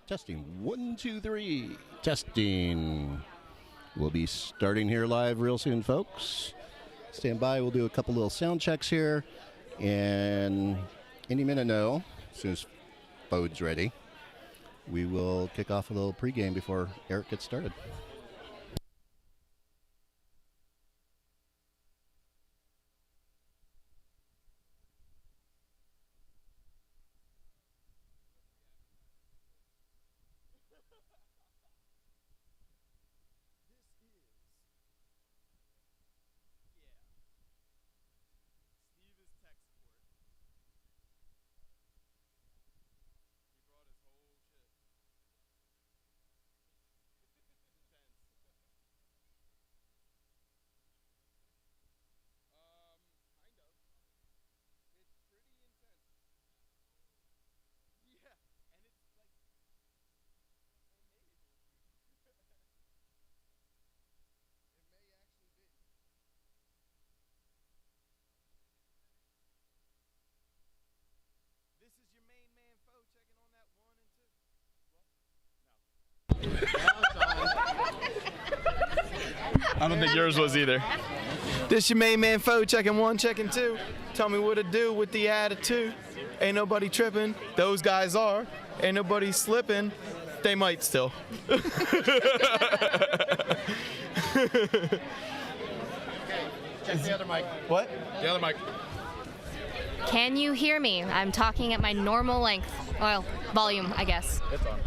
Testing. 1, 2, 3. Testing. We'll be starting here live real soon, folks. Stand by. We'll do a couple little sound checks here. And any minute now, as soon as Bode's ready, we will kick off a little pregame before Eric gets started. I don't think yours was either. This your main man foe, checking 1, checking 2. Tell me what to do with the attitude. Ain't nobody tripping. Those guys are. Ain't nobody slipping. They might still. Okay, check the other mic. What? The other mic. Can you hear me? I'm talking at my normal length. Well, volume, I guess. It's on.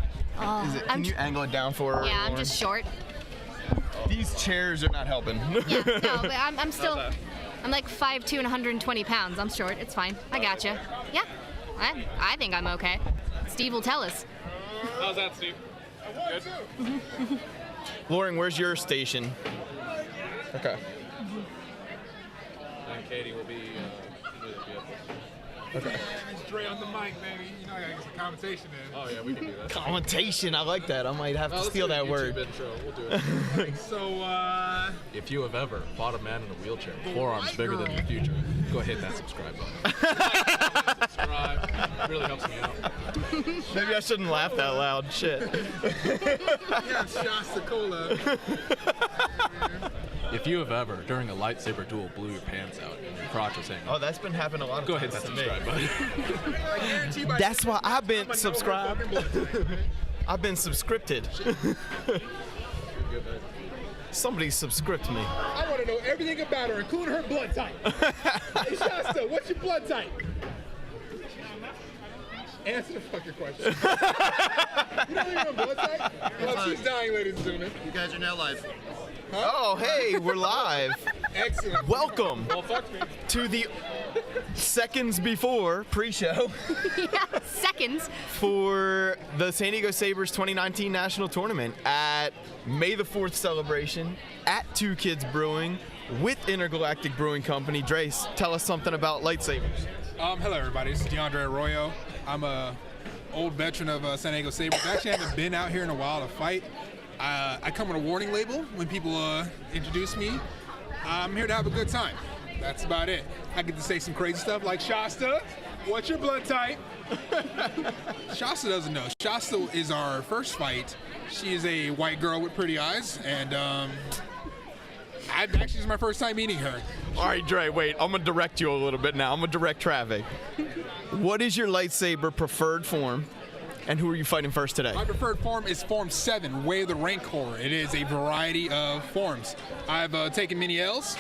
Oh, Can you angle it down for her? yeah, I'm Lauren? just short. These chairs are not helping. Yeah, no, but I'm still, I'm like 5'2" and 120 pounds. I'm short. It's fine. I gotcha. Yeah, I think I'm okay. Steve will tell us. How's that, Steve? Good? Lauren, where's your station? Okay. And Katie will be Okay. It's Dre on the mic, baby. You know I gotta get some commentation in. Oh yeah, we can do that. Commentation, I like that. I might have to Let's steal do a that YouTube word. Intro. We'll do it. So, If you have ever fought a man in a wheelchair, forearms bigger than your future, go hit that subscribe button. Subscribe. It really helps me out. Maybe I shouldn't laugh that loud. Shit. yeah, Shasta Cola. If you have ever, during a lightsaber duel, blew your pants out and your crotch was hanging, Oh, that's been happening a lot of go hit times that to me. subscribe button. That's why I've been subscribed. I've been subscripted. Somebody subscript me. I want to know everything about her, including her blood type. Hey, Shasta, what's your blood type? Answer the fucking question. You don't even know blood type? Well, she's dying, ladies and gentlemen. You guys are now live. Oh, hey, we're live. Excellent. Welcome Well, fuck me. to the seconds before pre-show Yeah, seconds. for the San Diego Sabres 2019 National Tournament at May the 4th celebration at Two Kids Brewing with Intergalactic Brewing Company. Drace, tell us something about lightsabers. Hello, everybody. This is DeAndre Arroyo. I'm a old veteran of San Diego Sabres. I actually haven't been out here in a while to fight. I come with a warning label when people introduce me. I'm here to have a good time. That's about it. I get to say some crazy stuff like, Shasta, what's your blood type? Shasta doesn't know. Shasta is our first fight. She is a white girl with pretty eyes, and actually, this is my first time meeting her. All right, Dre, wait. I'm going to direct you a little bit now. I'm going to direct traffic. What is your lightsaber preferred form, and who are you fighting first today? My preferred form is Form 7, Way of the Rancor. It is a variety of forms. I've taken many L's,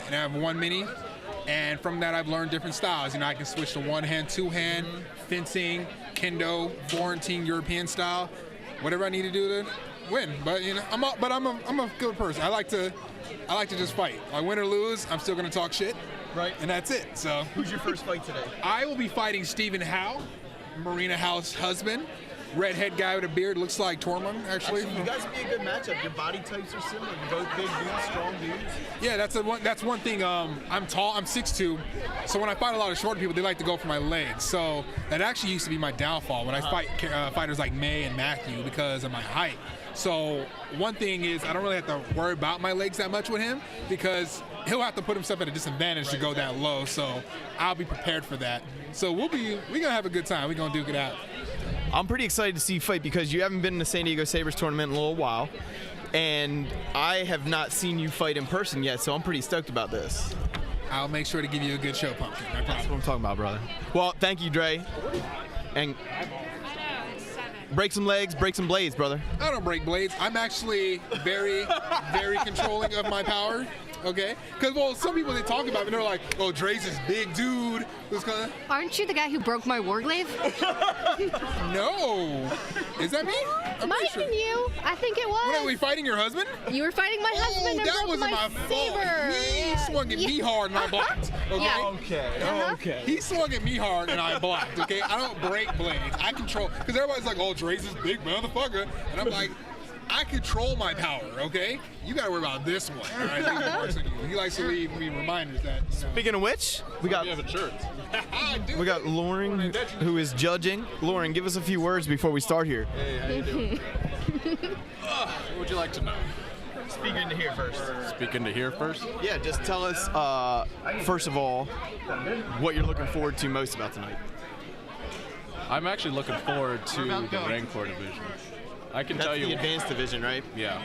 and I have one mini, and from that I've learned different styles. You know, I can switch to one-hand, two-hand, fencing, kendo, Florentine, European style, whatever I need to do to win. But you know, I'm a good person. I like to just fight. Like win or lose, I'm still gonna talk shit. Right. And that's it. So Who's your first fight today? I will be fighting Stephen Howe, Marina Howe's husband. Redhead guy with a beard, looks like Tormund, actually. You guys would be a good matchup. Your body types are similar. You're both big dudes, strong dudes. Yeah, that's one thing. I'm tall. I'm 6'2", so when I fight a lot of shorter people, they like to go for my legs. So that actually used to be my downfall when I fight fighters like May and Matthew because of my height. So one thing is I don't really have to worry about my legs that much with him because he'll have to put himself at a disadvantage to go that low. So I'll be prepared for that. So we're gonna have a good time. We're gonna duke it out. I'm pretty excited to see you fight because you haven't been in the San Diego Sabres tournament in a little while, and I have not seen you fight in person yet, so I'm pretty stoked about this. I'll make sure to give you a good show, Pumpkin. I That's promise. what I'm talking about, brother. Well, thank you, Dre. And break some legs, break some blades, brother. I don't break blades. I'm actually very, very controlling of my power. Okay? Because, well, some people, they talk about it, and they're like, oh, Dre's this big dude who's kind Aren't you the guy who broke my warglaive? of, no. Is that me? I'm Might pretty have sure. been you. I think it was. What, are we fighting your husband? You were fighting my husband and that broke wasn't my my saber. fault. He Yeah. swung at me hard and I blocked. Okay? Yeah. Okay. Uh-huh. Okay. He swung at me hard and I blocked, okay? I don't break blades. I control, because everybody's like, oh, Dre's this big motherfucker. And I'm like, I control my power, okay? You gotta worry about this one, all right? Leave it worse than you. He likes to leave me reminders that, you know. Speaking of which, we got You have a shirt. we got Lauren who is judging. Lauren, give us a few words before we start here. Hey, how you doing? What would you like to know? Speaking to here first. Speaking to here first. Yeah, just tell us first of all what you're looking forward to most about tonight. I'm actually looking forward to the Rancor division. I can That's tell you. the advanced division, right? Yeah.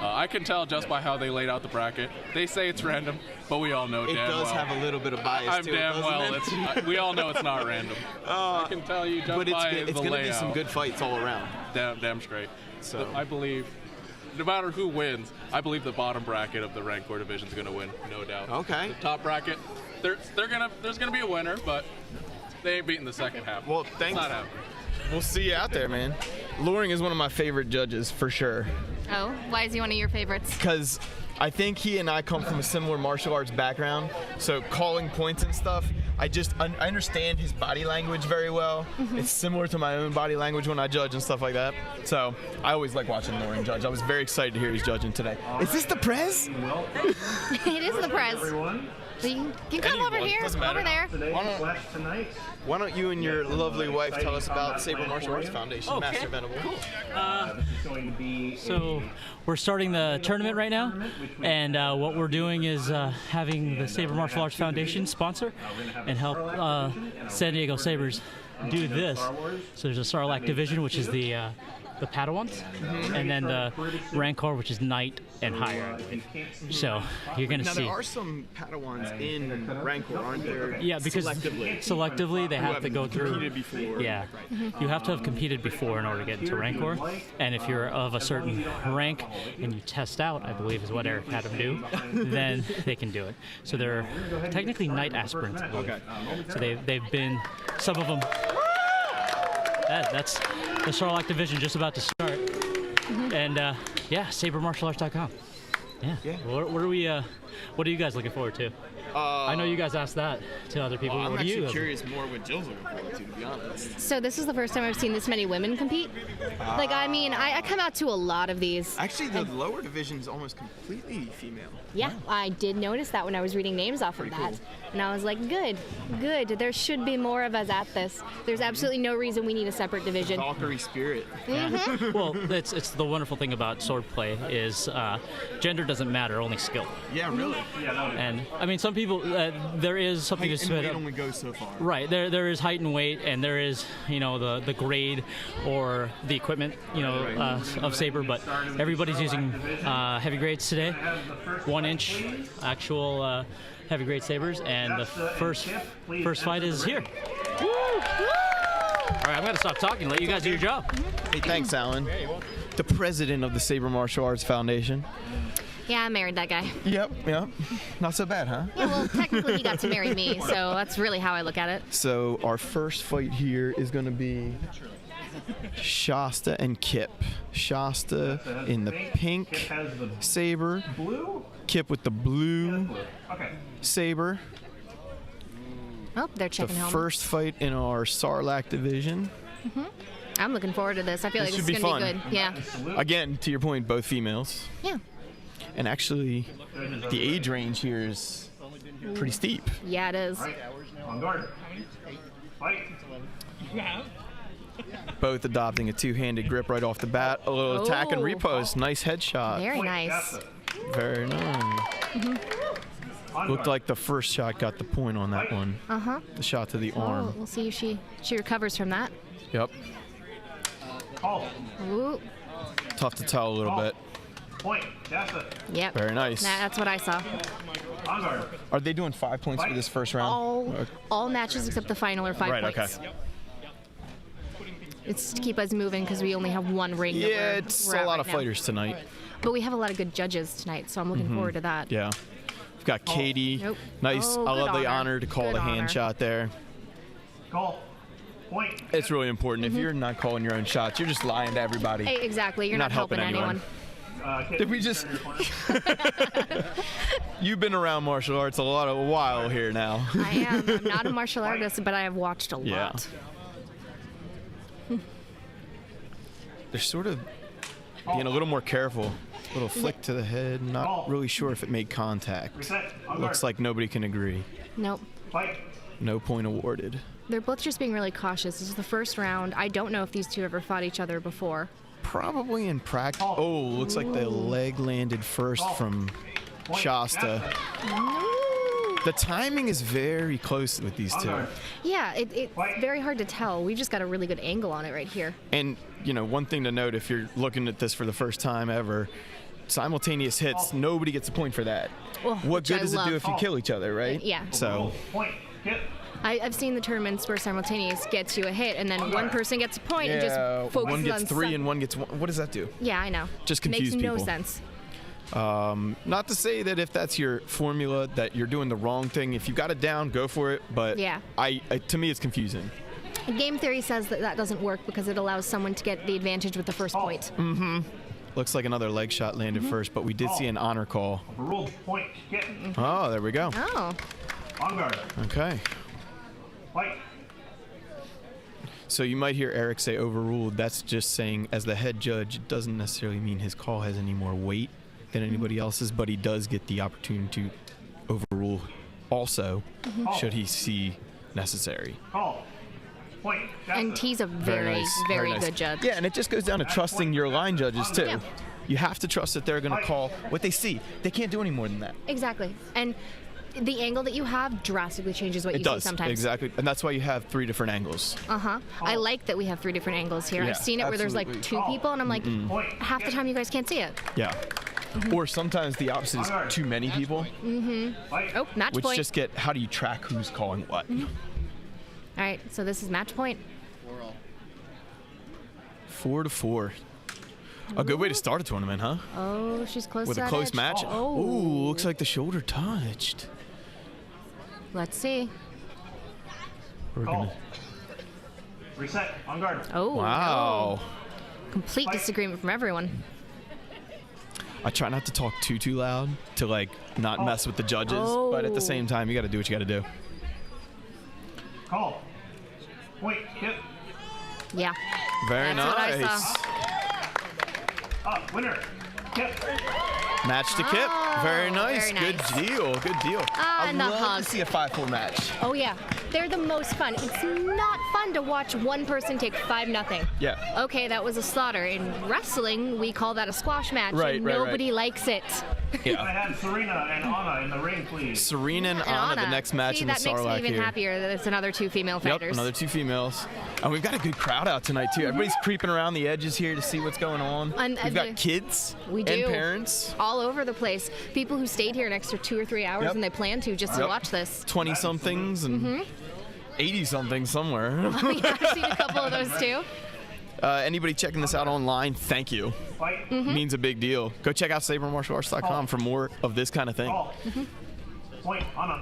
I can tell just by how they laid out the bracket. They say it's random, but we all know It damn does well. have a little bit of bias I'm to it, damn doesn't well. it? It's, we all know it's not random. I can tell you just But it's by it's the going to be layout. some good fights all around. Damn straight. So- I believe, no matter who wins, I believe the bottom bracket of the Rancor division is going to win, no doubt. Okay. The top bracket, there's gonna be a winner, but they ain't beating the second half. Well, It's thanks. not happening. We'll see you out there, man. Loring is one of my favorite judges for sure. Oh, why is he one of your favorites? Because I think he and I come from a similar martial arts background. So calling points and stuff, I understand his body language very well. It's similar to my own body language when I judge and stuff like that. So I always like watching Loring judge. I was very excited to hear he's judging today. Is this the prez? It is the press. So you can come over Anyone, here, doesn't matter. over there. Why don't you and your lovely wife tell us about Saber Martial Arts Foundation, Master Venable? So we're starting the tournament right now, and what we're doing is having the Saber Martial Arts Foundation sponsor and help San Diego Sabres do this. So there's a Sarlacc division, which is the Padawans, and then the Rancor, which is Knight and higher. So you're going to Now see. there are some Padawans in Rancor, aren't there? Yeah, because selectively they have to go through. competed before. Yeah, you have to have competed before in order to get into Rancor, and if you're of a certain rank and you test out, I believe is what Eric had them do, then they can do it. So they're technically Knight aspirants. I believe. So they've been, some of them. That's the Sarlacc division just about to start, and yeah, SaberMartialArts.com. Yeah. What are you guys looking forward to? I know you guys asked that to other people. I'm What are you actually guys- curious more what Jill's looking forward to be honest. So this is the first time I've seen this many women compete. Like, I mean, I come out to a lot of these. Actually, the lower division is almost completely female. Yeah, I did notice that when I was reading names off of that. And I was like, good. There should be more of us at this. There's absolutely no reason we need a separate division. Valkyrie spirit. Well, it's the wonderful thing about swordplay is gender doesn't matter, only skill. Yeah, really. And I mean, some people there is something to And spit weight up. only goes so far. Right, there is height and weight, and there is, the grade or the equipment, of Saber, but everybody's using heavy grades today, 1-inch actual heavy grade sabers, and the first fight is here. Woo! All right, I'm gonna stop talking, let you guys do your job. Hey, thanks, Alan. The president of the Saber Martial Arts Foundation. Yeah, I married that guy. Yep. Not so bad, huh? Yeah, well, technically he got to marry me, so that's really how I look at it. So our first fight here is going to be Shasta and Kip. Shasta in the pink saber. Kip with the blue saber. Oh, they're The checking home. first fight in our Sarlacc division. I'm looking forward to this. I feel like This this should is be going to be fun. good. Yeah. Again, to your point, both females. Yeah. And actually, the age range here is pretty steep. Yeah, it is. On guard. Fight. Both adopting a two-handed grip right off the bat. A little attack and Oh. repost. Nice headshot. Very nice. Very nice. Looked like the first shot got the point on that one. Uh-huh. The shot to the Oh, arm. we'll see if she recovers from that. Yep. Call. Ooh. Tough to tell a little bit. Point. Jasta. Yep. Very nice. That's what I saw. On guard. Are they doing 5 points for this first round? All matches except the final are 5 Right, points. okay. It's to keep us moving because we only have one ring. Yeah, it's we're a at lot right of now. fighters tonight. But we have a lot of good judges tonight, so I'm looking forward to that. Yeah. We've got Katie. Nope. Nice. Oh, I good love the honor. honor to call Good the hand honor. shot there. Call. Point. It's really important. If you're not calling your own shots, you're just lying to everybody. Hey, exactly. You're not helping anyone. Did we just... You've been around martial arts a while here now. I am. I'm not a martial artist, but I have watched a lot. Yeah. They're sort of being a little more careful. A little flick to the head. Not really sure if it made contact. Reset. On guard. Looks like nobody can agree. Nope. Fight. No point awarded. They're both just being really cautious. This is the first round. I don't know if these two ever fought each other before. Probably in practice. Oh, looks like the leg landed first from Shasta. The timing is very close with these two. Yeah, it's very hard to tell. We've just got a really good angle on it right here. And, you know, one thing to note if you're looking at this for the first time ever, simultaneous hits, nobody gets a point for that. Oh, What which good I does it do love. if you kill each other, right? Yeah. So, Point. Hit. I've seen the tournaments where simultaneous gets you a hit, and then one person gets a point and just focuses one gets on 3 some- and one gets 1. What does that do? Yeah, I know. Just confuse Makes no people. sense. Not to say that if that's your formula that you're doing the wrong thing. If you got it down, go for it. But Yeah. to me, it's confusing. Game theory says that that doesn't work because it allows someone to get the advantage with the first point. Looks like another leg shot landed first, but we did see an honor call. Overruled. Point. Hit. Oh, there we go. Oh. On guard. Okay. Fight. So you might hear Eric say overruled. That's just saying, as the head judge, it doesn't necessarily mean his call has any more weight than anybody else's, but he does get the opportunity to overrule also, should he see necessary. Call. Point. And Jasta. he's a very, very nice. good judge. Yeah, and it just goes down to trusting your line judges, too. Yeah. You have to trust that they're going to call what they see. They can't do any more than that. Exactly. And the angle that you have drastically changes what It you does, see sometimes. exactly. And that's why you have 3 different angles. I like that we have 3 different angles here. Yeah, I've seen it where there's like absolutely. 2 people, and I'm like, Point. half the time you guys can't see it. Yeah. Or sometimes the opposite is too many people, Fight. Oh, match which point. just get, how do you track who's calling what? All right, so this is match point. 4-4. A good way to start a tournament, huh? Oh, she's close With to a that close edge. match. Oh, Ooh, looks like the shoulder touched. let's see. We're Call. gonna. Reset. On guard. Oh, Wow. no. Complete disagreement from everyone. I try not to talk too loud to like not mess with the judges, but at the Oh. same time, you got to do what you got to do. Call. Point. Hit. Yeah. Very That's what I nice. Up. Winner. Hit. Match to Kip. Very nice. very Good nice. deal. Good deal. I'd and the love hug. to see a 5-4 match. Oh, yeah. They're the most fun. It's not fun to watch one person take 5-0. Yeah. Okay, that was a slaughter. In wrestling, we call that a squash match, Right, and right, right. nobody likes it. I Yeah. had Serena and Anna in the ring, please. Serena and Anna, the next match See, in the that makes me Sarlacc even here. happier that it's another 2 female Yep, fighters. another 2 females. And we've got a good crowd out tonight, too. Everybody's creeping around the edges here to see what's going on. And We've the- got kids We and do. parents. All over the place. People who stayed here an extra 2 or 3 hours Yep. and they plan to just to Yep. watch this. 20-somethings and 80-somethings somewhere. Yeah, I've seen a couple of those too. Anybody checking this out online, thank you. Fight. Means a big deal. Go check out sabermartialarts.com for more of this kind of thing. Call. Point. Anna.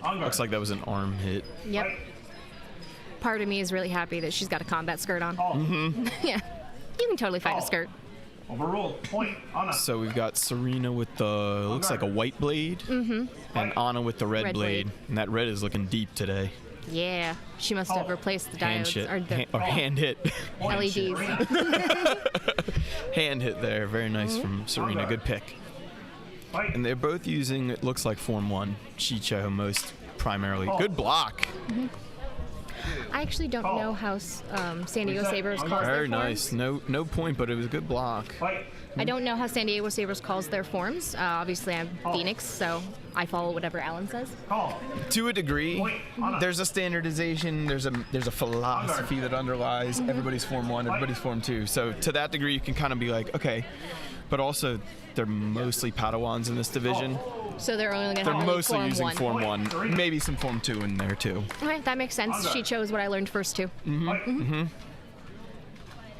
On guard. Looks like that was an arm hit. Yep. Fight. Part of me is really happy that she's got a combat skirt on. Call. Yeah. You can totally fight a skirt. Overruled. Point. Anna. So we've got Serena with the, looks like a white blade, and Anna with the red Red blade. blade. And that red is looking deep today. Yeah. She must have replaced the Hand diodes shit. or the Or hand hit. LEDs. Hand hit there. Very nice from Serena. Good pick. Fight. And they're both using, it looks like Form 1. Chicho most primarily. Good block. I actually don't know how San Diego Sabres calls their Very forms. nice. No point, but it was a good block. Fight. I don't know how San Diego Sabres calls their forms. Obviously, I'm Phoenix, so I follow whatever Alan says. Call. To a degree, Point on a- there's a standardization, there's a philosophy that underlies everybody's Form 1, everybody's Form 2. So to that degree, you can kind of be like, okay, but also they're mostly Padawans in this division. So they're only going to They're have mostly Form using 1. Form 1, maybe some Form 2 in there too. All right, that makes sense. She chose what I learned first, too.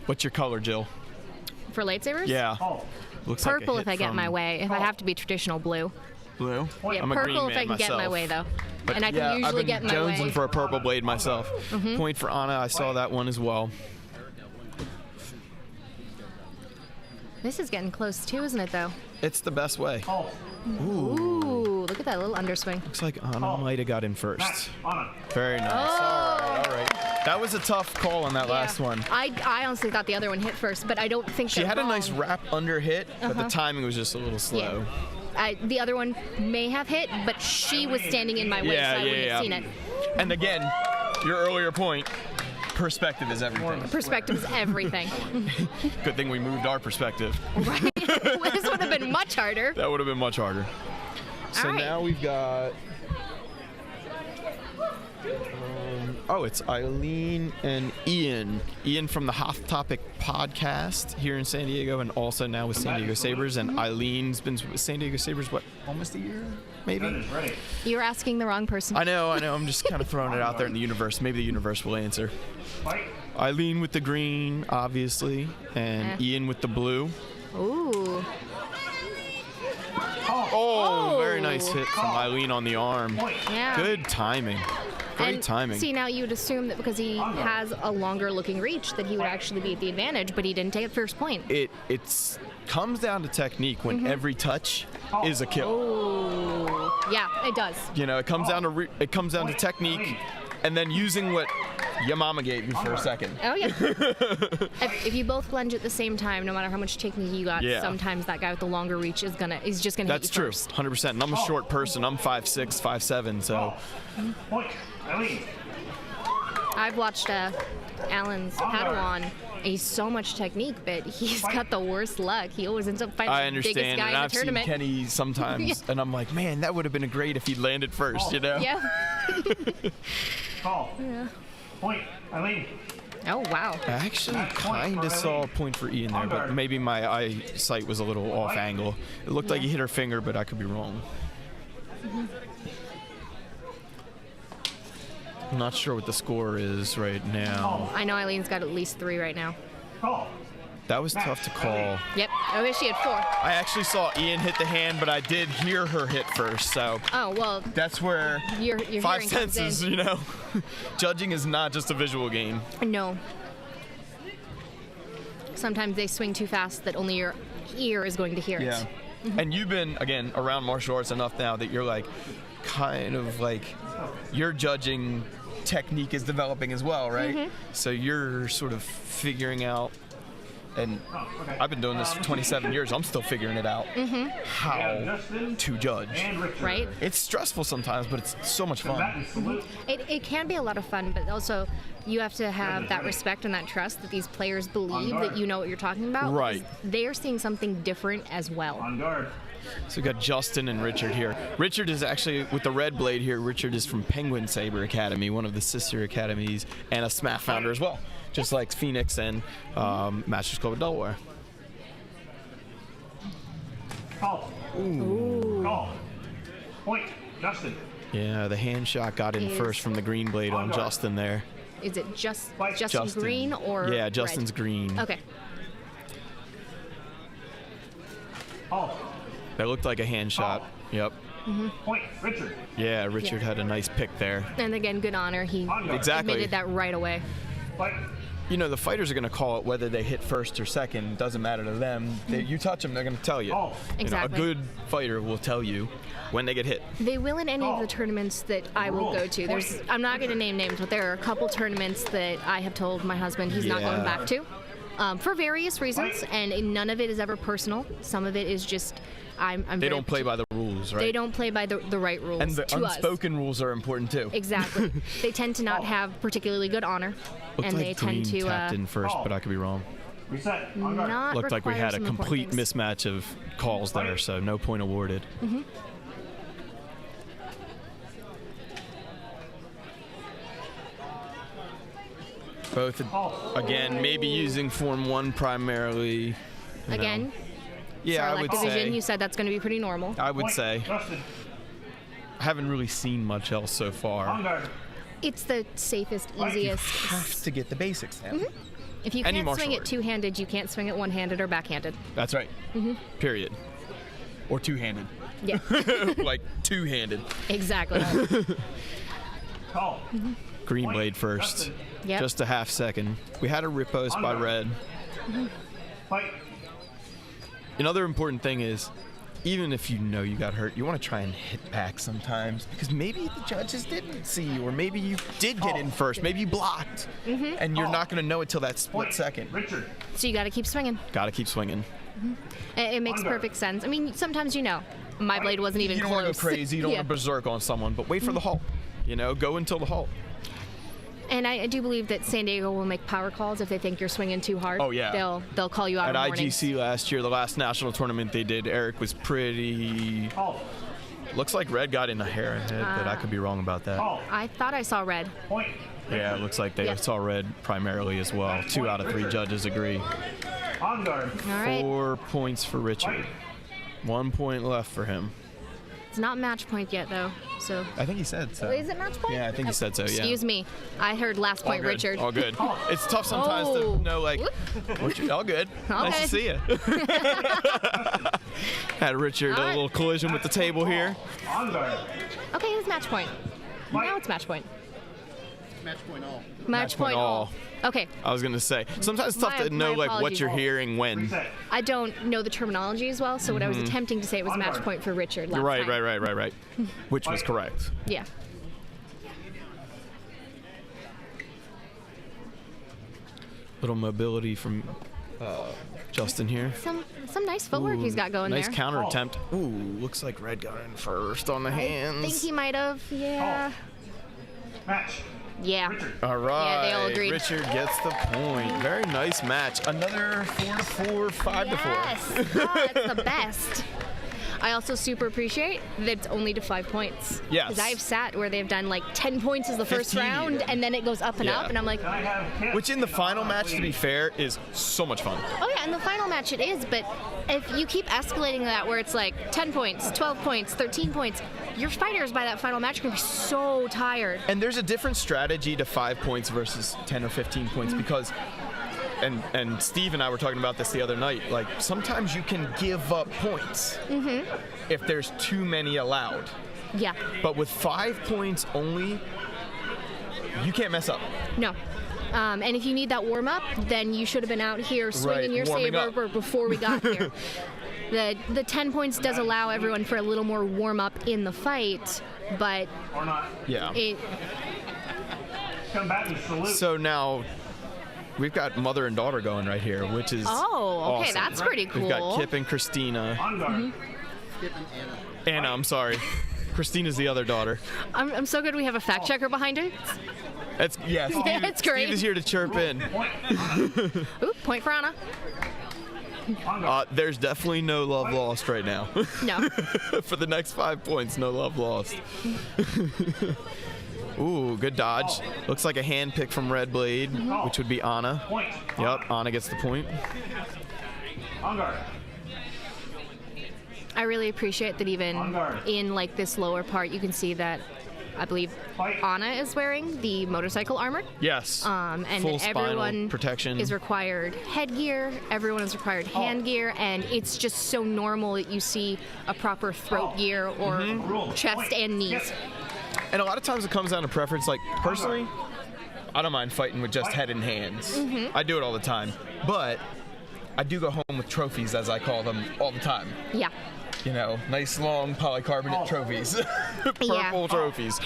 What's your color, Jill? For lightsabers? Yeah. Call. Looks Purple like a if I hit get from my way. If I have to be traditional, blue. Blue? Yeah, I'm a green purple if man I can get my myself. way, though. But And I can yeah, usually I've get been my jonesing way. for a purple blade myself. Point for Anna. I saw that one as well. This is getting close, too, isn't it, though? It's the best way. Call. Ooh, look at that little underswing. Looks like Anna might have got in first. Match. Anna. Very nice. All right. That was a tough call on that last one. I honestly thought the other one hit first, but I don't think She they're had a wrong. nice wrap under hit, but the timing was just a little slow. The other one may have hit, but she was standing in my way, so I wouldn't have seen it. And again, your earlier point, perspective is everything. Perspective is everything. Good thing we moved our perspective. Right? This would have been much harder. That would have been much harder. So All right. now we've got. It's Eileen and Ian. Ian from the Hot Topic podcast here in San Diego, and also now with San Diego Sabres. And Eileen's been with San Diego Sabres, what, almost a year, maybe? Ready. You're asking the wrong person. I know. I'm just kind of throwing it out there in the universe. Maybe the universe will answer. Fight. Eileen with the green, obviously, and Ian with the blue. Ooh. Oh, very nice hit from Eileen on the arm. Yeah. Good timing. Great And timing. See, now you would assume that because he has a longer looking reach that he would actually be at the advantage, but he didn't take it first point. It's comes down to technique when every touch is a kill. Oh, yeah, it does. You know, it comes down to technique, and then using what your mama gave you for a second. Oh yeah. if you both lunge at the same time, no matter how much technique you got, Yeah. sometimes that guy with the longer reach is just gonna That's hit you true, first. 100%. And I'm a short person. I'm 5'6", 5'7", so Point. Eileen. I've watched Alan's Padawan. He's so much technique, but he's got the worst luck. He always ends up fighting I the biggest understand. guy And in the I've seen tournament. Kenny sometimes, Yeah. and I'm like, man, that would have been great if he'd landed first, you know? Yeah. Call. Point. Eileen. Oh wow. I actually kind of saw a point for Ian there, but maybe my eyesight was a little off angle. It looked like he hit her finger, but I could be wrong. I'm not sure what the score is right now. I know Eileen's got at least 3 right now. Call. That was tough to call. Yep. I wish she had 4. I actually saw Ian hit the hand, but I did hear her hit first, so Oh well. that's where Your five hearing comes senses, in. you know. Judging is not just a visual game. No. Sometimes they swing too fast that only your ear is going to hear it. Yeah. And you've been, again, around martial arts enough now that you're like, kind of like, your judging technique is developing as well, right? So you're sort of figuring out, and I've been doing this for 27 years, I'm still figuring it out, how to judge. And Richard. Right? It's stressful sometimes, but it's so much fun. Combatant salute. It can be a lot of fun, but also you have to have that respect and that trust that these players believe that you know what you're talking about. Right. because They are seeing something different as well. On guard. So we've got Justin and Richard here. Richard is actually, with the red blade here, Richard is from Penguin Saber Academy, one of the sister academies, and a SMAF founder as well, just like Phoenix and Masters Club of Delaware. Call. Call. Point. Justin. Yeah, the hand shot got in Is- first from the green blade on Justin there. Is it just Justin Justin. Green or Yeah, red? Justin's green. Okay. Call. That looked like a hand shot. Yep. Point. Richard. Yeah, Richard had a nice pick there. And again, good honor. He On guard. Exactly. admitted that right away. Fight. You know, the fighters are going to call it whether they hit first or second. Doesn't matter to them. You touch them, they're going to tell you. Call. Exactly. You know, a good fighter will tell you when they get hit. They will in any of the tournaments that I will go to. I'm not going to name names, but there are a couple tournaments that I have told my husband he's not going Yeah. back to for various reasons, and none of it is ever personal. Some of it is just I'm They don't play by the rules, right? They don't play by the right rules. And the to us. unspoken rules are important too. Exactly. They tend to not have particularly good honor, Looked and like they Green tend to tapped in first, but I could be wrong. Reset. On guard. not Looked like we require had a some important complete things. mismatch of calls there, so no point awarded. Both, again, maybe using Form 1 primarily. you Again, know. Yeah, I would Sarlacc division. say. You said that's going to be pretty normal. I would Point. say. Justin. I haven't really seen much else so On far. guard. It's the safest, Right. easiest. Have to get the basics down. If you Any can't martial swing it art. two-handed, you can't swing it one-handed or backhanded. That's right. Period. Or two-handed. Yeah, Like two-handed. exactly. Call. Green Point. blade first. Justin. Yep. Just a half second. We had a riposte by red. Fight. Another important thing is, even if you know you got hurt, you want to try and hit back sometimes, because maybe the judges didn't see, or maybe you did get in first, maybe you blocked, and you're not going to know it till that split Point. second. Richard. So you got to keep swinging. Got to keep swinging. It makes Under. perfect sense. I mean, sometimes you know, my blade wasn't even You don't close. want to go crazy. You don't Yeah. want to berserk on someone, but wait for the halt. You know, go until the halt. And I do believe that San Diego will make power calls if they think you're swinging too hard. Oh, yeah. They'll call you out At in warnings. IGC last year, the last national tournament they did, Eric was pretty. Call. Looks like red got in a hair ahead, but I could be wrong about that. Call. I thought I saw red. Point. Yeah, it looks like they Yeah. saw red primarily as well. 2 out of 3 judges agree. On guard. All right. 4 points for Richard. 1 point left for him. It's not match point yet, though. So. I think he said so. Is it match point? Yeah, I think he said so, yeah. Excuse me. I heard last All point, good. Richard. All good. It's tough sometimes Oh. to know, like, all good. Nice to see you. Had Richard All a right. little collision with the table here. On guard. Okay, it's match point. Fight. Now it's match point. Match point all. Match point all. Okay. I was gonna say sometimes it's tough My- to know my like what apologies. you're hearing when. Reset. I don't know the terminology as well, so what I was attempting to say was match point for Richard last Right, time. right. Which was correct. Yeah. Little mobility from Justin here. Some nice footwork he's got going nice there. counter attempt. Ooh, looks like red got in first on the I hands. think he might have. Yeah. Match. Yeah. All right. Yeah, they all agreed. Richard gets the point. Very nice match. Another 4-4, 5-4. Yes. Oh, it's the best. I also super appreciate that it's only to 5 points. Yes. Because I've sat where they've done like 10 points as the first 15 round, even. and then it goes up and Yeah. up, and I'm like, Can I have hit? Which in the final match, to be fair, is so much fun. oh yeah, in the final match it is, but if you keep escalating that where it's like 10 points, 12 points, 13 points, your fighters by that final match are going to be so tired. And there's a different strategy to 5 points versus 10 or 15 points because, and Steve and I were talking about this the other night, like sometimes you can give up points if there's too many allowed. Yeah. But with 5 points only, you can't mess up. No. And if you need that warm up, then you should have been out here swinging your warming saber up. before we got here. The 10 points does allow everyone for a little more warm up in the fight, but Or not. Yeah. it Combatant salute. So now we've got mother and daughter going right here, which is oh, okay, awesome. that's pretty cool. We've got Kip and Christina. On guard. Anna, I'm sorry. Christina's the other daughter. I'm so good we have a fact checker behind her. That's yeah. Steve, It's great. Steve is here to chirp in. Point. Ooh, point for Anna. On guard. There's definitely no love lost right now. No. For the next 5 points, no love lost. Ooh, good dodge. Looks like a hand pick from Red Blade, which would be Anna. Point. Yep, Anna gets the point. On guard. I really appreciate that even On guard. in like this lower part, you can see that I believe Fight. Anna is wearing the motorcycle armor. Yes. And Full that spinal everyone protection. is required headgear, everyone is required hand gear, and it's just so normal that you see a proper throat gear or Rule. chest Point. and knees. Yes. And a lot of times it comes down to preference. Like, personally, I don't mind fighting with just head and hands. I do it all the time. But I do go home with trophies, as I call them, all the time. Yeah. you know, nice long polycarbonate trophies, purple Yeah. trophies.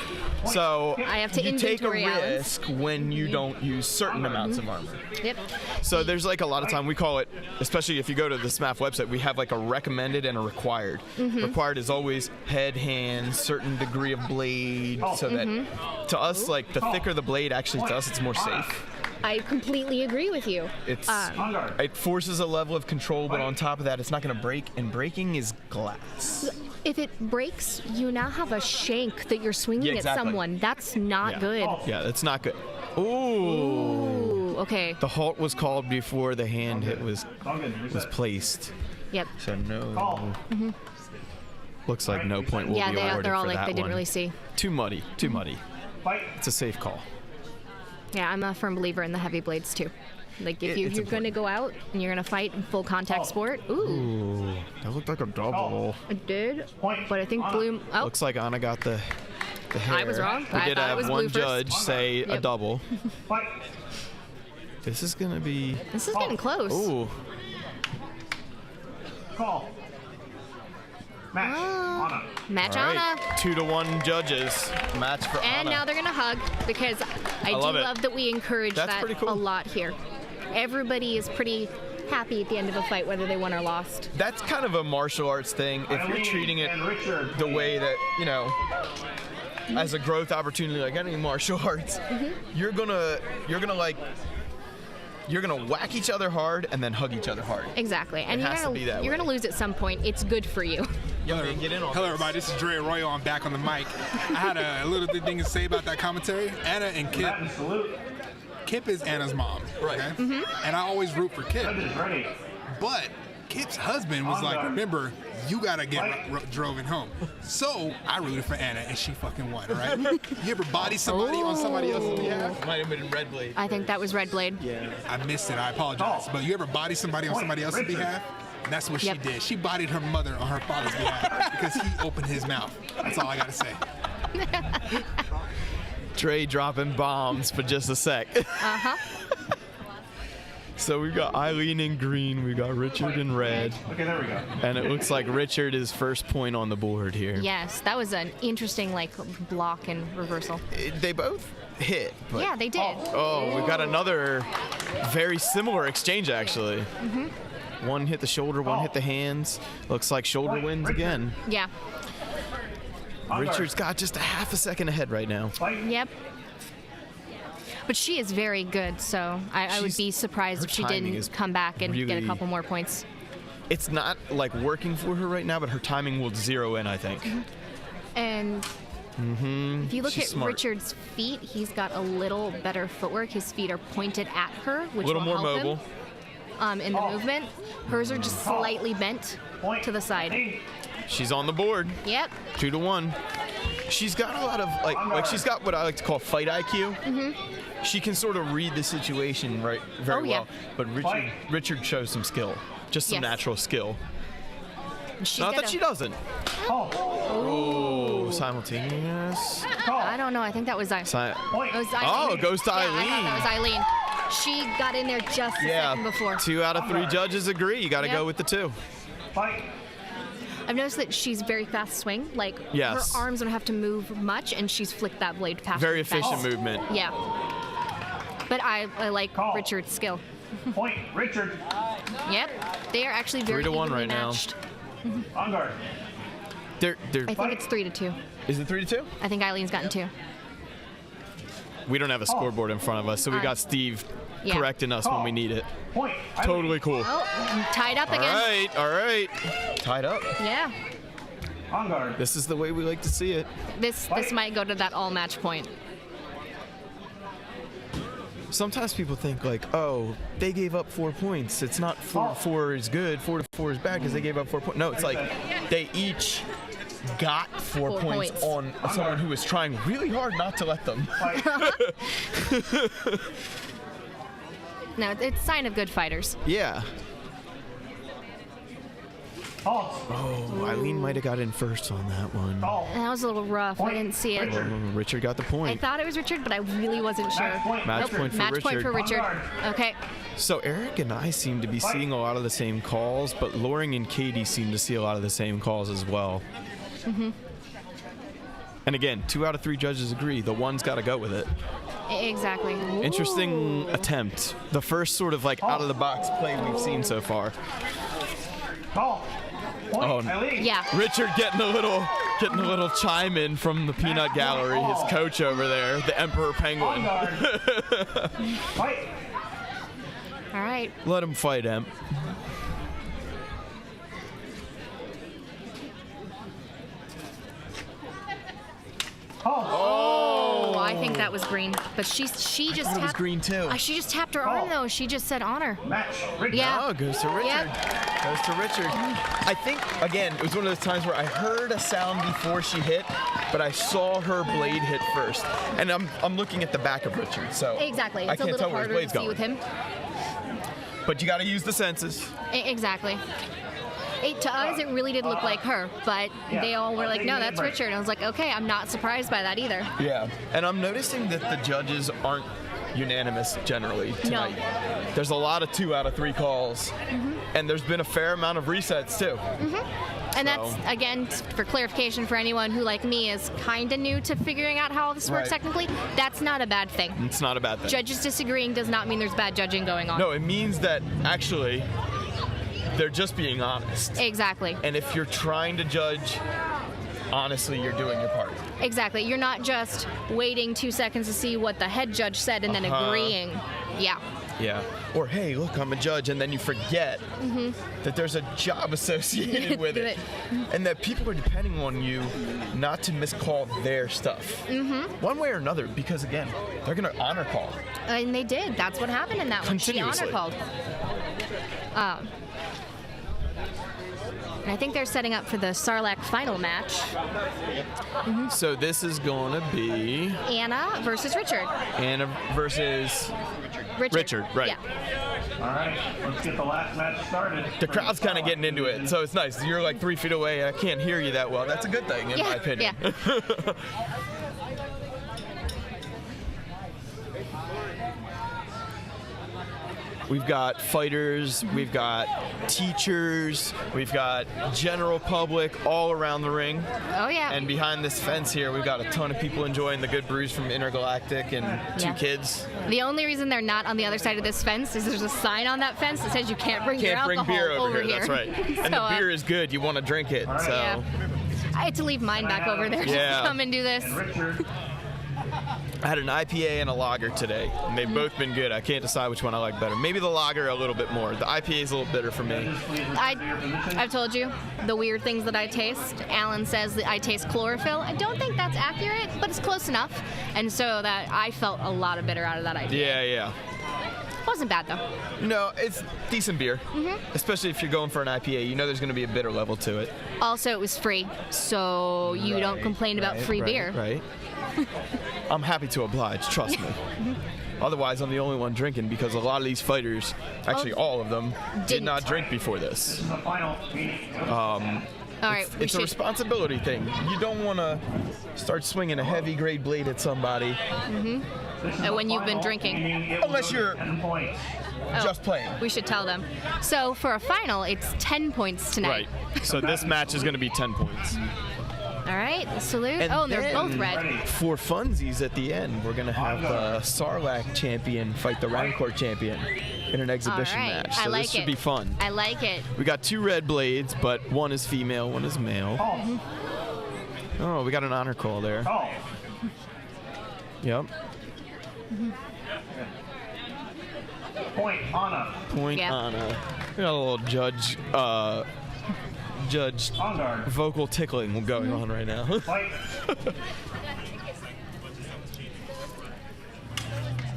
So I have to you take a inventory items. risk when you don't use certain amounts of armor. Yep. So there's like a lot of time we call it, especially if you go to the SMAF website, we have like a recommended and a required. Required is always head, hands, certain degree of blade, so that to us, like the thicker the blade, actually to us, it's more safe. I completely agree with you. It's On guard. it forces a level of control, but on top of that, it's not going to break, and breaking is glass. If it breaks, you now have a shank that you're swinging Yeah, exactly. at someone. That's not Yeah. good. Yeah, that's not good. Ooh. Ooh, okay. The halt was called before the hand hit was Reset. placed. Yep. So no. Call. Looks like no point will Yeah, be awarded they're all for like that they didn't one. really see. Too muddy. Too muddy. Fight. It's a safe call. Yeah, I'm a firm believer in the heavy blades too. Like if It's you're going to go out and you're going to fight in full contact sport, ooh, Ooh, that looked like a double. it did. Point. But I think blue. Oh, Looks like Anna got the hair. I was wrong. We I did thought it have was one blue first. judge say a Yep. double. Fight. This is gonna be. this is getting close. Ooh. Call. Match. Anna. Match All Anna. right. 2-1 judges. Match for And Anna. now they're gonna hug because I do love it. love that we encourage That's that pretty cool. a lot here. Everybody is pretty happy at the end of a fight, whether they won or lost. That's kind of a martial arts thing. If you're Eileen treating it and Richard, the way that, you know, as a growth opportunity like any martial arts, you're gonna whack each other hard and then hug each other hard. Exactly, and It has to be that you're way. gonna lose at some point. It's good for you. Get in on Hello, this. everybody. This is Dre Arroyo. I'm back on the mic. I had a little thing to say about that commentary. Anna and Kip. Latin salute. Kip is Anna's mom. Right. Okay? And I always root for Kip. Judges ready. But Kip's husband was like, remember, you gotta get driven home. So I rooted for Anna, and she fucking won, right? You ever body somebody on somebody else's behalf? Might have been Red Blade. I think that was Red Blade. I missed it. I apologize. But you ever body somebody on somebody else's behalf? And that's what she Yep. did. She bodied her mother on her father's behalf because he opened his mouth. That's all I gotta say. Dre dropping bombs for just a sec. So we've got Eileen in green, we got Richard in red, Okay, there we go. and it looks like Richard is first point on the board here. Yes, that was an interesting like block and reversal. They both hit. But Yeah, they did. Oh, we've got another very similar exchange actually. One hit the shoulder, one hit the hands. Looks like shoulder wins again. Yeah. Richard's got just a half a second ahead right now. Fight. Yep. But she is very good, so I would She's- be surprised her if she timing is didn't come back and get really- a couple more points. It's not like working for her right now, but her timing will zero in, I think. And if you look She's at smart. Richard's feet, he's got a little better footwork. His feet are pointed at her, which A little will more help mobile. him in the movement. Hers are just slightly bent Point. to the side. Eight. She's on the board, Yep. 2-1. She's got a lot of like she's got what I like to call fight IQ. She can sort of read the situation very Oh, yeah. well. But Richard shows some skill, just some Yes. natural skill. She's Not got that a- she doesn't. Call. Oh, simultaneous. Call. I don't know. I think that was Point. It was Eileen. Oh, it goes to Yeah, I Eileen. thought that was Eileen. She got in there just a second before. 2 out of 3 judges agree. You got to Yep. go with the 2. Fight. I've noticed that she's very fast swing. Like Yes. her arms don't have to move much, and she's flicked that blade past. Very really fast. efficient movement. Yeah. But I like Call. Richard's skill. Point. Richard. Yep. They are actually very 3-1 evenly right now. matched. On guard. They're I think it's 3-2. is it 3-2? I think Eileen's gotten 2. We don't have a scoreboard in front of us, so we got Steve Yeah. correcting us when we need it. Point. Totally cool. Oh, tied up All again. right, all right. Tied up. Yeah. On guard. This is the way we like to see it. This might go to that all match point. Sometimes people think like, oh, they gave up 4 points. It's not 4-4 is good, 4-4 is bad because they gave up 4 points. No, it's like they each got 4 4 points points. on someone who was trying really hard not to let them. No, it's a sign of good fighters. Yeah. Call. Oh, Eileen might have got in first on that one. Call. That was a little rough. I didn't see it. Richard. Richard got the I point. thought it was Richard, but I really wasn't sure. Match point. Match Richard. point for Match Richard. point for Richard. On guard. Okay. So Eric and I seem to be seeing a lot of the same calls, but Loring and Katie seem to see a lot of the same calls as well. And again, 2 out of 3 judges agree. The one's got to go with it. Exactly. Interesting attempt. The first sort of like out of the box play we've seen so far. Call. Point. Eileen. Yeah. Richard getting a little chime in from the Peanut Gallery, his coach over there, the Emperor Penguin. On guard. Fight. All right. Let him fight, Emp. Oh, I think that was green, but she just It was tapped. green too. She just tapped her arm though. She just said honor. Match. Richard. Yeah. Oh, goes to Richard. Yeah. Goes to Richard. I think, again, it was one of those times where I heard a sound before she hit, but I saw her blade hit first. And I'm looking at the back of Richard, so Exactly. I It's a can't little tell where his harder to blade's see going. with him. But you got to use the senses. Exactly. To us, it really did look like her, but they all were like, no, that's Richard. And I was like, okay, I'm not surprised by that either. Yeah. And I'm noticing that the judges aren't unanimous generally tonight. No. There's a lot of 2 out of 3 calls, and there's been a fair amount of resets too. And that's, again, for clarification for anyone who, like me, is kind of new to figuring out how all this works Right. technically, that's not a bad thing. It's not a bad thing. Judges disagreeing does not mean there's bad judging going on. No, it means that actually they're just being honest. Exactly. And if you're trying to judge, honestly, you're doing your part. Exactly. You're not just waiting 2 seconds to see what the head judge said and then agreeing. Yeah. Yeah. Or, hey, look, I'm a judge, and then you forget that there's a job associated with it. And that people are depending on you not to miscall their stuff. One way or another, because, again, they're going to honor call. And they did. That's what happened in that one. She honor Continuously. called. And I think they're setting up for the Sarlacc final match. So this is going to be Anna versus Richard. Anna versus Richard, right. Yeah. All right. Let's get the last match started. The crowd's kind of getting into it, so it's nice. You're like 3 feet away. I can't hear you that well. That's a good thing, in my opinion. Yeah. We've got fighters, we've got teachers, we've got general public all around the ring. Oh, yeah. And behind this fence here, we've got a ton of people enjoying the good brews from Intergalactic and 2 kids. The only reason they're not on the other side of this fence is there's a sign on that fence that says you can't bring your Can't bring alcohol beer over here. That's right. And So, the beer is good. You want to drink it. So Yeah. I had to leave mine back over there Yeah. to come and do this. And Richard. I had an IPA and a lager today, and they've both been good. I can't decide which one I like better. Maybe the lager a little bit more. The IPA is a little bitter for me. I've told you the weird things that I taste. Alan says that I taste chlorophyll. I don't think that's accurate, but it's close enough. And so that I felt a lot of bitter out of that IPA. Yeah. Wasn't bad though. No, it's decent beer, especially if you're going for an IPA. You know there's going to be a bitter level to it. Also, it was free, so you don't complain about free beer. Right. I'm happy to oblige, trust me. Otherwise, I'm the only one drinking because a lot of these fighters, actually all of them, did Didn't. not drink before this. The final meeting. All right, we It's a should. responsibility thing. You don't want to start swinging a heavy grade blade at somebody When you've been drinking. unless you're 10 points. just playing. We should tell them. So for a final, it's 10 points tonight. Right. So this match is going to be 10 points. All right, salute. And Oh, and they're then- both red. For funsies at the end, we're going to have the Sarlacc champion fight the Rancor champion in an All exhibition right, match. I So like this should it. be fun. I like it. We got 2 red blades, but one is female, one is male. Call. Oh, we got an honor call there. Call. Yep. Point. Anna. Point Yeah. Anna. We got a little judge On guard. vocal tickling going on right now. Fight.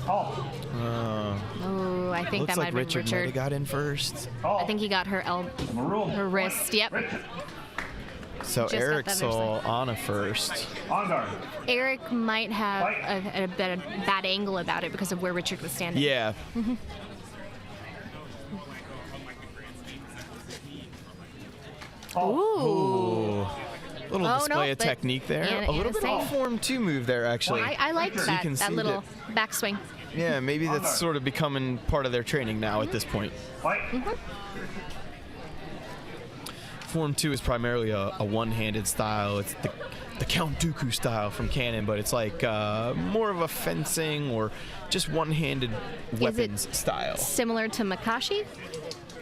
Call. Oh, I think Looks that might like have been Richard might have Richard. got in first. Call. I think he got her Maroon. her wrist. Yep. Richard. So Just got Eric that saw Anna first. On guard. Eric might have a bad angle about it because of where Richard was standing. Yeah. Call. Ooh. Little Oh, display no, of but technique there. Anna- a little Anna's bit of safe. Form 2 move there, actually. I liked So you that can see little that- backswing. Yeah, maybe that's sort of becoming part of their training now at this point. Fight. Form 2 is primarily a one-handed style. It's the Count Dooku style from Canon, but it's like more of a fencing or just one-handed weapons style. Similar to Makashi?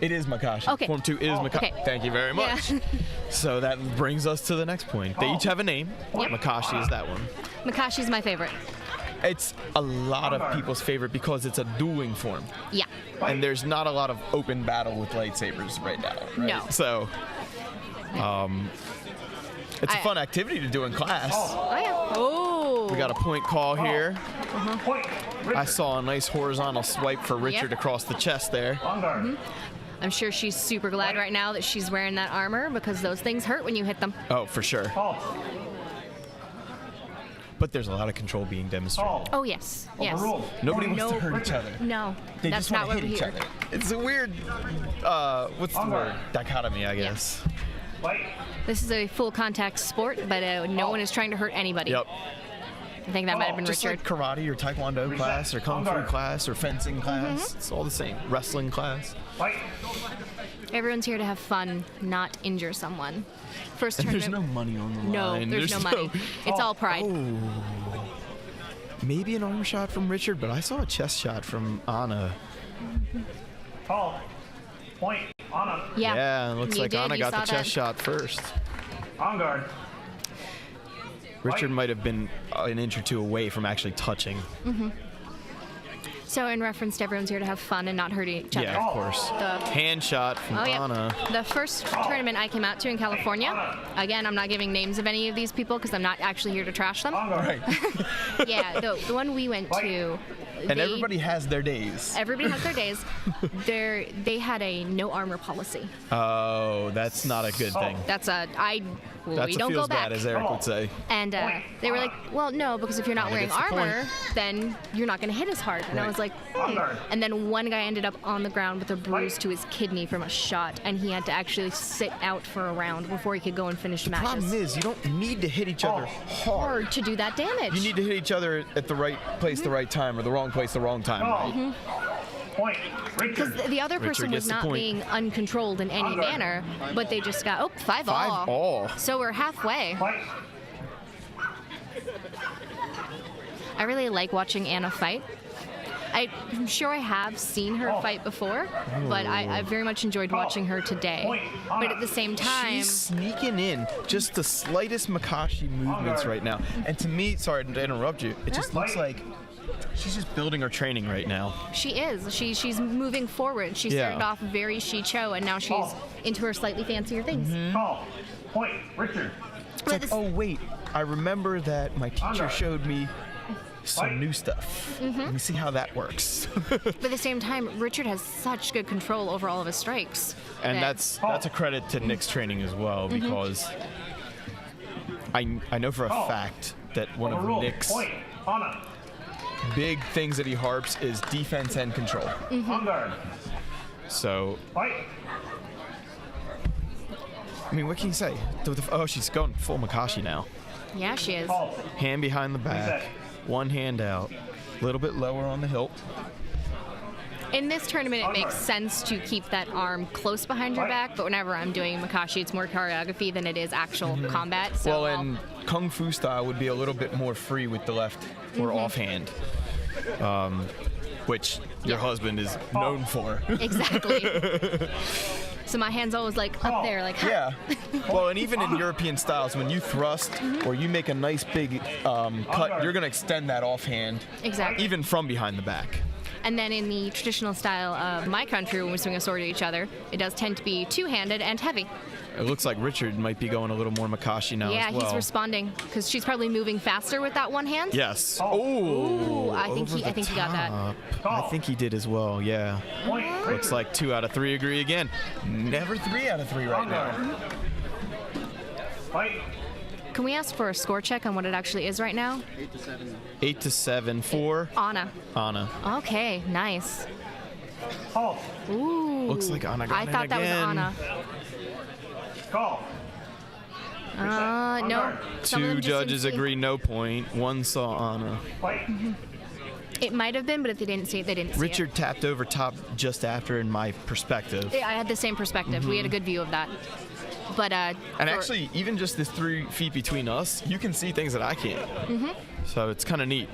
It is Makashi. Okay. Form 2 is Makashi. Okay. Thank you very much. Yeah. So that brings us to the next point. They each have a name. Yep. Makashi is that one. Makashi's my favorite. It's a lot of people's favorite because it's a dueling form. Yeah. And there's not a lot of open battle with lightsabers right now. Right? No. So, it's a fun activity to do in class. Oh, yeah. Oh. We got a point call here. Point. I saw a nice horizontal swipe for Richard across the chest there. On guard. I'm sure she's super glad right now that she's wearing that armor because those things hurt when you hit them. Oh, for sure. Halt. But there's a lot of control being demonstrated. Halt. Oh, yes. Yes. Overruled. Nobody wants to No. hurt each other. No, They that's just not want what to we're hit each here. other. It's a weird, what's the word? Dichotomy, I guess. Fight. This is a full contact sport, but no one is trying to hurt anybody. Yep. I think that might have been Just Richard. like karate or taekwondo class or kung fu class or fencing class. It's all the same. Wrestling class. Fight. Everyone's here to have fun, not injure someone. First And there's tournament. no money on the No, line. there's no money. It's all pride. Maybe an arm shot from Richard, but I saw a chest shot from Anna. Halt. Point. Anna. Yeah. Yeah, it looks You like did, Anna you got saw the chest that. shot first. On guard. Richard might have been an inch or two away from actually touching. So in reference to everyone's here to have fun and not hurt each other. Yeah, of course. The Hand shot from Oh, yeah. Anna. The first tournament I came out to in California, again, I'm not giving names of any of these people because I'm not actually here to trash them. On guard. Right. Yeah, the one we went to, And everybody has their days. everybody has their days. They had a no armor policy. Oh, that's not a good thing. That's we That's a don't feels go back. bad, as Eric would say. And they were like, well, no, because if you're not wearing gets the armor, then you're not going to hit as hard. And I was like, And then one guy ended up on the ground with a bruise to his kidney from a shot, and he had to actually sit out for a round before he could go and finish The problem matches. is, you don't need to hit each other hard. Hard to do that damage. You need to hit each other at the right place, the right time, or the wrong place, the wrong time, right? Point. Because Richard. the other person Richard was gets the not point. being uncontrolled in any manner, but they just got, 5 all. 5 all. So we're halfway. Fight. I really like watching Anna fight. I'm sure I have seen her fight before, but I very much enjoyed watching her today. But at the same time, She's sneaking in just the slightest Makashi movements right now. And to me, sorry to interrupt you, it just looks like she's just building her training right now. she is. She's moving forward. She Yeah. started off very Shicho, and now she's into her slightly fancier things. Call. Point. Richard. But this- Oh, wait, I remember that my teacher showed me some new stuff. Let me see how that works. But at the same time, Richard has such good control over all of his strikes. And that- that's a credit to Nick's training as well, because I know for a fact that one of Overruled. Nick's Point. Anna. big things that he harps is defense and control. On guard. So, Fight. I mean, what can you say? Oh, she's going full Makashi now. Yeah, she is. Call. Hand behind the back, one hand out, a little bit lower on the hilt. In this tournament, it makes sense to keep that arm close behind your back, but whenever I'm doing Makashi, it's more choreography than it is actual combat. So Well, I'll- and Kung Fu style would be a little bit more free with the left or offhand, which your husband is known for. Exactly. So my hand's always like up there, like, Yeah. Well, and even in European styles, when you thrust or you make a nice big cut, you're going to extend that offhand, Exactly. even from behind the back. And then in the traditional style of my country, when we swing a sword at each other, it does tend to be two-handed and heavy. It looks like Richard might be going a little more Makashi now Yeah, as well. he's responding because she's probably moving faster with that one hand. Yes. Ooh, I think over he the got that. top. I think he did as well. Yeah. Point. Looks like 2 out of 3 agree again. Never 3 out of 3 right now. Fight. Can we ask for a score check on what it actually is right now? 8 to 7 for Anna. Anna. Okay, nice. Halt. Ooh. Looks like Anna got I it thought that was again. Anna. Call. No. Some of them Two just judges didn't see- agree no point. One saw Anna. Fight. It might have been, but if they didn't see it, they didn't see Richard tapped over top just after, in my perspective. it. I had the same perspective. We had a good view of that. But And actually, even just the 3 feet between us, you can see things that I can't. So it's kind of neat.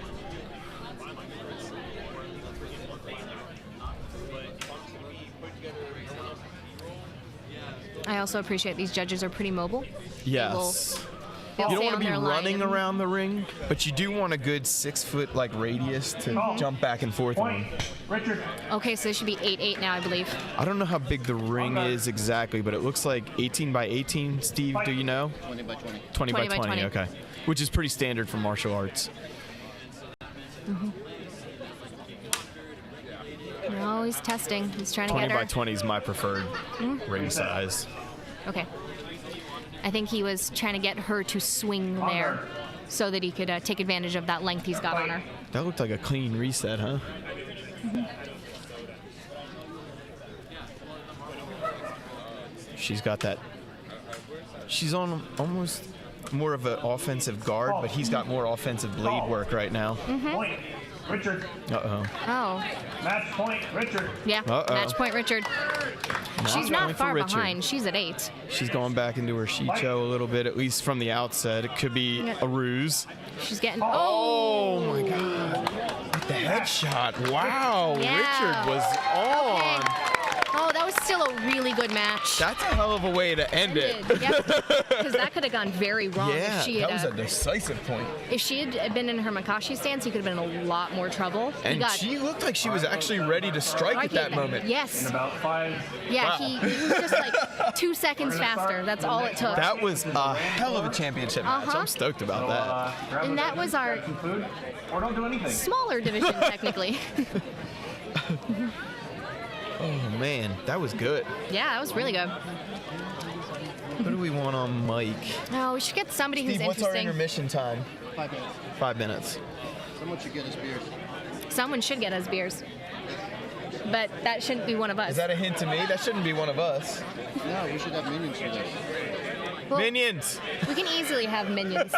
I also appreciate these judges are pretty mobile. Yes. They'll You don't stay want on to be their line running and- around the ring, but you do want a good 6-foot like radius to jump back and forth on. Point. Richard. Okay, so this should be 8-8 now, I believe. I don't know how big the ring is exactly, but it looks like 18 by 18. Steve, do you know? 20 by 20. 20 by 20 by 20, 20. okay. Which is pretty standard for martial arts. No, he's testing. He's trying to 20 get her. by 20 is my preferred ring size. Okay. I think he was trying to get her to swing there so that he could take advantage of that length he's got on her. That looked like a clean reset, huh? She's got that. She's on almost more of an offensive guard, but he's got more offensive blade work right now. Point. Richard. Uh-oh. Oh, Match point. Richard. yeah. Uh-oh. Match point, Richard. She's not point for far Richard. behind. She's at 8. She's going back into her shicho a little bit, at least from the outset. It could be a ruse. She's getting. Oh my God. The headshot. Wow. Yeah. Richard was on. Okay. Oh, that was still a really good match. That's a hell of a way to end it. Because that could have gone very wrong Yeah, if she that had. was a decisive point. If she had been in her Makashi stance, he could have been in a lot more trouble. He And got she looked like she was actually ready to strike at that moment. Yes. About 5. Yeah, Wow. he was just like 2 seconds faster. That's all it took. That was a hell of a championship match. Uh-huh. I'm stoked about that. Grab And a that bag, was our grab some food, or don't do anything. smaller division, technically. Oh man, that was good. Yeah, that was really good. What do we want on Mike? No, we should get somebody who's Steve, what's our interesting. intermission time? 5 minutes. 5 minutes. Someone should get us beers. Someone should get us beers. But that shouldn't be one of us. Is that a hint to me? That shouldn't be one of us. No, we should have minions for this. Well, Minions. we can easily have minions.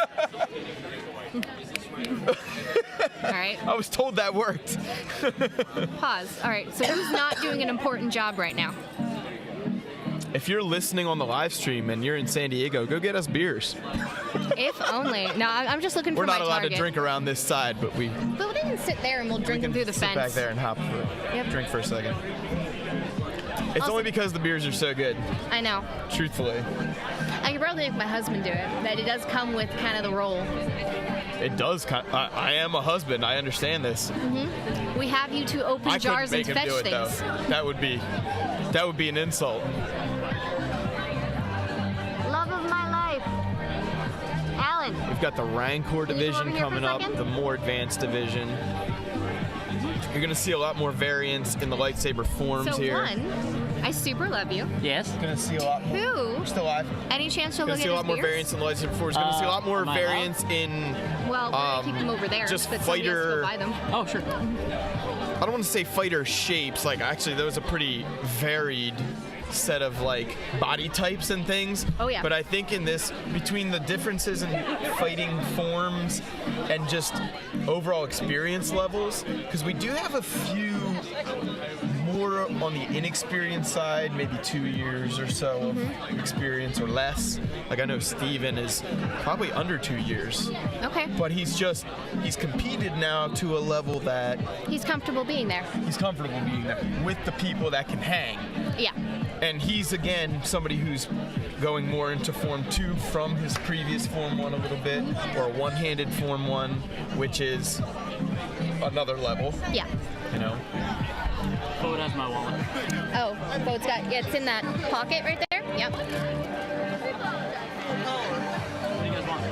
All right, I was told that worked. pause. All right, so who's not doing an important job right now? If you're listening on the live stream and you're in San Diego, go get us beers. If only. No, I'm just looking We're for my not allowed target. to drink around this side, but we But we can sit there and we'll drink them through the sit fence. back there and hop Yep. drink for a second. It's Also- only because the beers are so good, I know. truthfully. I could probably make my husband do it. That it does come with kind of the role. It does. I am a husband. I understand this. We have you to open I couldn't jars and make him fetch do it things. though. That would be an insult. Love of my life. Alan. We've got the Rancor Can you come division over here for coming a up, second? the more advanced division. You're gonna see a lot more variants in the lightsaber forms So here. one, I super love you. Yes. Gonna see a lot more. Two, Still alive. any chance you'll Gonna look see at a his lot more beers? variants in the lightsaber forms. Gonna see a lot more am I variants in. Well, we're gonna keep them over there. just but somebody has to fighter- go buy them. Oh, sure. I don't want to say fighter shapes. Like actually, there was a pretty varied set of like body types and things. Oh, yeah. But I think in this, between the differences in fighting forms and just overall experience levels, because we do have a few more on the inexperienced side, maybe 2 years or so of experience or less. Like I know Steven is probably under 2 years, Okay. but he's competed now to a level that He's comfortable being there. he's comfortable being there with the people that can hang. Yeah. And he's, again, somebody who's going more into Form 2 from his previous Form 1 a little bit, or a one-handed Form 1, which is another level, Yeah. you know? Forward has my wallet. Oh, so it's in that pocket right there? Yep. What do you guys want?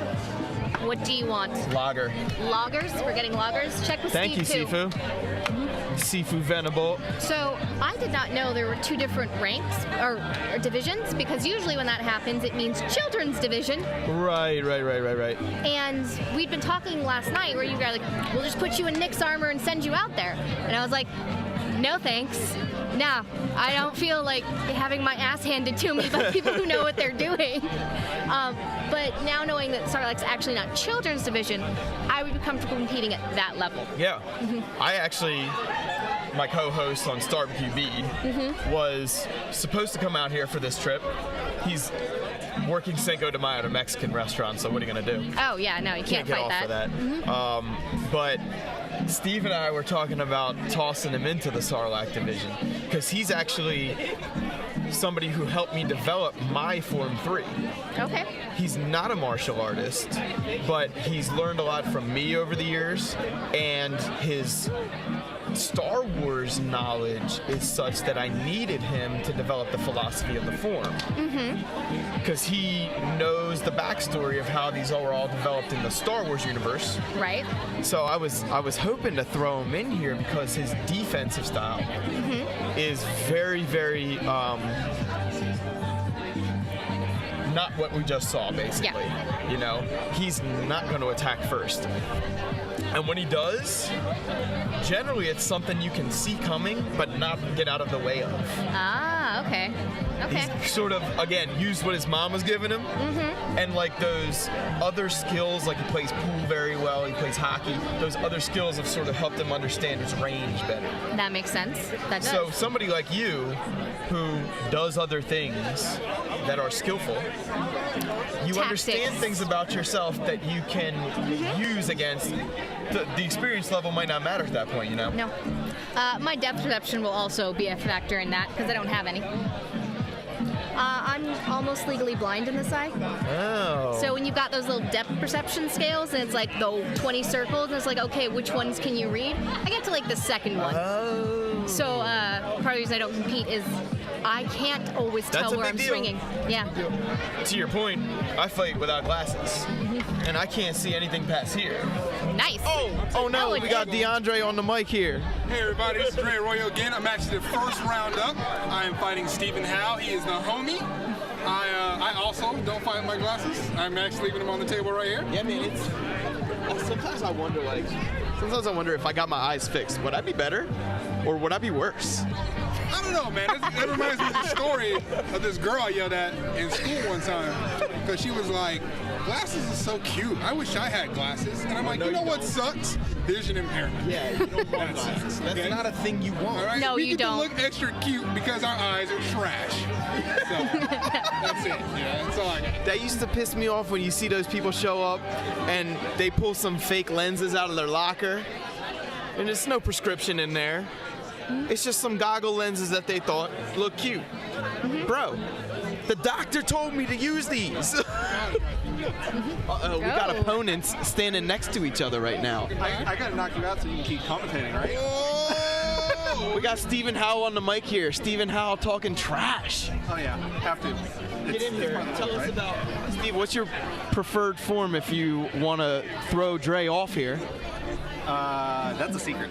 What do you want? Lager. Loggers? We're getting loggers. Check with Thank you, Steve too. Sifu. Sifu Venable. So I did not know there were 2 different ranks or divisions, because usually when that happens, it means children's division. Right. And we'd been talking last night where you guys were like, we'll just put you in Nick's armor and send you out there. And I was like, no thanks. Nah, I don't feel like having my ass handed to me by people who know what they're doing. But now knowing that Sarlacc's actually not children's division, I would be comfortable competing at that level. Yeah. I actually, my co-host on Start QB was supposed to come out here for this trip. He's working Cinco de Mayo at a Mexican restaurant, so what are you going to do? Oh, yeah, no, you can't get fight off that. of that. But Steve and I were talking about tossing him into the Sarlacc division because he's actually somebody who helped me develop my Form 3. Okay. He's not a martial artist, but he's learned a lot from me over the years, and his Star Wars knowledge is such that I needed him to develop the philosophy of the form. Because he knows the backstory of how these were all developed in the Star Wars universe. Right. So I was hoping to throw him in here because his defensive style is very, very not what we just saw, basically. Yeah. You know, he's not going to attack first. And when he does, generally it's something you can see coming, but not get out of the way of. Ah, okay. Okay. He's sort of, again, used what his mom was giving him. And like those other skills, like he plays pool very well, he plays hockey, those other skills have sort of helped him understand his range better. That makes sense. That does. So somebody like you, who does other things that are skillful, you understand things about yourself that you can use against. The experience level might not matter at that point, you know? No. My depth perception will also be a factor in that because I don't have any. I'm almost legally blind in this eye. Oh. So when you've got those little depth perception scales and it's like the 20 circles and it's like, okay, which ones can you read? I get to like the second one. Oh. So part of the reason I don't compete is I can't always tell where I'm swinging. Yeah. To your point, I fight without glasses, and I can't see anything past here. Nice. Oh no, we got DeAndre on the mic here. Hey everybody, this is Dre Arroyo again. I'm actually the first round up. I am fighting Stephen Howe. He is the homie. I also don't fight with my glasses. I'm actually leaving them on the table right here. Yeah, man, sometimes I wonder, if I got my eyes fixed, would I be better, or would I be worse? I don't know, man. It reminds me of the story of this girl I yelled at in school one time because she was like, glasses is so cute. I wish I had glasses. And I'm like, you know what sucks? Vision impairment. Yeah, you don't want glasses. That's not a thing you want. All right? No, we you get don't. to look extra cute because our eyes are trash. So, that's it. Yeah, that's all I got. That used to piss me off when you see those people show up and they pull some fake lenses out of their locker and there's no prescription in there. It's just some goggle lenses that they thought looked cute. Bro, the doctor told me to use these. Uh-oh, we got opponents standing next to each other right now. I gotta knock you out so you can keep commentating, right? We got Stephen Howell on the mic here. Stephen Howell talking trash. Oh yeah, have to. Get in here. Tell us about, Steve, what's your preferred form if you want to throw Dre off here? That's a secret.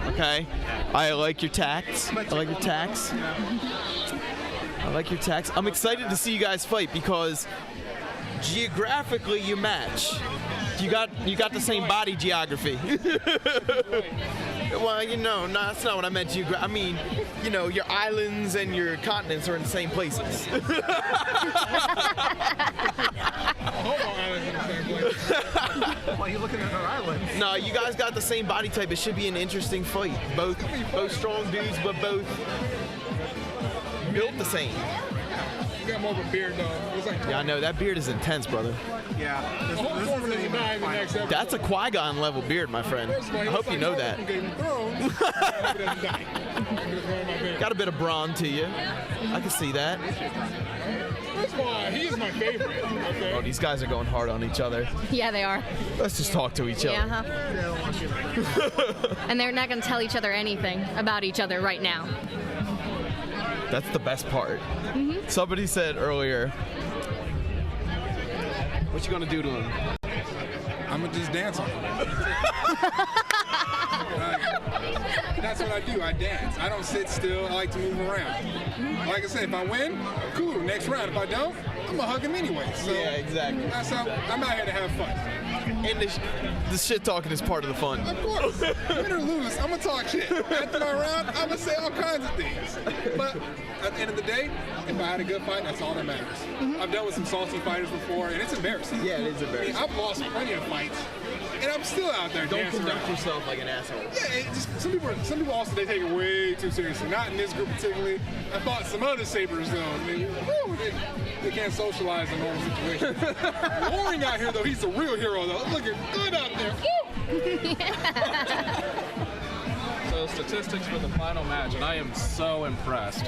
Okay. I like your tacts. I like your tacts. I like your tacts. I'm excited to see you guys fight because geographically you match. You got the same body geography. Well, that's not what I meant. I mean, your islands and your continents are in the same places. Why are you looking at our island? No, you guys got the same body type. It should be an interesting fight. Both strong dudes, but both built the same. You got more of a beard, though. It's like Yeah, I know. That beard is intense, brother. Yeah. That's a Qui-Gon level beard, my friend. I hope you know that. Got a bit of brawn to you. I can see that. That's why he's my favorite. Okay. Oh, these guys are going hard on each other. Yeah, they are. Let's just talk to each other. Yeah, and they're not going to tell each other anything about each other right now. That's the best part. Somebody said earlier, what you gonna do to him? I'm gonna just dance on him. That's what I do. I dance. I don't sit still. I like to move around. Like I said, if I win, cool. Next round. If I don't, I'm gonna hug him anyway. So Yeah, exactly. that's how I'm out here to have fun. And the shit talking is part of the fun. Of course. Win or lose, I'm gonna talk shit. After my round, I'm gonna say all kinds of things. But at the end of the day, if I had a good fight, that's all that matters. I've dealt with some salty fighters before, and it's embarrassing. Yeah, it is embarrassing. I've lost plenty of fights, and I'm still out there Don't dancing conduct around. yourself like an asshole. Yeah, it just, some people also, they take it way too seriously. Not in this group particularly. I fought some other sabers though. They can't socialize in normal situations. Loring out here though, he's the real hero though. Looking good out there. So statistics for the final match, and I am so impressed.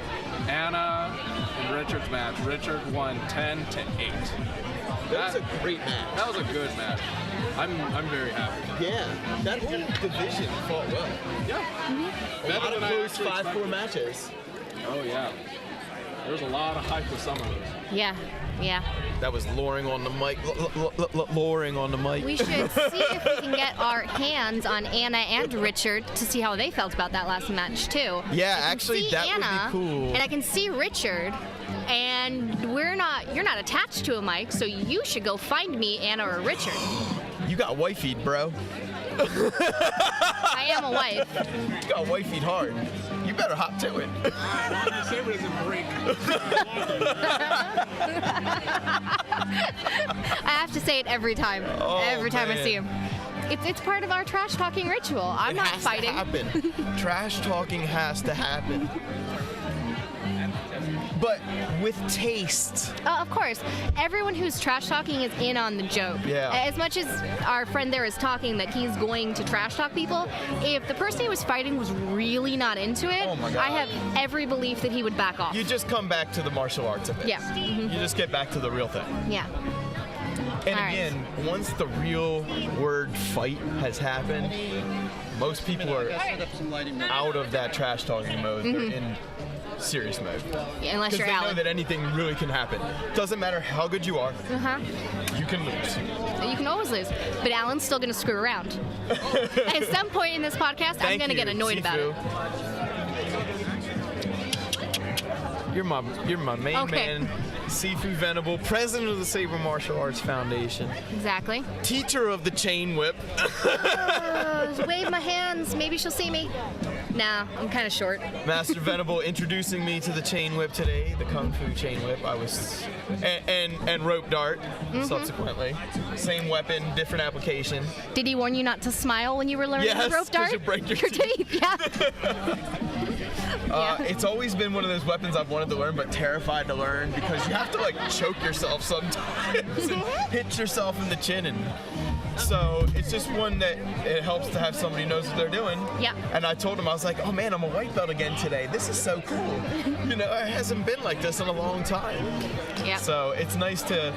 Anna and Richard's match. Richard won 10-8. That was a great match. That was a good match. I'm very happy. Yeah, that whole division fought well. Yeah. A lot of close 5-4 matches. Oh yeah. There's a lot of hype with some of those. Yeah. That was luring on the mic. Luring on the mic. We should see if we can get our hands on Anna and Richard to see how they felt about that last match too. Yeah, I can actually, see that Anna, would be cool. And I can see Richard, and you're not attached to a mic, so you should go find me Anna or Richard. You got wifey'd, bro. I am a wife. You got wifey'd hard. You better hop to it. The saber doesn't break. I have to say it every time. Every time I man. see him. It's part of our trash talking ritual. I'm not fighting. It has to happen. Trash talking has to happen. But with taste. Oh, of course. Everyone who's trash talking is in on the joke. Yeah. As much as our friend there is talking that he's going to trash talk people, if the person he was fighting was really not into it, Oh my God. I have every belief that he would back off. You just come back to the martial arts of it. Yeah. Mhm. You just get back to the real thing. Yeah. And All right. again, once the real word fight has happened, most people are out of that trash talking mode. They're in serious mode. Yeah, unless Because you're they know Alan. that anything really can happen. Doesn't matter how good you are, Uh-huh. you can lose. You can always lose. But Alan's still going to screw around. At some point in this podcast, I'm Thank going to get you, annoyed about it. Sifu. You're my main Okay. man, Sifu Venable, president of the Saber Martial Arts Foundation, Exactly. teacher of the chain whip. Wave my hands. Maybe she'll see me. Nah, I'm kind of short. Master Venable introducing me to the chain whip today, the Kung Fu chain whip. I was, and rope dart subsequently. Same weapon, different application. Did he warn you not to smile when you were learning Yes, the rope 'cause dart? you break your teeth. Yeah. It's always been one of those weapons I've wanted to learn, but terrified to learn because you have to like choke yourself sometimes and hit yourself in the chin, and so it's just one that it helps to have somebody who knows what they're doing. Yeah. And I told him, I was like, oh man, I'm a white belt again today. This is so cool. You know, it hasn't been like this in a long time. Yeah. So it's nice to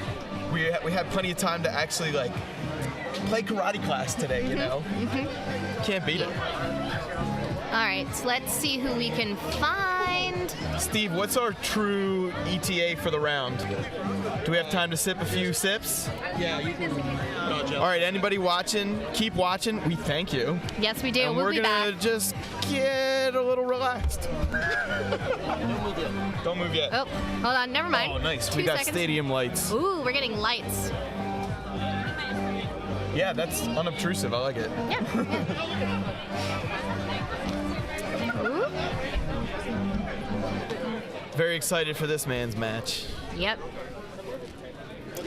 we had plenty of time to actually like play karate class today. You know, can't beat it. All right, so let's see who we can find. Steve, what's our true ETA for the round? Do we have time to sip a few sips? Yeah, you can nudge up. All right, anybody watching, keep watching. We thank you. Yes, we do. And We'll we're be gonna back. just get a little relaxed. Don't move yet. Oh, hold on. Never mind. Oh, nice. 2 We got seconds. stadium lights. Ooh, we're getting lights. Yeah, that's unobtrusive. I like it. Yeah. Ooh. Very excited for this man's match. Yep.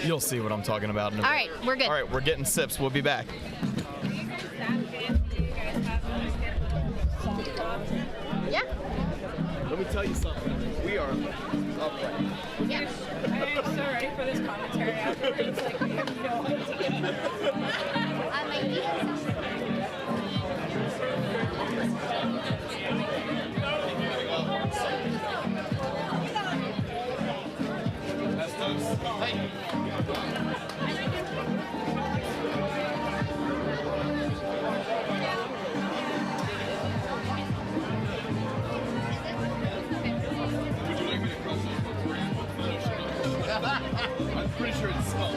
You'll see what I'm talking about in a All minute. right, we're good. All right, we're getting sips. We'll be back. Yeah. Let me tell you something. We are upright. Yeah. I am so ready for this commentary afterwards. Like, I have no idea. On my knees. I'm pretty sure it's small.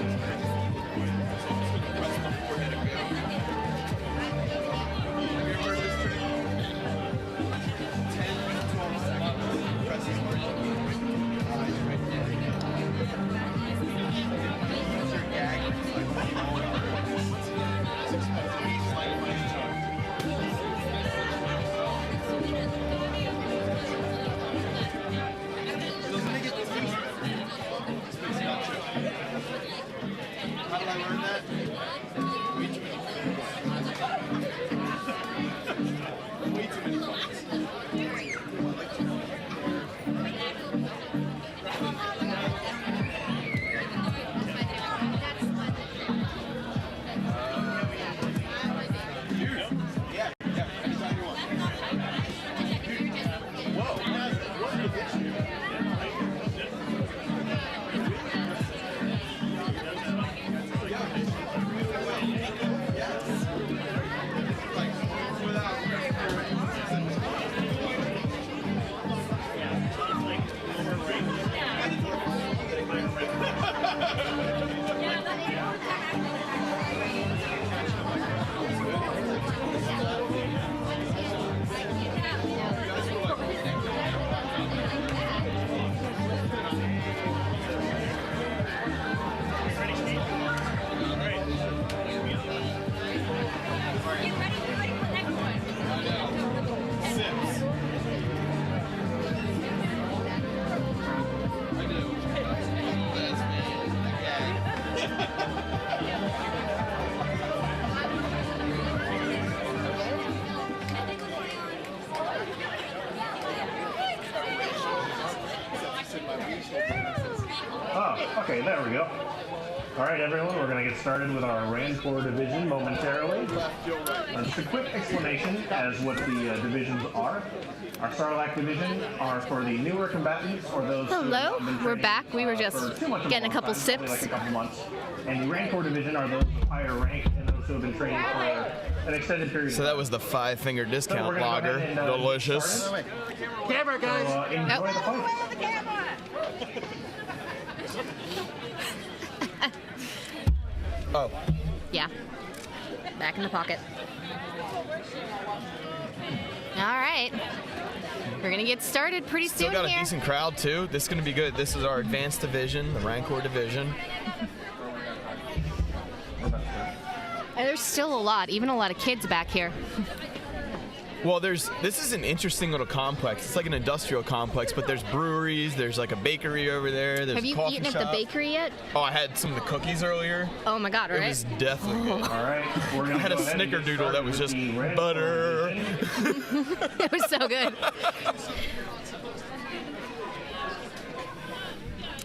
Oh, okay, there we go. All right, everyone, we're going to get started with our Rancor division momentarily. Just a quick explanation as what the divisions are. Our Sarlacc division are for the newer combatants or those who Hello, have been we're training, back. We were just for too much of getting a long couple time, probably sips. like a couple months. And the Rancor division are those with higher rank and those who have been training for an extended period. So that was the 5-finger So discount we're gonna go lager. ahead and, Delicious. start it. Camera, guys. So, enjoy Nope. the fight. Oh, Yeah. Back in the pocket. All right. We're going to get started pretty still soon got a here. decent crowd too. This is going to be good. This is our advanced division, the Rancor division. And there's still a lot, even a lot of kids back here. Well, this is an interesting little complex. It's like an industrial complex, but there's breweries, there's like a bakery over there, there's Have a you coffee eaten at shop. the bakery yet? Oh, I had some of the cookies earlier. Oh my God, It right? was definitely good. All right, we're I going had to a go ahead and get snickerdoodle started that was with just the Rancor butter. division. It was so good.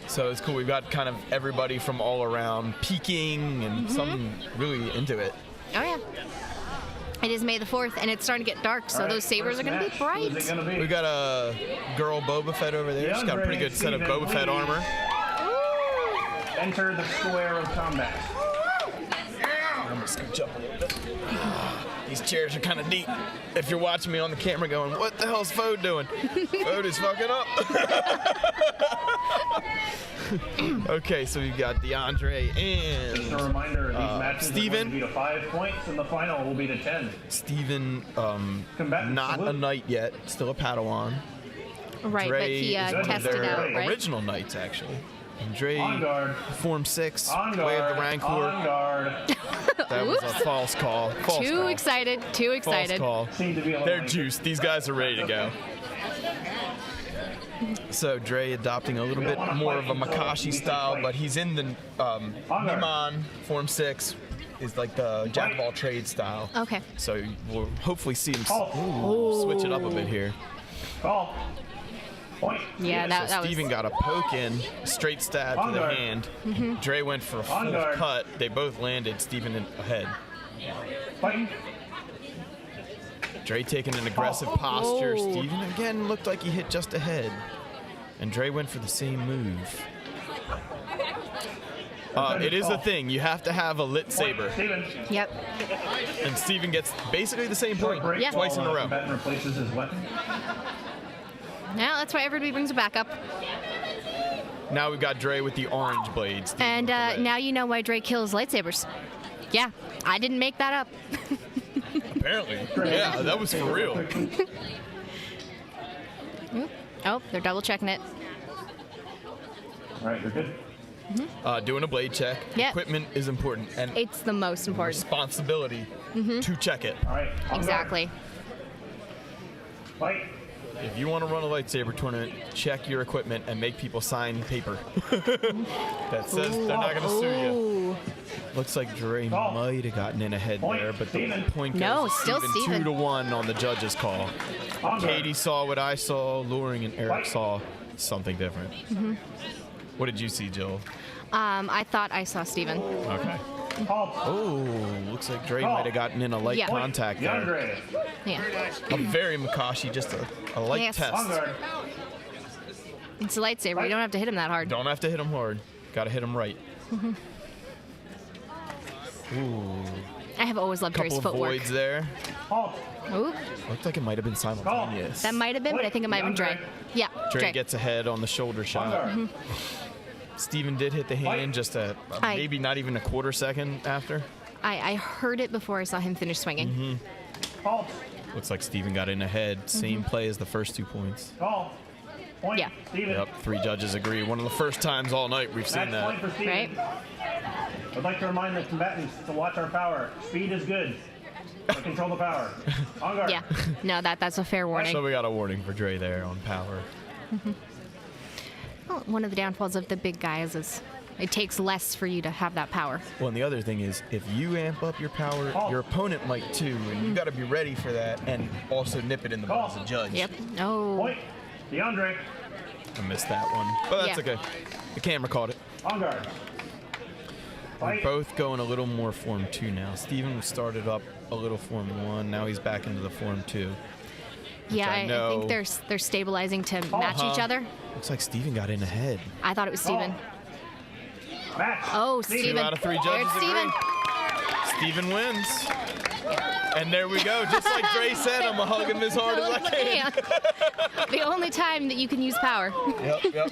So it's cool. We've got kind of everybody from all around peeking and some really into it. Oh, yeah. It is May the 4th, and it's starting to get dark, so All right, those sabers are first going to be match. bright. Who's it gonna be? We got a girl Boba Fett over there. She's got a pretty good set of Boba Fett armor. Enter the square of combat. I'm gonna scooch up a little bit. These chairs are kind of deep. If you're watching me on the camera going, what the hell's Fode doing? Fode is fucking up. Okay, so we've got DeAndre Just a and reminder, these matches are Steven. going to be to 5 points, and the final will be to 10. Steven, Combatant not salute. a knight yet, still a Padawan. Right, but Dre he is one of tested their out, right? original knights, actually. And Dre, On guard. Form 6, On guard. Way of the Rancor. On guard. That was a Oops. false call. False Too call. excited, too False excited. call. Seem to be a little They're late. juiced. These guys are ready to go. So Dre adopting a little bit more of a Makashi style, but he's in the Niman Form 6 is like the jack of all trades style. Okay. So we'll hopefully see him Call. switch it up a bit here. Call. Point. Yeah, that was... Steven got a poke in, straight stab to On the guard. hand. Mm-hmm. Dre went for a On full guard. cut. They both landed. Steven ahead. Fighting. Dre taking an aggressive posture. Oh. Steven again looked like he hit just ahead. And Dre went for the same move. It is a thing. You have to have a lit saber. Steven. Yep. And Steven gets basically the same point Break Yeah. twice in a while, row. Combatant replaces his weapon. Now that's why everybody brings a backup. Now we've got Dre with the orange blades. Steven And with the red. now you know why Drake kills lightsabers. Yeah, I didn't make that up. Apparently. Yeah, that was for real. Oh, they're double checking it. All right, you're good. Doing a blade check. Yep. Equipment is important. And It's the most important. responsibility to check it. All right. On guard. Exactly. Fight. If you want to run a lightsaber tournament, check your equipment and make people sign paper that says they're not going to sue you. Ooh. Looks like Dre Call. might have gotten in ahead Point. there, but Steven. the point goes No, to still Steven. 2-1 on the judge's call. On guard. Katie saw what I saw. Luring and Eric Fight. saw something different. What did you see, Jill? I thought I saw Steven. Okay. Halt. Oh, looks like Dre might have gotten in a light Yeah. contact there. DeAndre. Yeah. A very Makashi, just a light Yes. test. On guard. It's a lightsaber. You don't have to hit him that hard. Don't have to hit him hard. Got to hit him right. Ooh, I have always loved Dre's couple of footwork. voids there. Halt. Ooh, Looked like it might have been simultaneous. that might have been, but I think it might have been Dre. Yeah, Dre gets ahead on the shoulder On shot. guard. Steven did hit the hand just I- maybe not even a quarter second after. I heard it before I saw him finish swinging. Halt. Looks like Steven got in ahead. Same play as the first 2 points. Call. Point. Yeah. Steven. Yep, 3 judges agree. One of the first times all night we've seen Match point that. for Steven. Right? I'd like to remind the combatants to watch our power. Speed is good, but control the power. On guard. Yeah. No, that's a fair warning. So we got a warning for Dre there on power. Well, one of the downfalls of the big guys is it takes less for you to have that power. Well, and the other thing is, if you amp up your power, your opponent might too, and you got to be ready for that, and also nip it in the ball as a judge. Yep. Oh. Point. DeAndre. I missed that one, but that's Yeah. okay. The camera caught it. On guard. We're Fight. both going a little more Form 2 now. Steven started up a little Form 1. Now he's back into the Form 2. Yeah, I I know. think they're stabilizing to match each other. Looks like Steven got in ahead. I thought it was Steven. Match. Oh, Steven. Steven. 2 out of 3 There's judges Steven. agree. Steven wins. And there we go. Just like Dre said, I'm going to hug him as hard as I can. The only time that you can use power. Yep.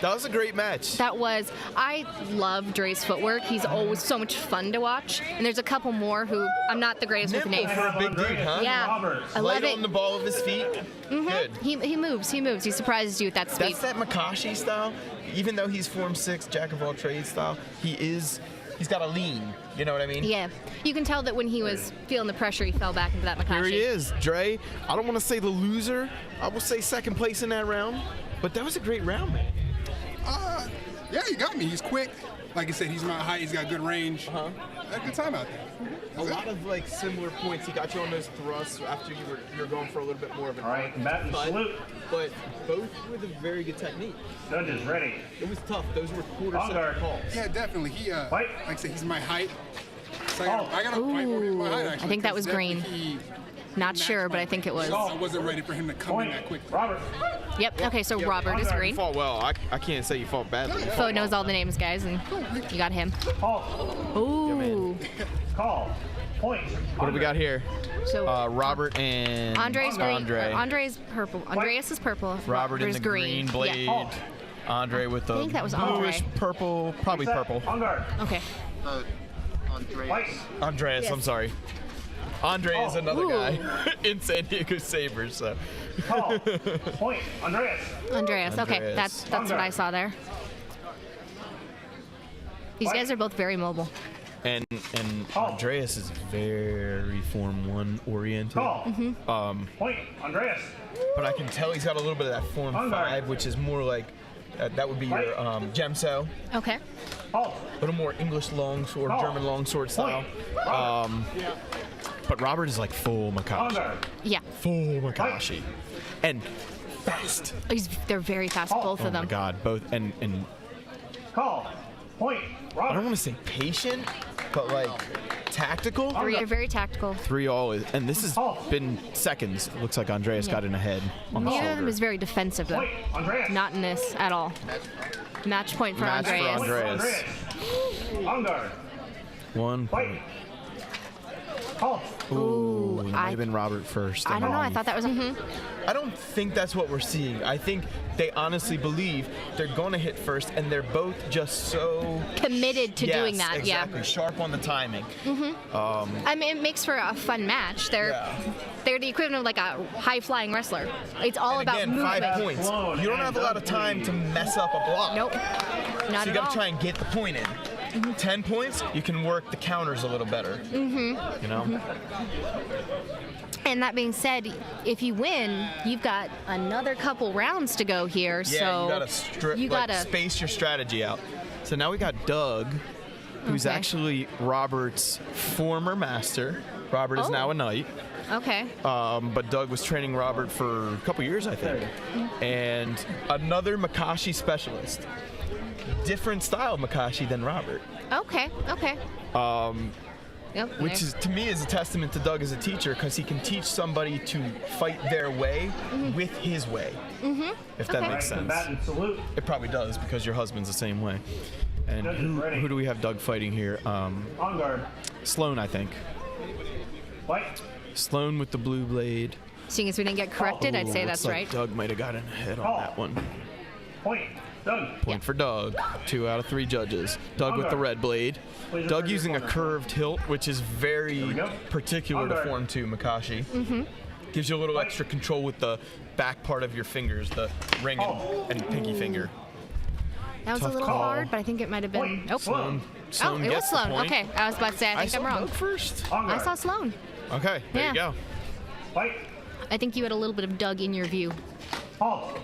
That was a great match. I love Dre's footwork. He's always so much fun to watch. And there's a couple more who I'm not the greatest with Nimble names. for a big dude, huh? Yeah, Roberts. I Light love it. on the ball with his feet. Good. He moves. He surprises you with that speed. That's that Makashi style. Even though he's Form 6, Jack of all trades style, he's got a lean. You know what I mean? Yeah, you can tell that when he was feeling the pressure, he fell back into that Makashi. Here he is, Dre. I don't want to say the loser. I will say second place in that round. But that was a great round, man. Yeah, he got me. He's quick. Like I said, he's my height. He's got good range. Had a good time out there. A lot of like similar points. He got you on those thrusts after you were going for a little bit more of an All right, combatant but, salute. but both with a very good technique. Judges ready. It was tough. Those were quarter On guard. second calls. Yeah, definitely. He, Fight. like I said, he's my height. So Oh. I got to fight for him my height, actually. I think that 'cause was green. definitely he Not matched sure, but my I think it was. I wasn't ready for him to come in Point. that quickly. Robert. Yep. Okay, so Robert is You green. fought well. I can't say you fought badly. Fo knows all the names, guys, and you got him. Call. Ooh. Call. Point. What do we got here? So Robert and Andre's green. Andre. Andre's purple. Andreas is purple. Robert in Robert's the green blade. Yeah. Andre with the I think that was Andre. bluish purple, probably Set. purple. On guard. Okay. Fight. Andreas, I'm Yes. sorry. Andre is another Ooh. guy in San Diego Sabres. So Call. Point. Andreas. Andreas. Okay, Andreas. that's what I saw there. These What? guys are both very mobile. and Andreas is very Form 1 oriented. Call. Mm-hmm. Point. Andreas. But I can tell he's got a little bit of that Form On guard. 5, which is more like that would be your Gemso. Okay. Call. A little more English longsword, Oh. German longsword style. But Robert is like full On Makashi. guard. Yeah. Full Makashi. And fast. They're very fast, both Oh of my them. god, both and Call. Point. I don't Robert. want to say patient, but like tactical. They're very tactical. 3 all is, and this has been seconds. Looks like Andreas got in ahead on the Neither of them shoulder. is very defensive, though. Point. Andreas. Not in this at all. Match point for Match for Andreas. Point. Andreas. On guard. 1 Fight. point. Call. Ooh, it might I- have been Robert first. I don't know. I thought that was. I don't think that's what we're seeing. I think they honestly believe they're going to hit first, and they're both just so Committed to doing Yes, that. exactly. Yeah. Sharp on the timing. I mean, it makes for a fun match. They're the equivalent of like a high flying wrestler. It's all And about again, movement. 5 points. You don't have a lot of time to mess up a block. Nope. Not So you at got all. to try and get the point in. 10 points, you can work the counters a little better. You know? And that being said, if you win, you've got another couple rounds to go here. Yeah, so you gotta you gotta space your strategy out. So now we got Doug, who's Okay. actually Robert's former master. Robert is Oh. now a knight, okay. but Doug was training Robert for a couple years, I think. And another Makashi specialist. Different style Makashi than Robert, Okay. Okay. Yep, which there. is to me is a testament to Doug as a teacher because he can teach somebody to fight their way with his way. If that Okay. makes sense. Combatant salute. It probably does because your husband's the same way. And Judges ready. who do we have Doug fighting here? On guard. Sloan, I think. Fight. Sloan with the blue blade. Seeing as we didn't get corrected, I'd say Ooh, that's looks like right. Doug might have gotten ahead on that one. Point. Doug. Point for Doug. 2 out of 3 judges. Doug with the red blade. Please Doug return using a your curved hilt, which is very we go. particular to On guard. Form 2 Makashi. Gives you a little extra control with the back part of your fingers, the ring and pinky finger. That was tough a little call. hard, but I think it might have been. Point. Nope. Sloan. Sloan Oh, it was gets the Sloan. point. Okay, I was about to say I think saw I'm wrong. Doug first. On I guard. saw Sloan. Okay, there Yeah. you go. Fight. I think you had a little bit of Doug in your view. Call.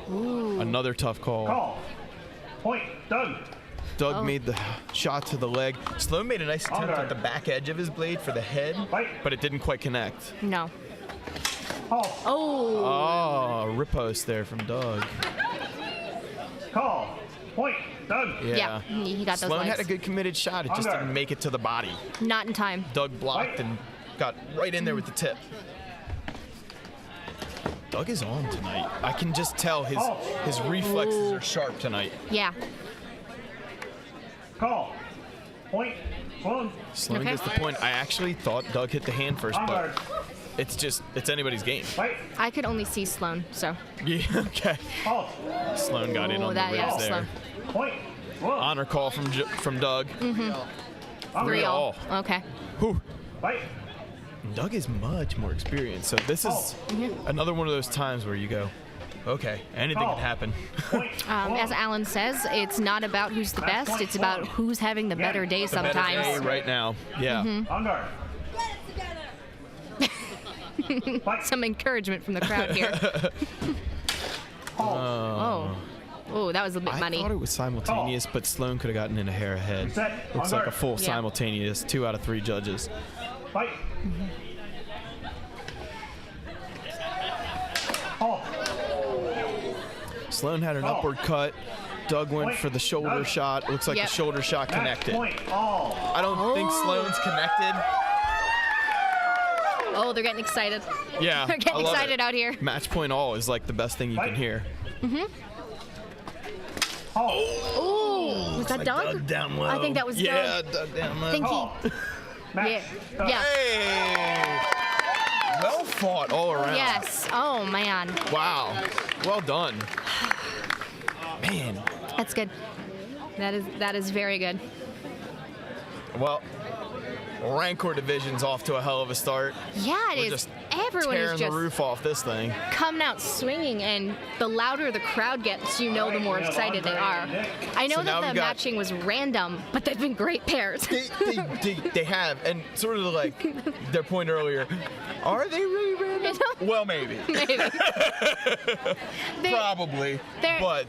Another tough call. Call. Point. Doug. Doug Oh. made the shot to the leg. Sloan made a nice attempt guard. at the back edge of his blade for the head, Fight. but it didn't quite connect. No. Call. Oh. Oh, riposte there from Doug. Call. Point. Doug. Yeah. He got those Sloan legs. had a good committed shot. It just Under. didn't make it to the body. Not in time. Doug blocked Fight. and got right in there with the tip. Doug is on tonight. I can just tell his reflexes are sharp tonight. Yeah. Call. Point. Sloan. Sloan Okay. gets the point. I actually thought Doug hit the hand first, On but guard. it's anybody's game. Fight. I could only see Sloan, so. Yeah, okay. Halt. Sloan got in Ooh, on that- the yeah, ribs there. Sloan. Point. Sloan. Honor call from Doug. On 3 guard. all. Okay. Whew. Fight. Doug is much more experienced, so this is another one of those times where you go, okay, anything Call. can happen. Point. As Alan says, it's not about who's the best. It's about who's having the better day The better sometimes. day right now. Yeah. On guard. Fight. Some encouragement from the crowd here. Halt. Oh, that was a bit I money. thought it was simultaneous, but Sloan could have gotten in a hair ahead. Reset. Looks On like a guard. full Yeah. simultaneous. 2 out of 3 judges. Fight. Halt. Sloan had an upward cut. Doug went for the shoulder shot. Looks like Yep. the shoulder shot Match connected. point. All. I don't think Sloan's connected. Oh, they're getting excited. Yeah, They're I getting love excited it. out here. Match point all is like the best thing you can hear. Halt. Oh, was that Doug? Doug down low. I think that was yeah, Doug. Doug down low. I think Halt. Match. Yeah. Yeah. Hey! Well fought all around. Yes. Oh man, Wow. Well done. Man. that's good. That is very good. Well, Rancor division's off to a hell of a start. Yeah, it We're is. just Everyone tearing is the just roof off this thing. coming out swinging, and the louder the crowd gets, you know, the more excited they are. I know So now that we've the got- matching was random, but they've been great pairs. They have, and sort of like their point earlier, are they really random? Well, maybe. Maybe. They- Probably. they're- But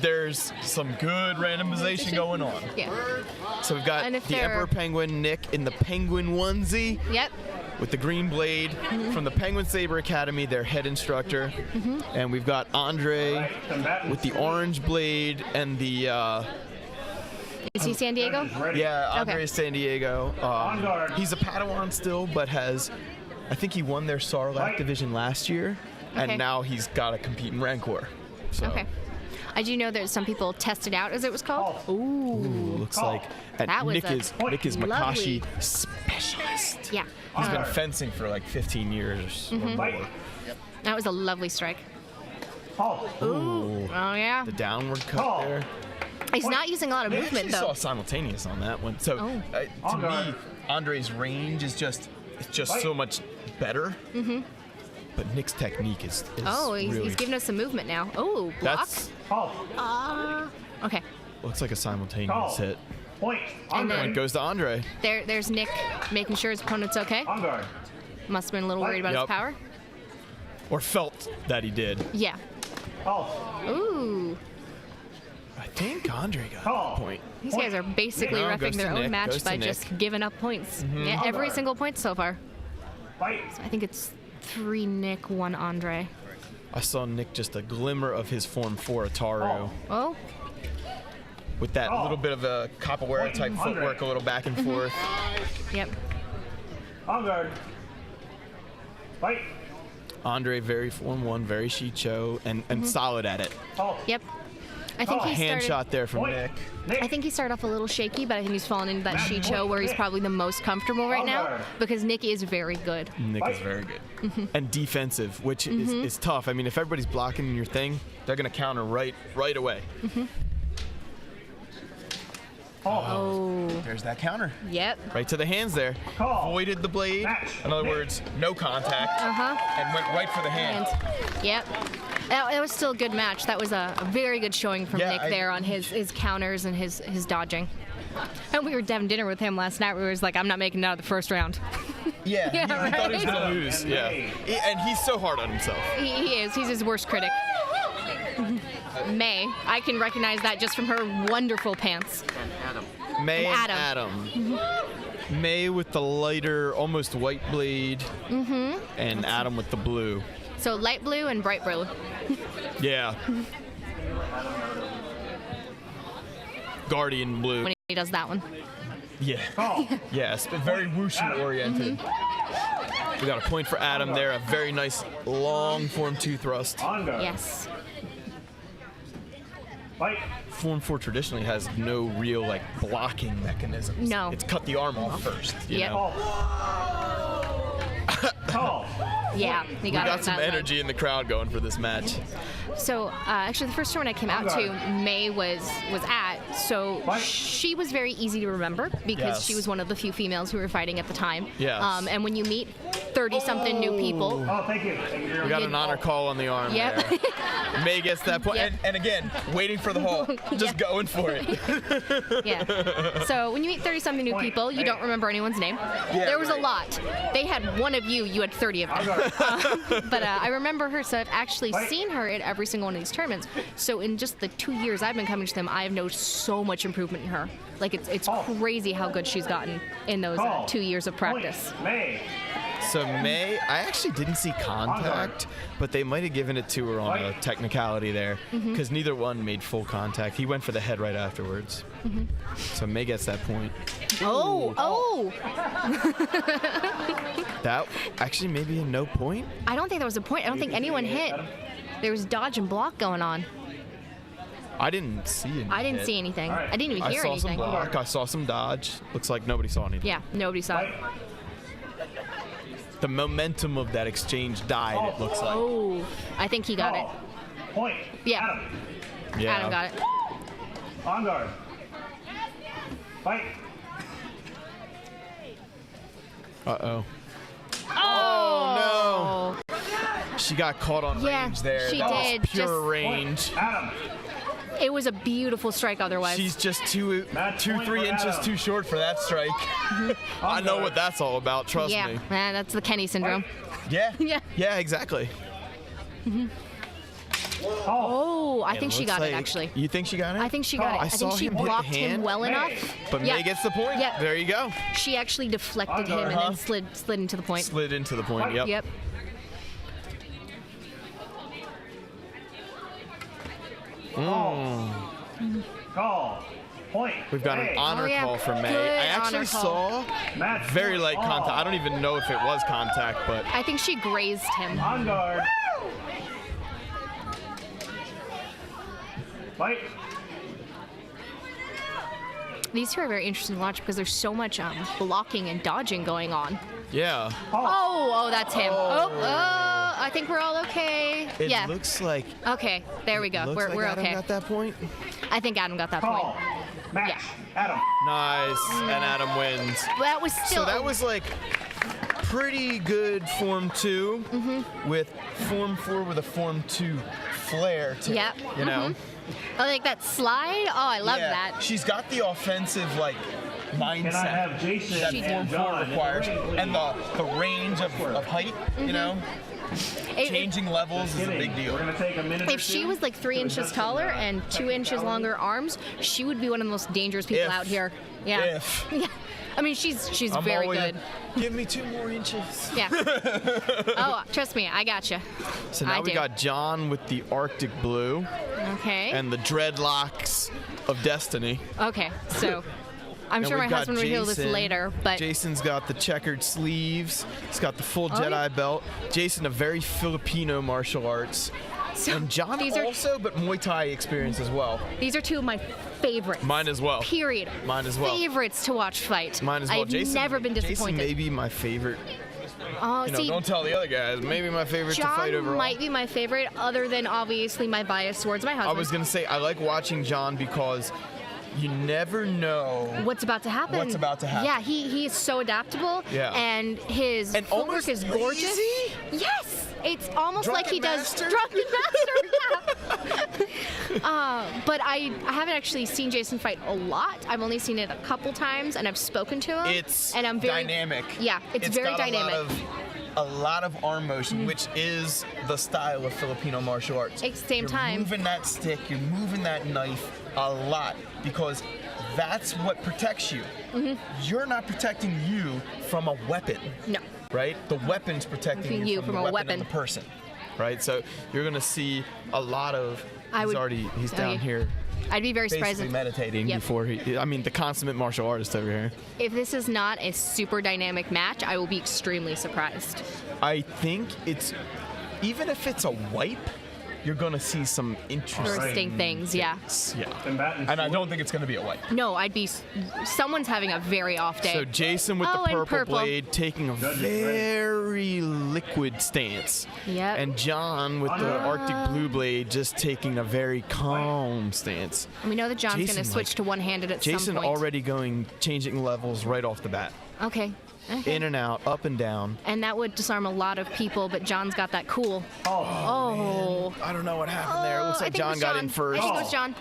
there's some good randomization going on. Yeah. So we've got And if the they're- Emperor Penguin, Nick, in the Penguin onesie Yep. with the green blade from the Penguin Saber Academy, their head instructor. And we've got Andre with the orange blade and the, Is he San Diego? yeah, Andre Okay. San Diego. guard. He's a Padawan still, but I think he won their Sarlacc division last year, Okay. and now he's got to compete in Rancor. So Okay. I do know that some people tested out, as it was called. Ooh. looks like and That was Nick a is lovely- Makashi specialist. Yeah. He's been fencing for like 15 years or more. Fight. That was a lovely strike. Halt. Ooh. Oh yeah. The downward cut Call. there. He's not using a lot of I movement actually saw though. simultaneous on that one. So Oh. to On me, guard. Andre's range is just so much better. But Nick's technique is Oh, he's really, giving us some movement now. Oh, block. that's Halt. Okay. looks like a simultaneous Call. hit. Point. On And guard. then- Point goes to Andre. There's Nick making sure his opponent's okay. On guard. Must have been a little worried about Yep. his power. Or felt that he did. Yeah. Halt. Ooh. I think Andre got Call. a point. These guys are basically No, reffing goes their to own Nick, match goes to by Nick. just giving up points. Yeah, every Alright. single point so far. Fight. I think it's 3 Nick, 1 Andre. I saw Nick just a glimmer of his form 4 Ataru Oh, with that little bit of a capoeira type Andre. footwork, a little back and forth. yep. On guard. Fight. Andre very form 1, very Shicho, and solid at it. Halt. Yep. I think he Hand started. shot there from Point. Nick. Nick. I think he started off a little shaky, but I think he's fallen into that Shicho where he's probably the most comfortable right now because Nick is very good. Nick is very good. And defensive, which is tough. I mean, if everybody's blocking your thing, they're going to counter right away. Oh, There's that counter. yep. Right to the hands there. Call. Avoided the blade. Match. In other words, no contact. And went right for the hand. And yep. That was still a good match. That was a very good showing from Yeah, Nick there on his counters and his dodging. And we were having dinner with him last night. We were like, I'm not making it out of the first round. Yeah, Yeah, he thought he was right. going to lose. Yeah. And he's so hard on himself. He is. He's his worst critic. May. I can recognize that just from her wonderful pants. May and Adam. Adam. May with the lighter, almost white blade, and Adam with the blue. So light blue and bright blue. Yeah. Guardian blue. when he does that one. Yeah. Call. Yes, but very wushu oriented. We got a point for Adam there. A very nice long Form 2 thrust. On guard. Yes. Fight. Form 4 traditionally has no real like blocking mechanisms. No. It's cut the arm off first. You Yep. know? Call. Yeah, he We got, got it some that leg. energy in the crowd going for this match. So actually, the first tournament I came out to, May was at. So she was very easy to remember because Yes. she was one of the few females who were fighting at the time. Yes. And when you meet 30-something new people, Oh, thank you. Thank you very We got much. an honor call on the arm Yep. there. May gets that point. Yep. And again, waiting for the hole. Just Yeah. going for it. yeah. So when you meet 30-something new people, you don't remember anyone's name. There was a lot. They had one of you. You had 30 of them. But I remember her, so I've actually seen her at every single one of these tournaments. So in just the 2 years I've been coming to them, I have noticed so much improvement in her. Like it's crazy how good she's gotten in those 2 years of practice. May. So May, I actually didn't see contact, but they might have given it to her on a technicality there because neither one made full contact. He went for the head right afterwards. So May gets that point. Oh! That actually maybe a no point. I don't think there was a point. I don't think anyone hit. There was dodge and block going on. I didn't see anything. I didn't see anything. I didn't even I hear saw anything. some block. I saw some dodge. Looks like nobody saw anything. Yeah, nobody saw it. The momentum of that exchange died, it looks like. Oh, I think he got it. Point. Yeah. Adam. Yeah. Adam got it. On guard. Fight. Uh-oh. Oh, no. She got caught on Yeah, range there. she That was did. pure Just- range. Adam. It was a beautiful strike otherwise. She's just two, Match 3 point for inches Adam. too short for that strike. I know what that's all about, trust yeah, me. that's the Kenny syndrome. Yeah. Yeah. Yeah, exactly. Oh, I And think she looks got it like- actually. You think she got it? I think she got it. I I saw think she him hit the blocked hand, him well enough. But Yeah. May gets the point. Yep. There you go. She actually deflected him and then slid into the point. Slid into the point, yep. Yep. Call. Point. We've got an May. honor Oh, yeah. call from May. Good I actually honor call. saw Match very point. light contact. I don't even know if it was contact, but I think she grazed him. On guard. Fight. These two are very interesting to watch because there's so much blocking and dodging going on. yeah. Oh, that's him. Oh, I think we're all okay. It yeah. looks like Okay, there we go. looks We're, like we're Adam okay. got that point. I think Adam got that Call. point. Match. Adam. Nice. And Adam wins. That was still. So that was like pretty good Form 2 with Form 4 with a Form 2 flair to Yep. it, you know? Oh, like that slide. Oh, I love Yeah, that. She's got the offensive like mindset Can I have Jason that and Form 4 John requires, in the ring, and the range of height, you know? Changing levels is a big deal. We're gonna take a minute or If she two was like 3 to inches adjust taller the, and 2 inches longer arms, she would be one of the most dangerous people If. out here. Yeah. If. Yeah. I mean, she's I'm very always- good. Give me 2 more inches. Yeah. Oh, trust me, I gotcha. So now I we do. got John with the Arctic blue Okay. and the dreadlocks of destiny. Okay. So, I'm And sure my we've got husband will reveal this Jason. later, but Jason's got the checkered sleeves. He's got the full Jedi yeah. belt. Jason, a very Filipino martial arts. so And John these are also, but Muay Thai experience as well. these are two of my favorites. Mine as well. Period. Mine as well. Favorites to watch fight. Mine as well. I've Jason, never been Jason disappointed. may be my favorite. Oh, You know, see, don't tell the other guys. Maybe my favorite to fight John overall. might be my favorite, other than obviously my bias towards my I husband. was gonna say I like watching John because you never know. What's about to happen? What's about to happen. Yeah, he is so adaptable. Yeah. And his And footwork almost is gorgeous. lazy? Yes. It's almost like he Drunken does Master? Drunken Master. Yeah. But I haven't actually seen Jason fight a lot. I've only seen it a couple times, and I've spoken to him. It's and I'm very dynamic. Yeah, it's very got dynamic. A lot of arm motion, which is the style of Filipino martial arts. At the same you're time- moving that stick, you're moving that knife a lot because that's what protects you. Mm-hmm. You're not protecting you from a weapon, No. right? The weapon's protecting Protecting you you from from the a weapon and weapon. the person, right? So you're gonna see a lot of. I would- He's oh, down yeah. here. I'd be very surprised basically if, meditating Yep. before he. I mean, the consummate martial artist over here. if this is not a super dynamic match. I will be extremely surprised. I think it's even if it's a wipe, you're gonna see some Interesting things, yeah. Yeah, and I don't think it's gonna be a wipe. No, someone's having a very off day. So Jason with Oh, the and purple blade taking a very liquid stance. Yep. And John with the Arctic blue blade just taking a very calm stance. And we know that John's going to Jason, switch to one-handed at some Jason point. already changing levels right off the bat. Okay. In and out, up and down. And that would disarm a lot of people, but John's got that cool. Oh. I don't know what happened there. It looks I like think it John was got in first. I think it was John.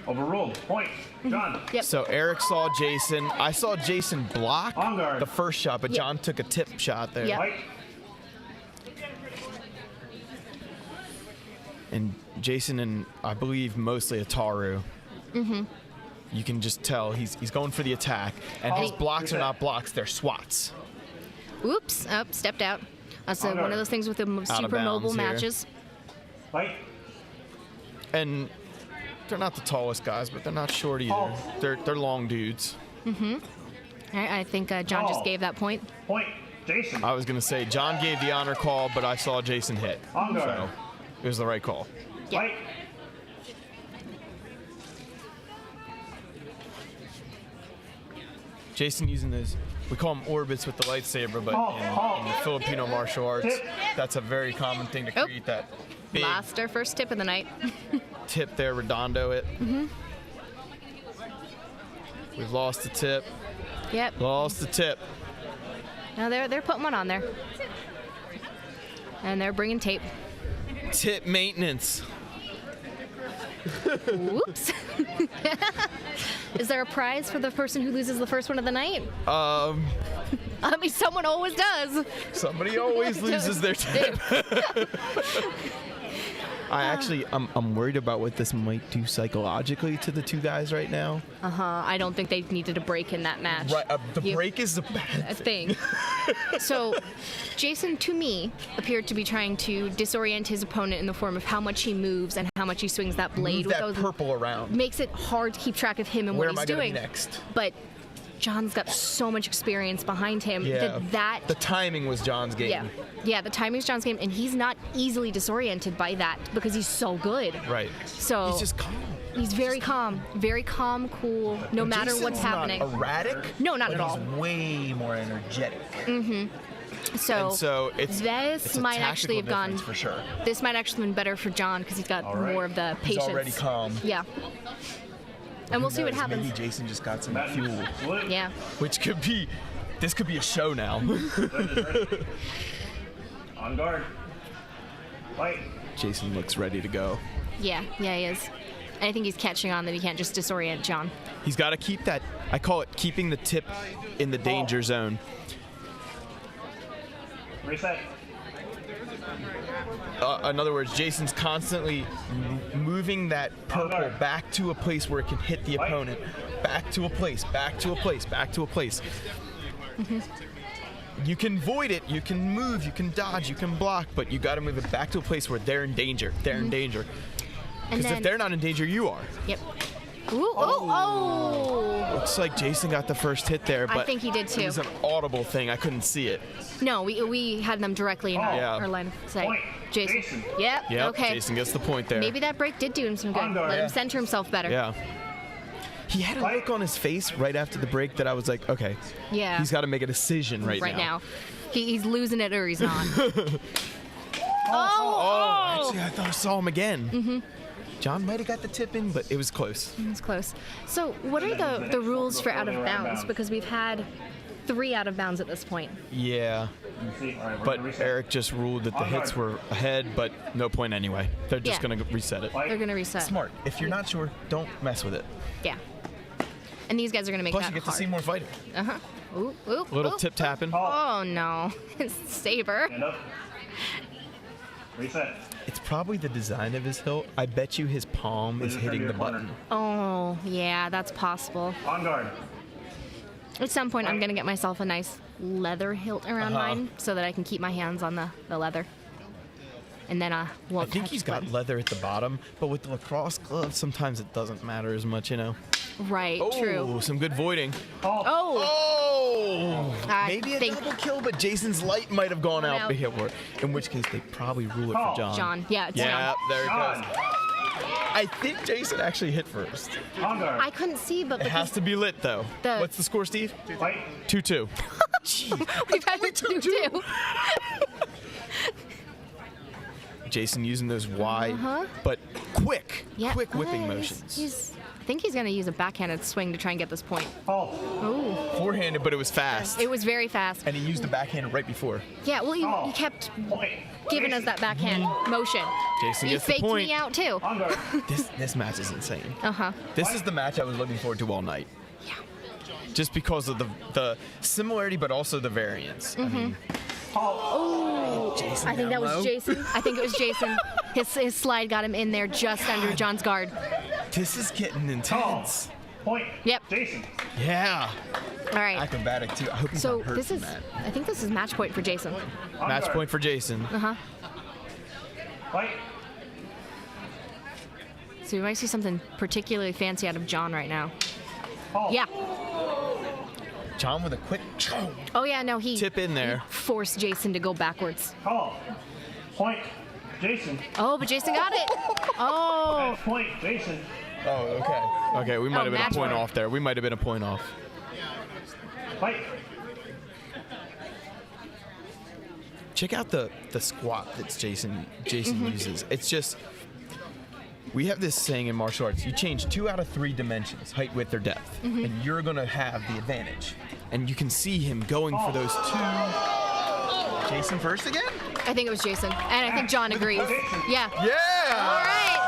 Overruled. Point. John. Yep. So Eric saw Jason. I saw Jason block On guard. the first shot, but Yep. John took a tip shot there. Yep. Fight. And Jason and I believe mostly Ataru. Mm-hmm. You can just tell he's going for the attack, and his blocks are not blocks; they're swats. Oops. Up. Stepped out. That's On one guard. of those things with the super bounds mobile here. matches. Fight. And they're not the tallest guys, but they're not short either. They're long dudes. I think John just gave that point. Point. Jason. I was gonna say John gave the honor call, but I saw Jason hit, On guard. so it was the right call. Yeah. Fight. Jason using those, we call them orbits with the lightsaber, but in the Filipino martial arts, that's a very common thing to Oh. create that big Lost our first tip of the night. tip there, redondo it. We've lost the tip. Yep. Lost the tip. Now they're putting one on there. And they're bringing tape. Tip maintenance. Whoops. Is there a prize for the person who loses the first one of the night? I mean, someone always does. Somebody always loses their tip. I'm worried about what this might do psychologically to the two guys right now. I don't think they needed a break in that match. Right, the break is a bad thing. So, Jason, to me, appeared to be trying to disorient his opponent in the form of how much he moves and how much he swings that blade. Move that with those, purple around. makes it hard to keep track of him and Where what am I he's gonna doing. be next? But John's got so much experience behind him that the timing was John's game. yeah, the timing's John's game, and he's not easily disoriented by that because he's so good. Right. So He's just calm. He's very calm, cool, no matter Jason's what's happening. Not erratic. No, not but at all. He's way more energetic. So, And so it's a might actually have tactical gone. difference for sure. This might actually have been better for John because he's got more of the He's patience. already calm. Yeah. And we'll see what Who knows, happens. Maybe Jason just got some fuel, Yeah. which could be. This could be a show now. On guard. Fight. Jason looks ready to go. Yeah, he is. I think he's catching on that he can't just disorient John. He's got to keep that. I call it keeping the tip in the danger zone. Reset. In other words, Jason's constantly moving that purple back to a place where it can hit the opponent. Back to a place, back to a place, back to a place. You can void it, you can move, you can dodge, you can block, but you got to move it back to a place where they're in danger. They're in danger. And Because if they're not in danger, you are. Yep. Ooh, oh! Looks like Jason got the first hit there, but I think he did too. It was an audible thing. I couldn't see it. No, we had them directly in our line of sight. Point. Jason. Jason. Yep. Yep, Okay. Jason gets the point there. Maybe that break did do him some good. On guard. Let him center himself better. Yeah. He had a look on his face right after the break that I was like, okay, Yeah. he's got to make a decision right now. He's losing it or he's not. Actually, I thought I saw him again. John might have got the tip in, but it was close. It's close. So, what are the rules for out of bounds? Because we've had 3 out of bounds at this point. Yeah, but Eric just ruled that the hits were ahead, but no point anyway. They're just Yeah. going to reset it. They're going to reset. Smart. If you're not sure, don't mess with it. Yeah. And these guys are going to make Plus, that you get hard. to see more fighting. Ooh, ooh, Little ooh. tip tapping. Oh, no. It's Saber. Stand up. Reset. It's probably the design of his hilt. I bet you his palm is hitting the button. Oh, yeah, that's possible. On guard. At some point, I'm going to get myself a nice leather hilt around mine so that I can keep my hands on the leather. and then won't I think touch he's the got button. leather at the bottom, but with the lacrosse glove, sometimes it doesn't matter as much, you know. Right, true. Some good voiding. Oh! I Maybe a think- double kill, but Jason's light might have gone out before. In which case, they probably rule it for John. John, yeah, it's Yeah, John. there he goes. I think Jason actually hit first. I couldn't see, but It has to be lit, though. What's the score, Steve? 2-2. We've had it 2-2. Jason using those wide, but quick whipping motions. I think he's going to use a backhanded swing to try and get this point. Ooh. Forehanded, but it was fast. It was very fast. And he used the backhand right before. Yeah, well, he kept giving us that backhand motion. Jason He gets the faked point. me out, too. This match is insane. Uh-huh. This is the match I was looking forward to all night. Yeah. Just because of the similarity, but also the variance. I mean, Oh, I think that was Jason. I think it was Jason. His slide got him in there just under John's guard. this is getting intense. Point. Yep. Jason. Yeah. All right. Acrobatic, too. I hope he's So not hurt this from is, that. I think this is match point for Jason. Match point for Jason. Uh-huh. Fight. So we might see something particularly fancy out of John right now. Yeah. John with a quick Oh, yeah, no, he tip in there. forced Jason to go backwards. Call. Point. Jason. Oh, but Jason got it. Oh. Point. Jason. Oh, okay. Okay, we might have been a match point point. off there. We might have been a point off. Fight. Check out the squat that Jason uses. It's just, we have this saying in martial arts, you change 2 out of 3 dimensions, height, width, or depth, and you're going to have the advantage. And you can see him going for those 2. Jason first again? I think it was Jason. And I think John agrees. Yeah. Yeah! All right.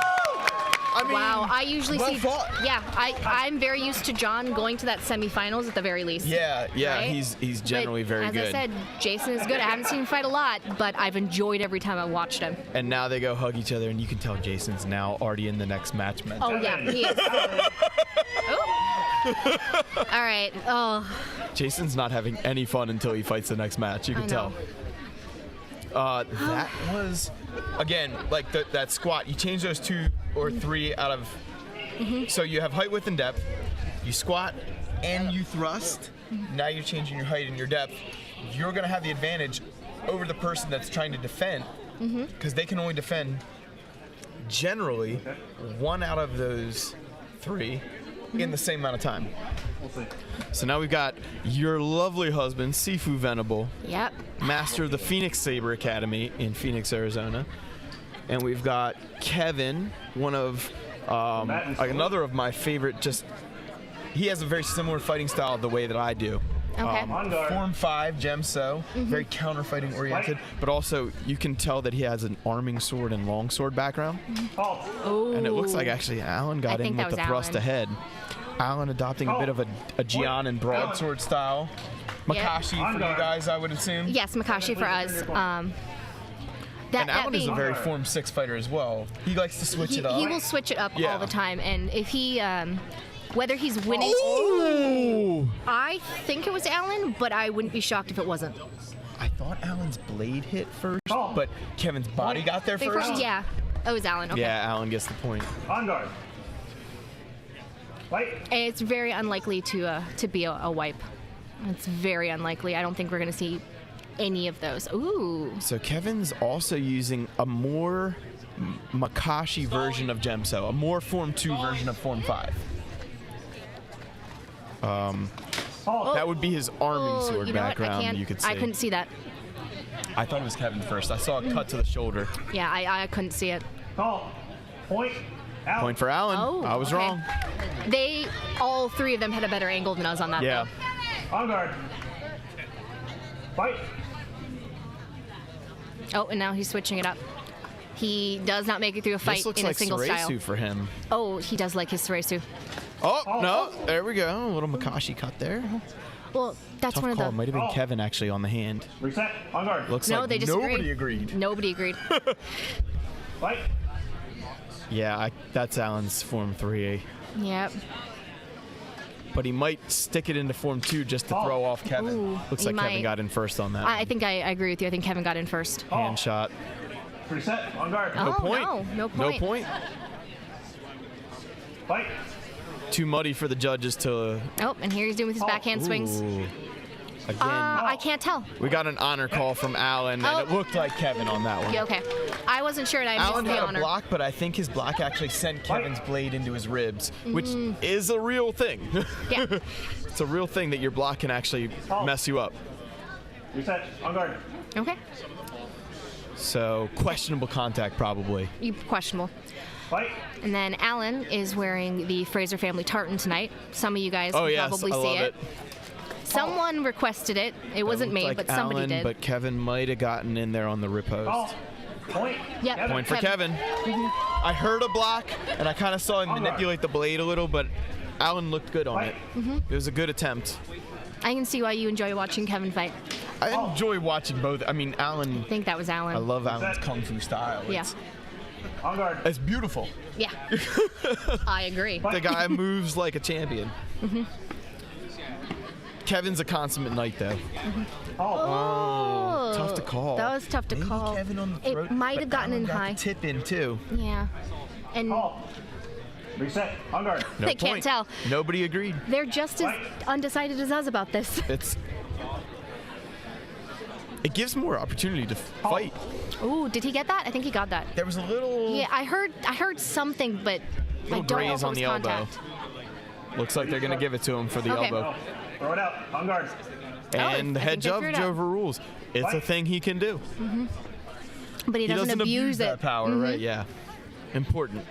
I mean, Wow, I usually well see. fought. Yeah, I'm very used to John going to that semifinals at the very least. Yeah, Right? he's generally But very as good. I said, Jason is good. I haven't seen him fight a lot, but I've enjoyed every time I watched him. And now they go hug each other, and you can tell Jason's now already in the next match. Oh yeah, he is. Oh. All right. Oh, Jason's not having any fun until he fights the next match. You can I tell. know. That was, again, like that squat. You change those 2 or 3 out of. So you have height, width, and depth. You squat and you thrust. Now you're changing your height and your depth. You're going to have the advantage over the person that's trying to defend, because they can only defend generally 1 out of those 3 in the same amount of time. So now we've got your lovely husband, Sifu Venable, yep. master of the Phoenix Saber Academy in Phoenix, Arizona. And we've got Kevin, one of another of my favorite. He has a very similar fighting style the way that I do. Okay. Form 5, Gem So, very counter fighting oriented, but also you can tell that he has an arming sword and longsword background. Oh. And it looks like actually Alan got I think in that with the was thrust Alan. ahead. Alan adopting a bit of a Gian and broadsword style. Makashi for you guys, I would assume. Yes, Makashi for us. And Alan is a very Form 6 fighter as well. He likes to switch it up. He will switch it up Yeah. all the time, and if he, whether he's winning, I think it was Alan, but I wouldn't be shocked if it wasn't. I thought Alan's blade hit first, but Kevin's body got there first. Yeah, it was Alan. Okay. Yeah, Alan gets the point. On guard. Fight. And it's very unlikely to be a wipe. It's very unlikely. I don't think we're going to see any of those. Ooh. So Kevin's also using a more Makashi version of Gemso, a more Form 2 version of Form 5. That would be his arming sword you know what? background, you could see. I couldn't see that. I thought it was Kevin first. I saw a cut to the shoulder. Yeah, I couldn't see it. Call. Point. Out. Point for Alan. Oh, I was okay. wrong. All 3 of them had a better angle than us on that. Yeah. On guard. Fight. Oh, and now he's switching it up. He does not make it through a fight This looks in like a single Soresu style. for him. Oh, he does like his Soresu. Oh, no. There we go. A little Makashi cut there. Well, that's Tough one of call. the. Might have been Kevin actually on the hand. Reset. On guard. Looks No, like they disagreed. nobody agreed. Nobody agreed. Fight. Yeah, that's Alan's Form 3A. Yep. But he might stick it into Form 2 just to throw off Kevin. Ooh, Looks he like Kevin might. got in first on that. I think I agree with you. I think Kevin got in first. Hand shot. Reset. On guard. Oh, point. no No point. point. Fight. Too muddy for the judges to. Oh, and here he's doing with his backhand swings. Ooh. Again, I can't tell. we got an honor call from Alan, and it looked like Kevin on that one. Yeah, okay. I wasn't sure, and I missed Alan the had honor. a block, but I think his block actually sent Kevin's blade into his ribs, which is a real thing. Yeah. It's a real thing that your block can actually mess you up. Reset. On guard. Okay. So questionable contact probably. Questionable. Fight. And then Alan is wearing the Fraser family tartan tonight. Some of you guys Oh can yes, probably I see love it. Someone requested it. It wasn't me, Looked but like somebody Alan, did. But Kevin might have gotten in there on the riposte. Call. Point. Yep. Point for Kevin. I heard a block, and I kind of saw him manipulate the blade a little, but Alan looked good on it. It was a good attempt. I can see why you enjoy watching Kevin fight. I enjoy watching both. I mean, Alan. I think that was Alan. I love Alan's kung fu style. Yeah. On guard. It's beautiful. Yeah. I agree. The guy moves like a champion. Kevin's a consummate knight, though. Oh, tough to call. That was tough to Maybe call. Kevin on the throat, It might but have gotten Alan in got high. the tip in too. Yeah. And Call. Reset. On guard. No they can't point. tell. Nobody agreed. They're just as undecided as us about this. It gives more opportunity to fight. Ooh, did he get that? I think he got that. There was a little Yeah, I heard something, but I don't know graze if it on was the elbow. contact. Looks like they're gonna give it to him for the Okay. elbow. Throw it out. On guard. And the I head think they judge threw it out. overrules. It's a thing he can do. But he doesn't abuse that it. power, right? Yeah. Important.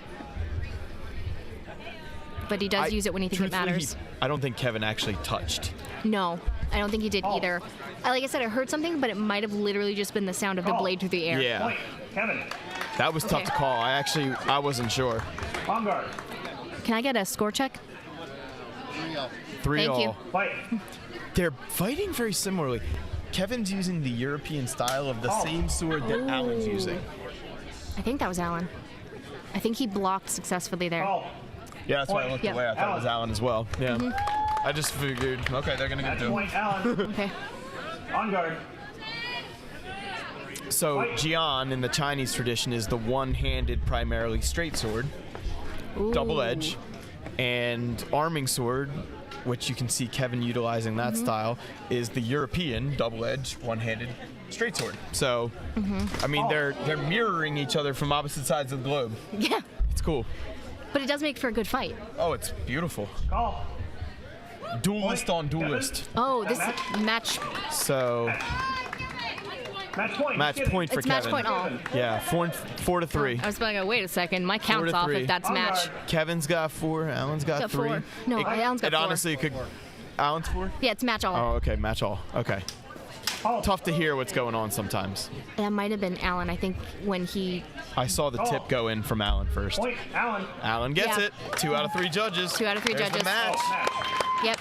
But he does use it when he thinks it Truthfully, matters. I don't think Kevin actually touched. No, I don't think he did either. Like I said, I heard something, but it might have literally just been the sound of the blade through the air. Yeah. Point. Kevin. That was tough Okay. to call. I wasn't sure. On guard. Can I get a score check? 3 Thank all. you. Fight. They're fighting very similarly. Kevin's using the European style of the same sword that Alan's using. I think that was Alan. I think he blocked successfully there. Call. Yeah, that's why I looked Yep. away. I thought it was Alan as well. Yeah. I just figured, okay, they're gonna get Match it to him. point. Alan. Okay. On guard. So Jian in the Chinese tradition is the one-handed, primarily straight sword, double edge, and arming sword, which you can see Kevin utilizing that style, is the European double edge, one-handed straight sword. So, I mean, they're mirroring each other from opposite sides of the globe. Yeah, It's cool. but it does make for a good fight. Oh, it's beautiful. Call. Duelist on duelist. Oh, this match. So Match point. match point for It's match Kevin. point all. Yeah, 4 to 3. I was about to go, wait a second, my count's 4 to off 3. if that's match. Kevin's got 4. Alan's got Got 3. 4. No, Alan's got It 4. honestly could. Alan's 4. Yeah, it's match all. Oh, okay, match all. Okay. Tough to hear what's going on sometimes. That might have been Alan, I think, when he. I saw the tip go in from Alan first. Point. Alan. Alan gets Yeah. it. 2 out of 3 judges. 2 out of 3 There's judges. The match. Yep.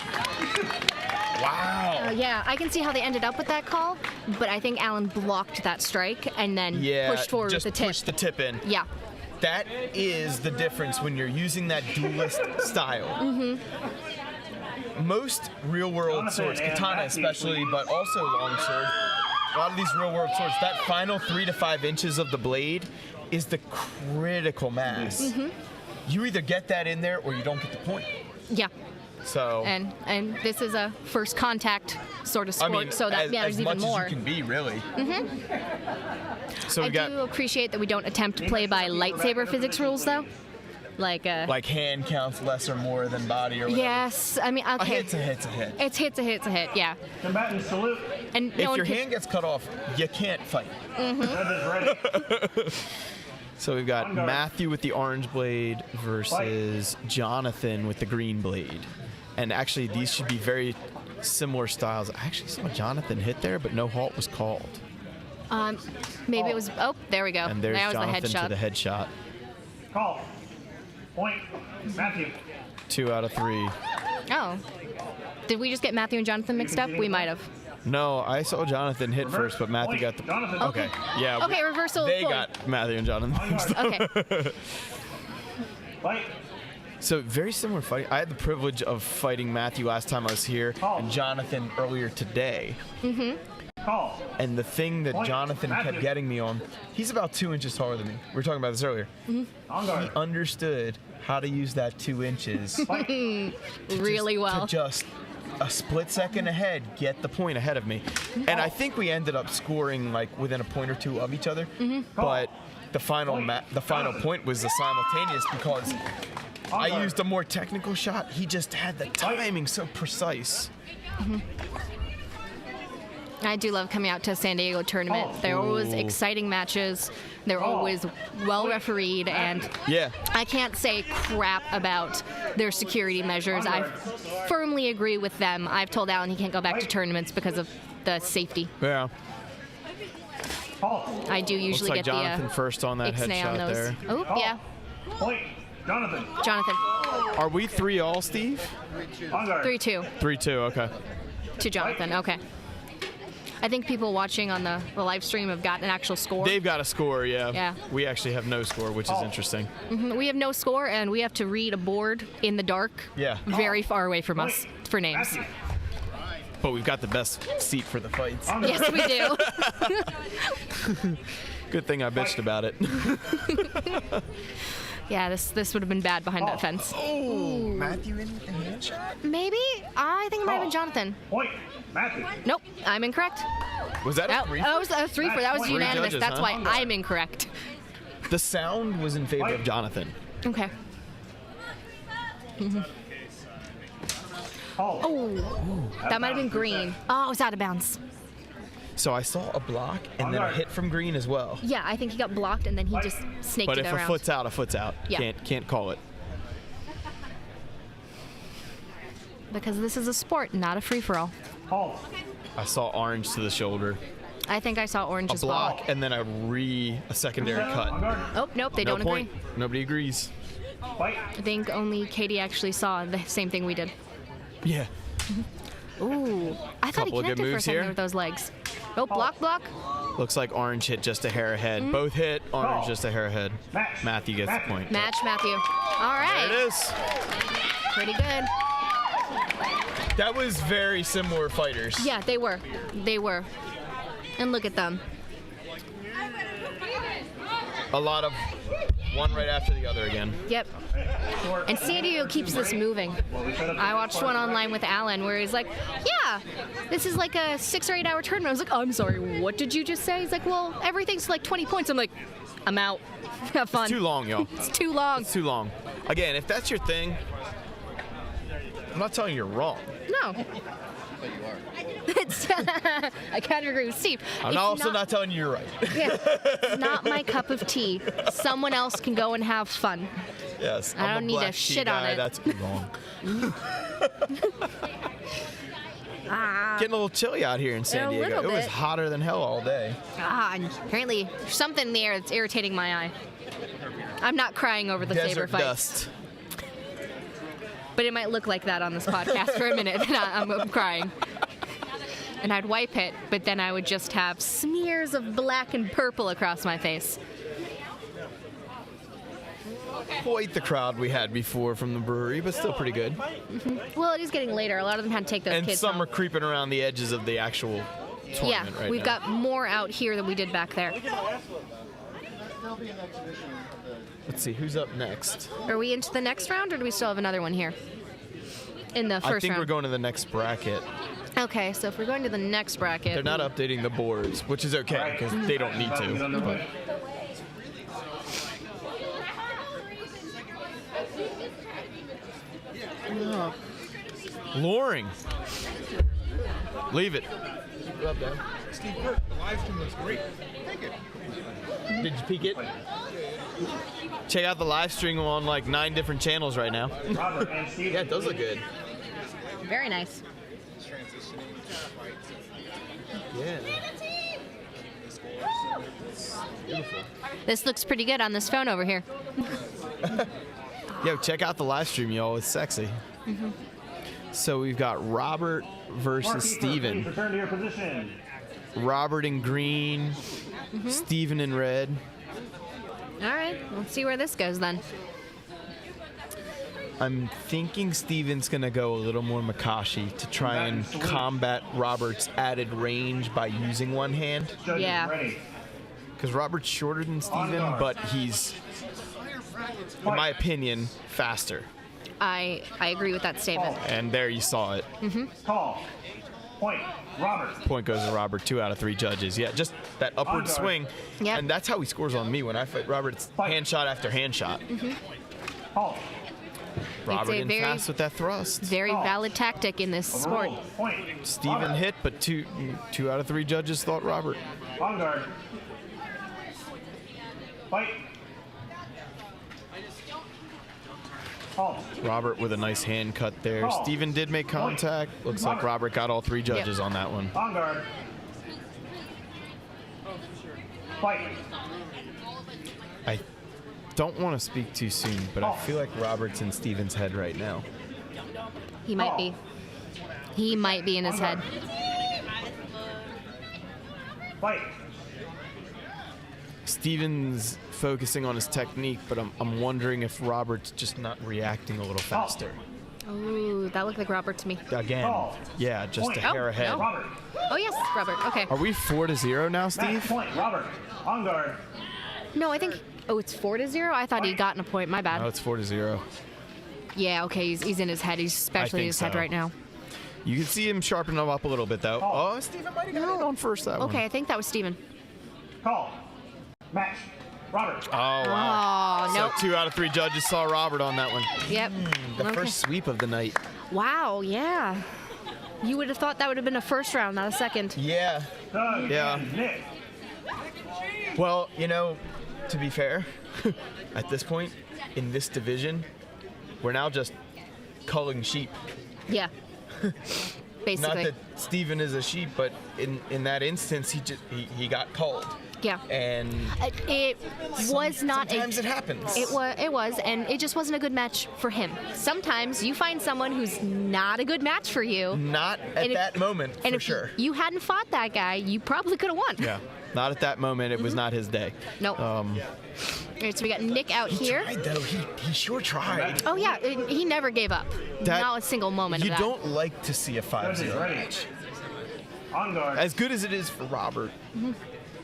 Wow. Yeah, I can see how they ended up with that call, but I think Alan blocked that strike and then Yeah, pushed forward just with the tip. push the tip in. Yeah. That is the difference when you're using that duelist style. Most real-world swords, katana especially, but also longsword, a lot of these real-world swords, that final 3 to 5 inches of the blade is the critical mass. You either get that in there or you don't get the point. Yeah. So, And this is a first contact sort of I sport, mean, so that as matters much even more. as you can be, really. So I we got do appreciate that we don't attempt to play by lightsaber physics rules, though. Like hand counts less or more than body or whatever. yes, I mean, A okay. hit's a hit's a hit. It's hit, it's a hit, yeah. Combatant salute. And If no one your could- hand gets cut off, you can't fight. Judge is ready. So we've got Matthew with the orange blade versus Jonathan with the green blade. And actually, these should be very similar styles. I actually saw Jonathan hit there, but no halt was called. maybe it was. Oh, there we go. And there's that was Jonathan the headshot. to the headshot. Call. Point. Matthew. 2 out of 3. Oh. Did we just get Matthew and Jonathan mixed up? We might have. No, I saw Jonathan hit first, but Matthew got the. Jonathan. Okay. Yeah. Okay, reversal of They point. got Matthew and Jonathan mixed up. Okay. Fight. So very similar fighting. I had the privilege of fighting Matthew last time I was here, and Jonathan earlier today. Call. And the thing that Point. Jonathan kept Matthew. getting me on, he's about 2 inches taller than me. We were talking about this earlier. On He guard. understood how to use that 2 inches Really well. to just a split second ahead, get the point ahead of me. And I think we ended up scoring like within a point or two of each other. But the final point was the simultaneous because I used a more technical shot. He just had the timing so precise. I do love coming out to a San Diego tournament. They're always exciting matches. They're always well refereed, and Yeah. I can't say crap about their security measures. I firmly agree with them. I've told Alan he can't go back to tournaments because of the safety. Yeah. Call. I do usually Looks like get Jonathan the first on that ixnay on headshot those. there. Oh, yeah. Point. Jonathan. Jonathan. Are we 3-all, Steve? On guard. 3-2 3-2, okay. to Jonathan. Okay. I think people watching on the live stream have got an actual score. They've got a score, yeah. Yeah. We actually have no score, which is interesting. We have no score, and we have to read a board in the dark Yeah. very far away from us for names. Matthew. But we've got the best seat for the fights. On guard. Yes, we do. Good thing I bitched about it. Yeah, this would have been bad behind that fence. Oh, Matthew in the hand shot? Maybe? I think it might have been Jonathan. Point. Matthew. Nope, I'm incorrect. Was that a That 3? was a 3 for that was Three unanimous. judges, That's huh? why I'm incorrect. The sound was in favor of Jonathan. Okay. Call. Oh, that might have been green. Oh, it was out of bounds. So I saw a block and then a hit from green as well. Yeah, I think he got blocked and then he just snaked But it if around. a foot's out, a foot's out. Yeah. Can't call it. Because this is a sport, not a free-for-all. Call. I saw orange to the shoulder, I think I saw orange a as well. block, and then a secondary On cut. guard. Oh, nope, they No don't point. agree. Nobody agrees. Fight. I think only Katie actually saw the same thing we did. Yeah. Ooh, I thought he Couple of good connected for a moves second here. there with those legs. Oh, block. Looks like orange hit just a hair ahead. Both hit, orange just a hair ahead. Match. Matthew gets the point. Match, Matthew. All There it right, is. pretty good. That was very similar fighters. Yeah, they were. And look at them. A lot of one right after the other again. Yep. And San Diego keeps this moving. I watched one online with Alan where he's like, yeah, this is like a 6 or 8 hour tournament. I was like, I'm sorry, what did you just say? He's like, well, everything's like 20 points. I'm like, I'm out. Have fun. Too long, y'all. It's too long. Too long. Again, if that's your thing, I'm not telling you you're wrong. No. It's, I kind of agree with Steve. I'm It's also not telling you you're right. Yeah, it's not my cup of tea. Someone else can go and have fun. Yes. I I'm don't a need to black tea shit on guy, it. That's wrong. Getting a little chilly out here in San A Diego. little It was bit. hotter than hell all day. And apparently there's something there that's irritating my eye. I'm not crying over the saber Desert fights, dust. but it might look like that on this podcast for a minute. And I'm crying. And I'd wipe it, but then I would just have smears of black and purple across my face. Quite the crowd we had before from the brewery, but still pretty good. Well, it is getting later. A lot of them had to take those And kids some home. are creeping around the edges of the actual Yeah, tournament right we've now. got more out here than we did back there. Let's see, who's up next? Are we into the next round, or do we still have another one here? In the first I think round. we're going to the next bracket. Okay, so if we're going to the next bracket, They're not updating the boards, which is okay because they don't need to. But Loring. Leave it. Steve, the live stream looks great. Did you peek it? Check out the live stream on like 9 different channels right now. Robert and Steve. Yeah, it does look good. very nice. Yeah. This looks pretty good on this phone over here. Yo, check out the live stream, y'all. It's sexy. So we've got Robert versus Steven. Return to your position. Robert in green, Steven in red. All right, let's see where this goes then. I'm thinking Steven's going to go a little more Makashi to try and combat Robert's added range by using one hand. Yeah. Because Robert's shorter than Steven, but he's, in my opinion, faster. I agree with that statement. And there you saw it. Call. Point. Robert. Point goes to Robert, 2 out of 3 judges. Yeah, just that upward swing. Yep. And that's how he scores on me when I fight Robert. It's hand shot after hand shot. Call. Robert a in very- fast with that thrust. Very valid tactic in this sport. Point. Steven hit, but two out of 3 judges thought Robert. On guard. Fight. Halt. Robert with a nice hand cut there. Steven did make contact. Looks like Robert got all 3 judges on that one. On guard. Fight. I don't want to speak too soon, but I feel like Robert's in Steven's head right now. He might be. He might be in his head. Fight. Steven's focusing on his technique, but I'm wondering if Robert's just not reacting a little faster. Ooh, that looked like Robert to me. Again, yeah, just a hair ahead. no. Robert. Oh yes, Robert. Okay. Are we 4-0 now, Match Steve? point. Robert. On guard. No, I think. Oh, it's 4-0. I thought he'd gotten a point. My bad. No, it's 4-0. Yeah. Okay. He's in his head. He's especially in think his head so. right now. You can see him sharpen them up a little bit, though. Oh, Steven might have got it on first that one. Okay, I think that was Steven. Call. Match. Robert. Oh, wow. Oh, nope. So 2 out of 3 judges saw Robert on that one. Yep. The Okay. first sweep of the night. Wow. Yeah. You would have thought that would have been a first round, not a second. Yeah. Doug. Yeah. And Nick. Well, you know, to be fair, at this point in this division, we're now just culling sheep. Yeah. Not Basically. that Steven is a sheep, but in that instance, he got culled. Yeah. And It was not sometimes a. it happens. It was, and it just wasn't a good match for him. Sometimes you find someone who's not a good match for you. Not at And if- that moment, And for if sure. you hadn't fought that guy, you probably could have won. Yeah. Not at that moment. It was not his day. Nope. All right, so we got Nick out here. Tried, though. He sure tried. Oh yeah, he never gave up. That- Not a single moment You of that. don't like to see a Judges 5-0 ready. match. On guard. As good as it is for Robert,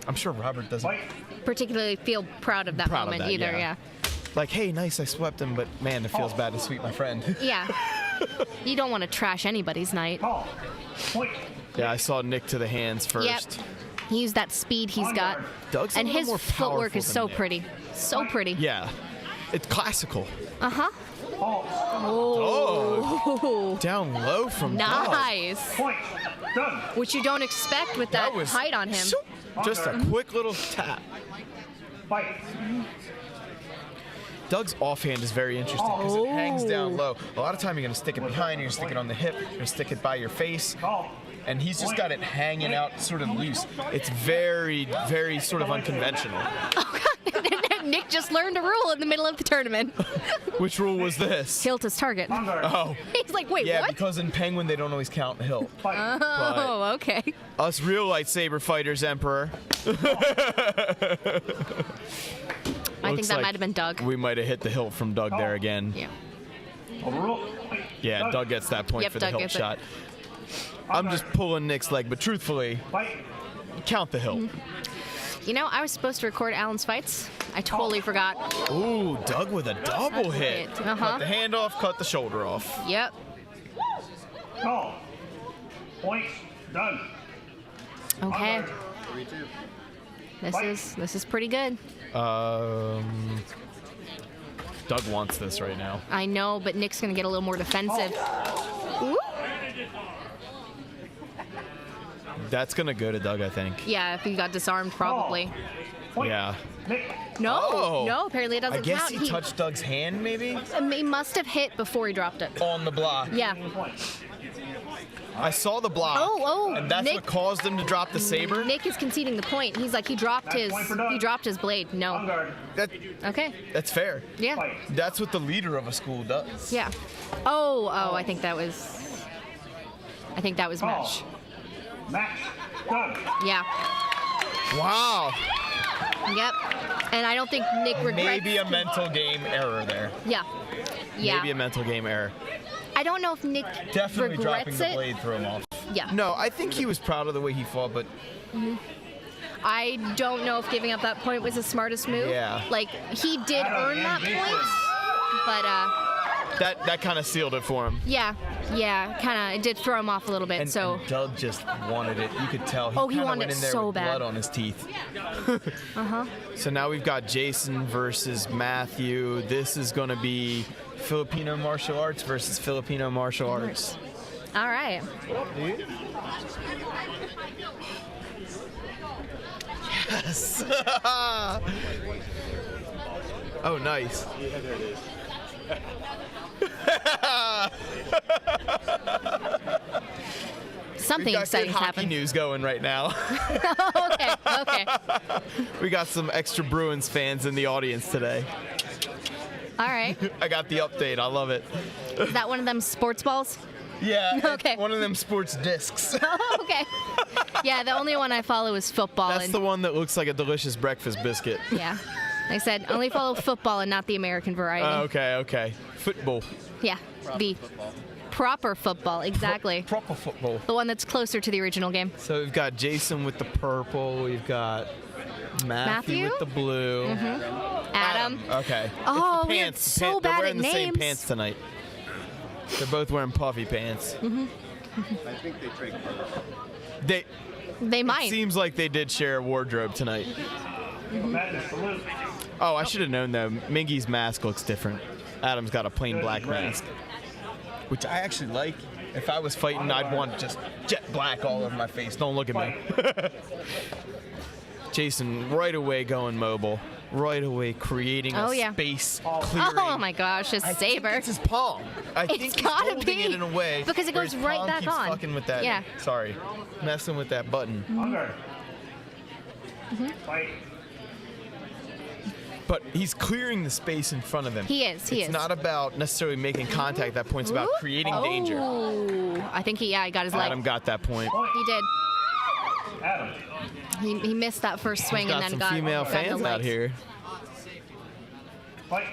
I'm sure Robert doesn't Fight. particularly feel proud of that Proud of moment that, either. yeah. like, hey, nice, I swept him, but man, it feels bad to sweep my friend. Yeah. You don't want to trash anybody's night. Call. Point. Yeah, I saw Nick to the hands first. Yep. He used that speed he's got. Doug's a And little his more footwork powerful is than so Nick. pretty. So pretty. Yeah, it's classical. Uh-huh. Halt. Oh, down low from Doug. Nice. Point. Doug. Which you don't expect with that was height on him. Just a quick little tap. Fight. Doug's offhand is very interesting because it hangs down low. A lot of time you're going to stick it behind, you're going to stick it on the hip, you're going to stick it by your face. Call. And he's just got it hanging out sort of loose. It's very, very sort of unconventional. Nick just learned a rule in the middle of the tournament. Which rule was this? Hilt his target. On guard. Oh, He's like, wait, yeah, what? because in Penguin they don't always count the hilt. Fight. Oh, okay. Us real lightsaber fighters, Emperor. I think Looks that like might have been Doug. We might have hit the hilt from Doug there again. Yeah. Overrule. Yeah, Doug gets that point Yep, for the Doug hilt gets it. shot. I'm just pulling Nick's leg, but truthfully, Fight. count the hilt. You know, I was supposed to record Alan's fights. I totally forgot. Ooh, Doug with a double hit. Uh-huh. Cut the hand off, cut the shoulder off. Yep. Call. Point. Doug. Okay. On guard. This is pretty good. Doug wants this right now. I know, but Nick's gonna get a little more defensive. Ooh. That's gonna go to Doug, I think. Yeah, if he got disarmed, probably. Point. Yeah. Nick. No, Oh. no, apparently it doesn't I guess count. he touched Doug's hand, maybe? He must have hit before he dropped it. On the block. Yeah. Point. I saw the block. Oh, And that's Nick- what caused him to drop the saber? Nick is conceding the point. He's like, he dropped his blade. On No. guard. Okay. That's fair. Yeah. Fight. That's what the leader of a school does. Yeah. Oh, I think that was match. Match. Doug. Yeah. Wow. Yep. And I don't think Nick regrets. Maybe a mental game error there. Yeah. Yeah. Maybe a mental game error. I don't know if Nick Definitely dropping regrets the it. blade threw him off. Yeah. No, I think he was proud of the way he fought, but I don't know if giving up that point was the smartest move. Yeah. Like, he did earn that point, but that kind of sealed it for him. yeah, kind of, it did throw him off a little bit. And Doug just wanted it. You could tell. He kinda wanted went it in there so with bad. blood on his teeth. Uh-huh. So now we've got Jason versus Matthew. This is going to be Filipino martial arts versus Filipino martial arts. All right. Yes. Oh, nice. Something We've got exciting good hockey happened. news going right now. Okay. We got some extra Bruins fans in the audience today. All right. I got the update. I love it. Is that one of them sports balls? Yeah. Okay. One of them sports discs. Okay. Yeah, the only one I follow is football. That's and the one that looks like a delicious breakfast biscuit. Yeah. Like I said, only follow football and not the American variety. Okay. Football. Yeah. The proper football, exactly. Proper football. The one that's closer to the original game. So we've got Jason with the purple. We've got Matthew with the blue. Adam. Okay. Oh, It's the we're pants. so They're bad wearing at the same names. pants tonight. They're both wearing puffy pants. I think they trade colors. They might. Seems like they did share a wardrobe tonight. Madness salute. Oh, I should have known though. Mingy's mask looks different. Adam's got a plain black mask, which I actually like. If I was fighting, I'd want just jet black all over my face. Don't look at me. Jason right away going mobile. Right away creating a space clearing. Oh my gosh, his saber. It's his palm. I think It's he's gotta holding be. it in a way Because it where goes his right palm back keeps on. fucking with that. Yeah. Sorry, messing with that button. On guard. Fight. But he's clearing the space in front of him. He is. It's not about necessarily making contact at that point. It's about creating danger. Oh, I think he got his leg. Adam got that point. He did. Adam. He missed that first swing Got and then some got female got fans the out legs. here. Fight.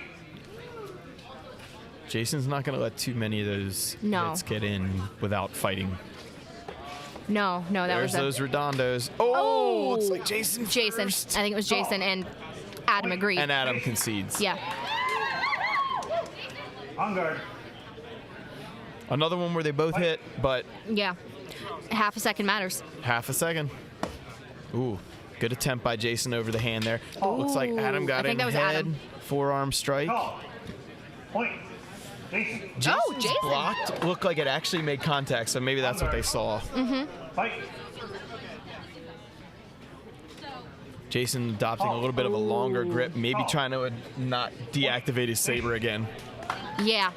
Jason's not going to let too many of those hits get in without fighting. No, that There's was those redondos. Oh, looks like Jason. Jason. first. I think it was Jason and Adam agreed. And Adam concedes. Yeah. On guard. Another one where they both hit, but Yeah. Half a second matters. half a second. Ooh, good attempt by Jason over the hand there. Looks like Adam got I think in that was head. Adam. Forearm strike. Call. Point. Jason. Jason's Jason. blocked looked like it actually made contact, so maybe that's what they saw. Fight. Jason adopting a little bit of a longer grip, maybe trying to not deactivate his saber again. Yeah.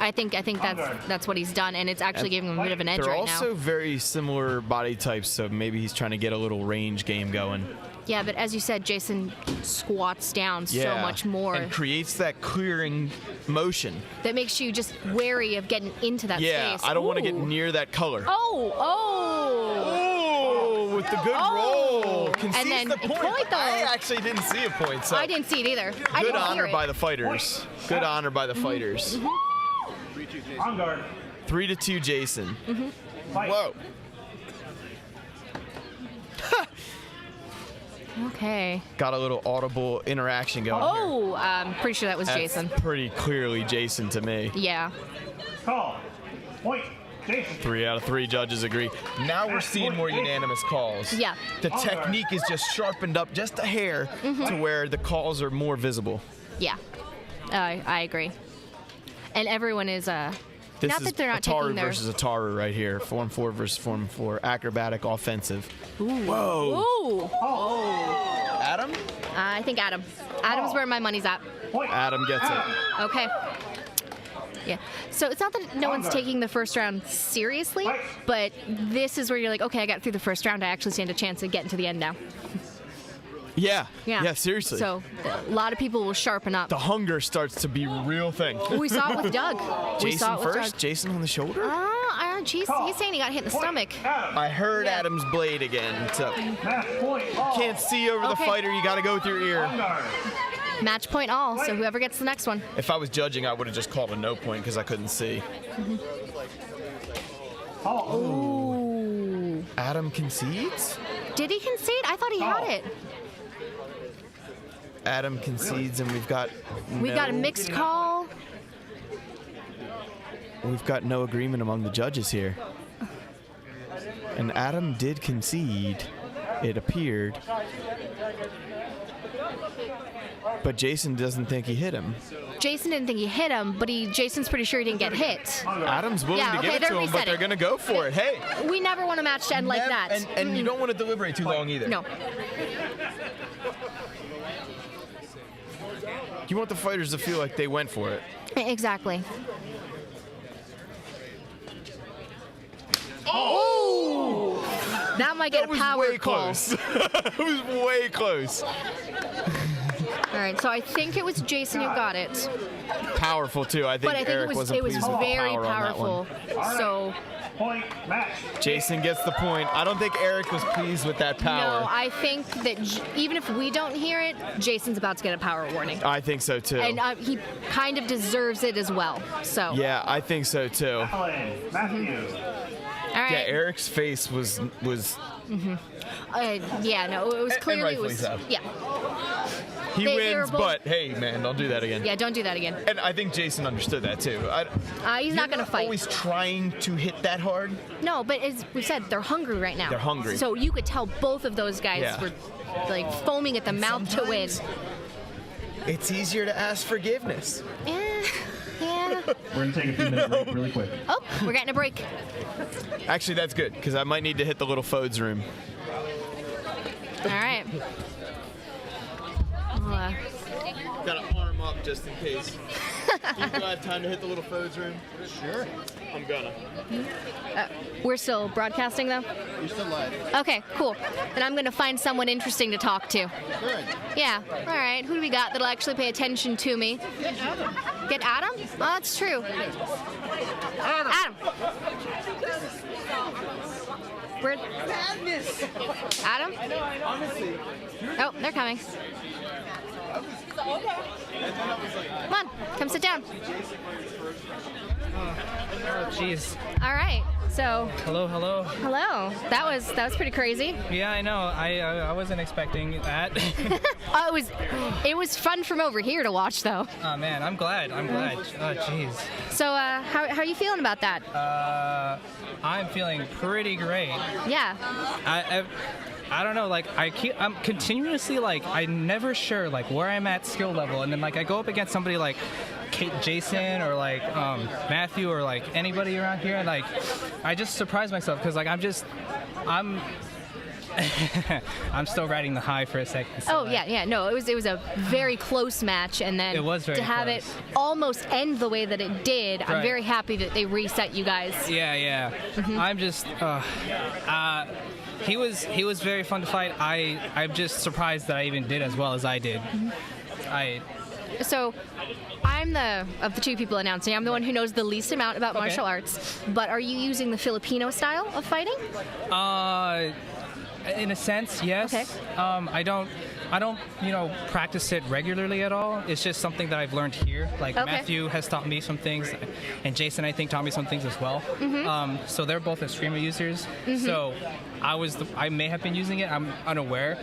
I think that's what he's done, and it's actually giving him a bit of an edge They're right also now. very similar body types, so maybe he's trying to get a little range game going. Yeah, but as you said, Jason squats down so much more. And creates that clearing motion. That makes you just wary of getting into that space. I don't want to get Ooh. near that color. Oh, with the good Oh. roll. Concedes And then the a point. point, though. I actually didn't see a point, so I didn't see it either. I good didn't hear honor it. by the fighters. Good honor by the fighters. On guard. 3-2 Jason. Fight. Whoa. Okay. Got a little audible interaction going here. Oh, I'm pretty sure that was That's Jason. pretty clearly Jason to me. Yeah. Call. Point. Jason. 3 out of 3 judges agree. Now we're seeing more unanimous calls. Yeah. The technique is just sharpened up just a hair to where the calls are more visible. Yeah. I agree. And everyone is This not is that they're not Ataru taking their. versus Ataru right here. Form 4 versus Form 4. Acrobatic, offensive. Whoa. Ooh. Adam? I think Adam. Adam's where my money's at. Point. Adam gets it. Okay. Yeah. So it's not that no one's taking the first round seriously, but this is where you're like, okay, I got through the first round. I actually stand a chance of getting to the end now. Yeah. Yeah. Yeah, seriously. So a lot of people will sharpen up. The hunger starts to be a real thing. We saw it with Doug. We Jason saw it with first? Doug. Jason on the shoulder? He's saying he got hit in the stomach. I heard Yeah. Adam's blade again. So Match point. Ball. can't see over the Okay. fighter. You got to go with your On ear. guard. Match point all, so whoever gets the next one. If I was judging, I would have just called a no point because I couldn't see. Ooh. Adam concedes? Did he concede? I thought he had it. Adam concedes, and we've got We got a mixed call. We've got no agreement among the judges here. And Adam did concede, it appeared. But Jason doesn't think he hit him. Jason didn't think he hit him, but Jason's pretty sure he didn't get hit. Adam's willing to give it to him, but they're going to go for it. Hey. We never want a match to end like that. And you don't want to deliberate too long either. No. You want the fighters to feel like they went for it. Exactly. Oh! That might get a power call. Close. It was way close. All right, so I think it was Jason who got it. Powerful too. I think Eric wasn't it was pleased with the very power on that powerful. one. So Point match. Jason gets the point. I don't think Eric was pleased with that power. no, I think that even if we don't hear it, Jason's about to get a power warning, I think so too. and he kind of deserves it as well. So Yeah, I think so too. Matthew. all right, Yeah, Eric's face was yeah, no, it was clearly rightfully so. yeah, he They wins, were both- but hey, man, don't do that again. yeah. Don't do that again. And I think Jason understood that too. He's not going to fight. Always trying to hit that hard. No, but as we said, they're hungry right now. They're hungry. So you could tell both of those guys Yeah. were like foaming at the mouth to win. It's easier to ask forgiveness. Yeah. We're going to take a few minutes break really quick. Oh, we're getting a break. Actually, that's good because I might need to hit the little Fodes room. All right. Well, Got to arm up just in case. You have time to hit the little Fodes room? Sure. I'm gonna. we're still broadcasting though? You're still live. Okay, cool. Then I'm going to find someone interesting to talk to. Good. Yeah. All right. Who do we got that'll actually pay attention to me? Get Adam? Oh, that's true. Adam. Where? Adam? Oh, they're coming. Come on, come sit down. Oh, jeez. All right. So, Hello. hello. That was pretty crazy. Yeah, I know. I wasn't expecting that. Oh, it was fun from over here to watch though. Oh man, I'm glad. Oh, jeez. So, how are you feeling about that? I'm feeling pretty great. Yeah. I don't know. Like I'm continuously like I'm never sure like where I'm at skill level, and then like I go up against somebody like Jason or like Matthew or like anybody around here, and like I just surprise myself because like I'm I'm still riding the high for a second. So Oh yeah. No, it was a very close match, and then It was very to have close. it almost end the way that it did. I'm Right. very happy that they reset you guys. Yeah. I'm just he was very fun to fight. I'm just surprised that I even did as well as I did. So, I'm of the two people announcing. I'm the one who knows the least amount about Okay. martial arts. But are you using the Filipino style of fighting? In a sense, yes. Okay. I don't practice it regularly at all. It's just something that I've learned here. Like Okay. Matthew has taught me some things, and Jason, I think, taught me some things as well. Mm-hmm. So they're both Eskrima users. So I may have been using it. I'm unaware.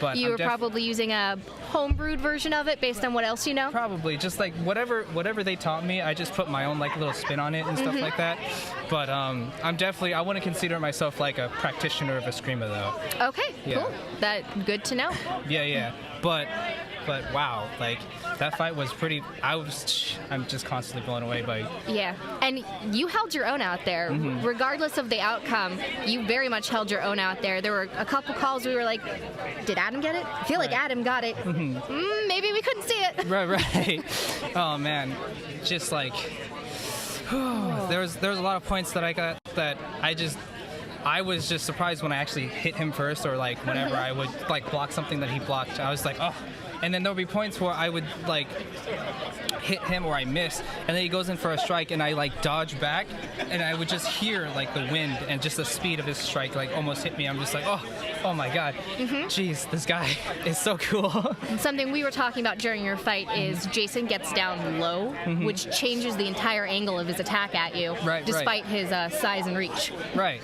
But You I'm were probably using a homebrewed version of it based on what else you know? Probably just like whatever they taught me, I just put my own like little spin on it and stuff like that. But I wouldn't consider myself like a practitioner of Eskrima though. Okay, Yeah. cool. Good to know. Yeah. But wow, like that fight was pretty. I'm just constantly blown away by. Yeah, and you held your own out there. Mm-hmm. Regardless of the outcome, you very much held your own out there. There were a couple calls we were like, did Adam get it? I feel like Adam got it. Maybe we couldn't see it. Right. Oh man, just like there was a lot of points that I got that I was just surprised when I actually hit him first, or like whenever I would like block something that he blocked. I was like, oh, and then there'll be points where I would like hit him or I miss, and then he goes in for a strike, and I like dodge back, and I would just hear like the wind and just the speed of his strike like almost hit me. I'm just like, oh my god, jeez, this guy is so cool. Something we were talking about during your fight is Jason gets down low, which changes the entire angle of his attack at you, despite his size and reach. Right.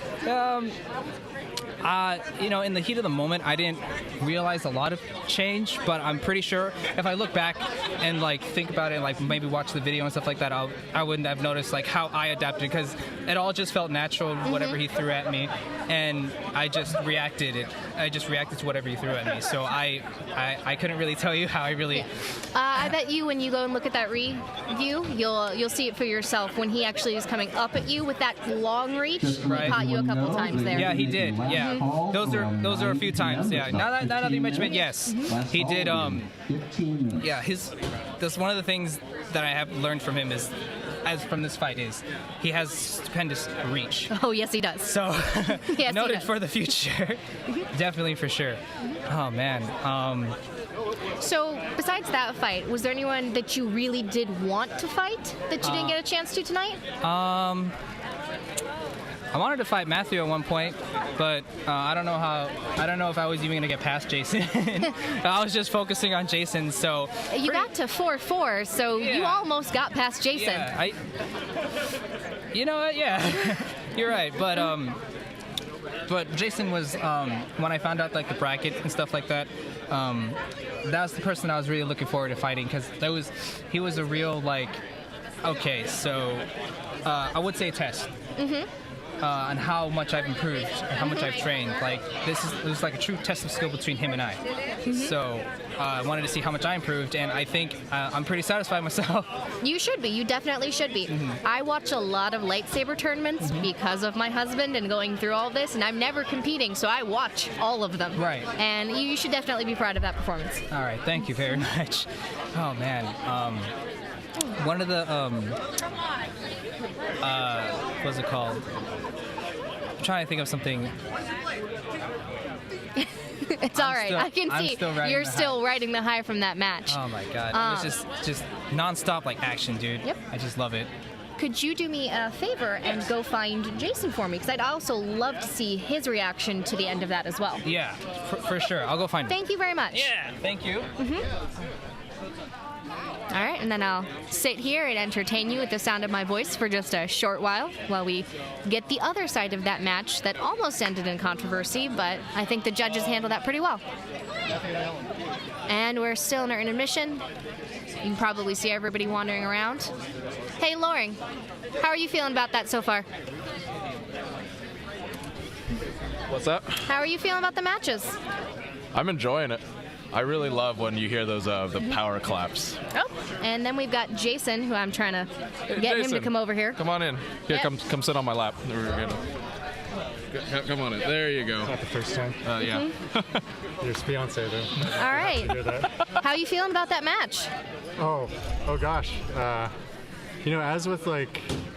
In the heat of the moment, I didn't realize a lot of change, but I'm pretty sure if I look back and like think about it, and, like maybe watch the video and stuff like that, I wouldn't have noticed like how I adapted, because it all just felt natural, whatever he threw at me, and I just reacted. I just reacted to whatever he threw at me. So I couldn't really tell you how I really. I bet you when you go and look at that review, you'll see it for yourself. When he actually is coming up at you with that long reach, he caught you a couple times there. Yeah, he did. Yeah. Those are a few times. Yeah. Now that you mention it, yes, he did. Yeah, that's one of the things that I have learned from him is, as from this fight, is he has stupendous reach. Oh yes, he does. So yes, noted for the future. Definitely for sure. Oh man. So besides that fight, was there anyone that you really did want to fight that you didn't get a chance to tonight? I wanted to fight Matthew at one point, but I don't know if I was even gonna get past Jason. I was just focusing on Jason, so. You got to 4-4, so you almost got past Jason. Yeah, you know what? Yeah, you're right. But Jason was when I found out like the bracket and stuff like that. That was the person I was really looking forward to fighting, because he was a real like. Okay, so I would say test. On how much I've improved and how much I've trained. Like it was like a true test of skill between him and I. So I wanted to see how much I improved, and I think I'm pretty satisfied myself. You should be. You definitely should be. I watch a lot of lightsaber tournaments because of my husband and going through all this, and I'm never competing, so I watch all of them. Right. And you should definitely be proud of that performance. All right. Thank you very much. Oh man. One of the what's it called? I'm trying to think of something. It's all right. I can see you're still riding the high from that match. Oh my god. It was just non-stop like action, dude. Yep. I just love it. Could you do me a favor and go find Jason for me? Because I'd also love to see his reaction to the end of that as well. Yeah, for sure. I'll go find him. Thank you very much. Yeah, thank you. All right, and then I'll sit here and entertain you with the sound of my voice for just a short while we get the other side of that match that almost ended in controversy, but I think the judges handled that pretty well. And we're still in our intermission. You can probably see everybody wandering around. Hey, Loring, how are you feeling about that so far? What's up? How are you feeling about the matches? I'm enjoying it. I really love when you hear those the power claps. Oh, and then we've got Jason, who I'm trying to get him to come over here. Come on in. Here, come sit on my lap. Come on in. There you go. Not the first time. Yeah. Your fiance, though. All right. How are you feeling about that match? Oh gosh. As with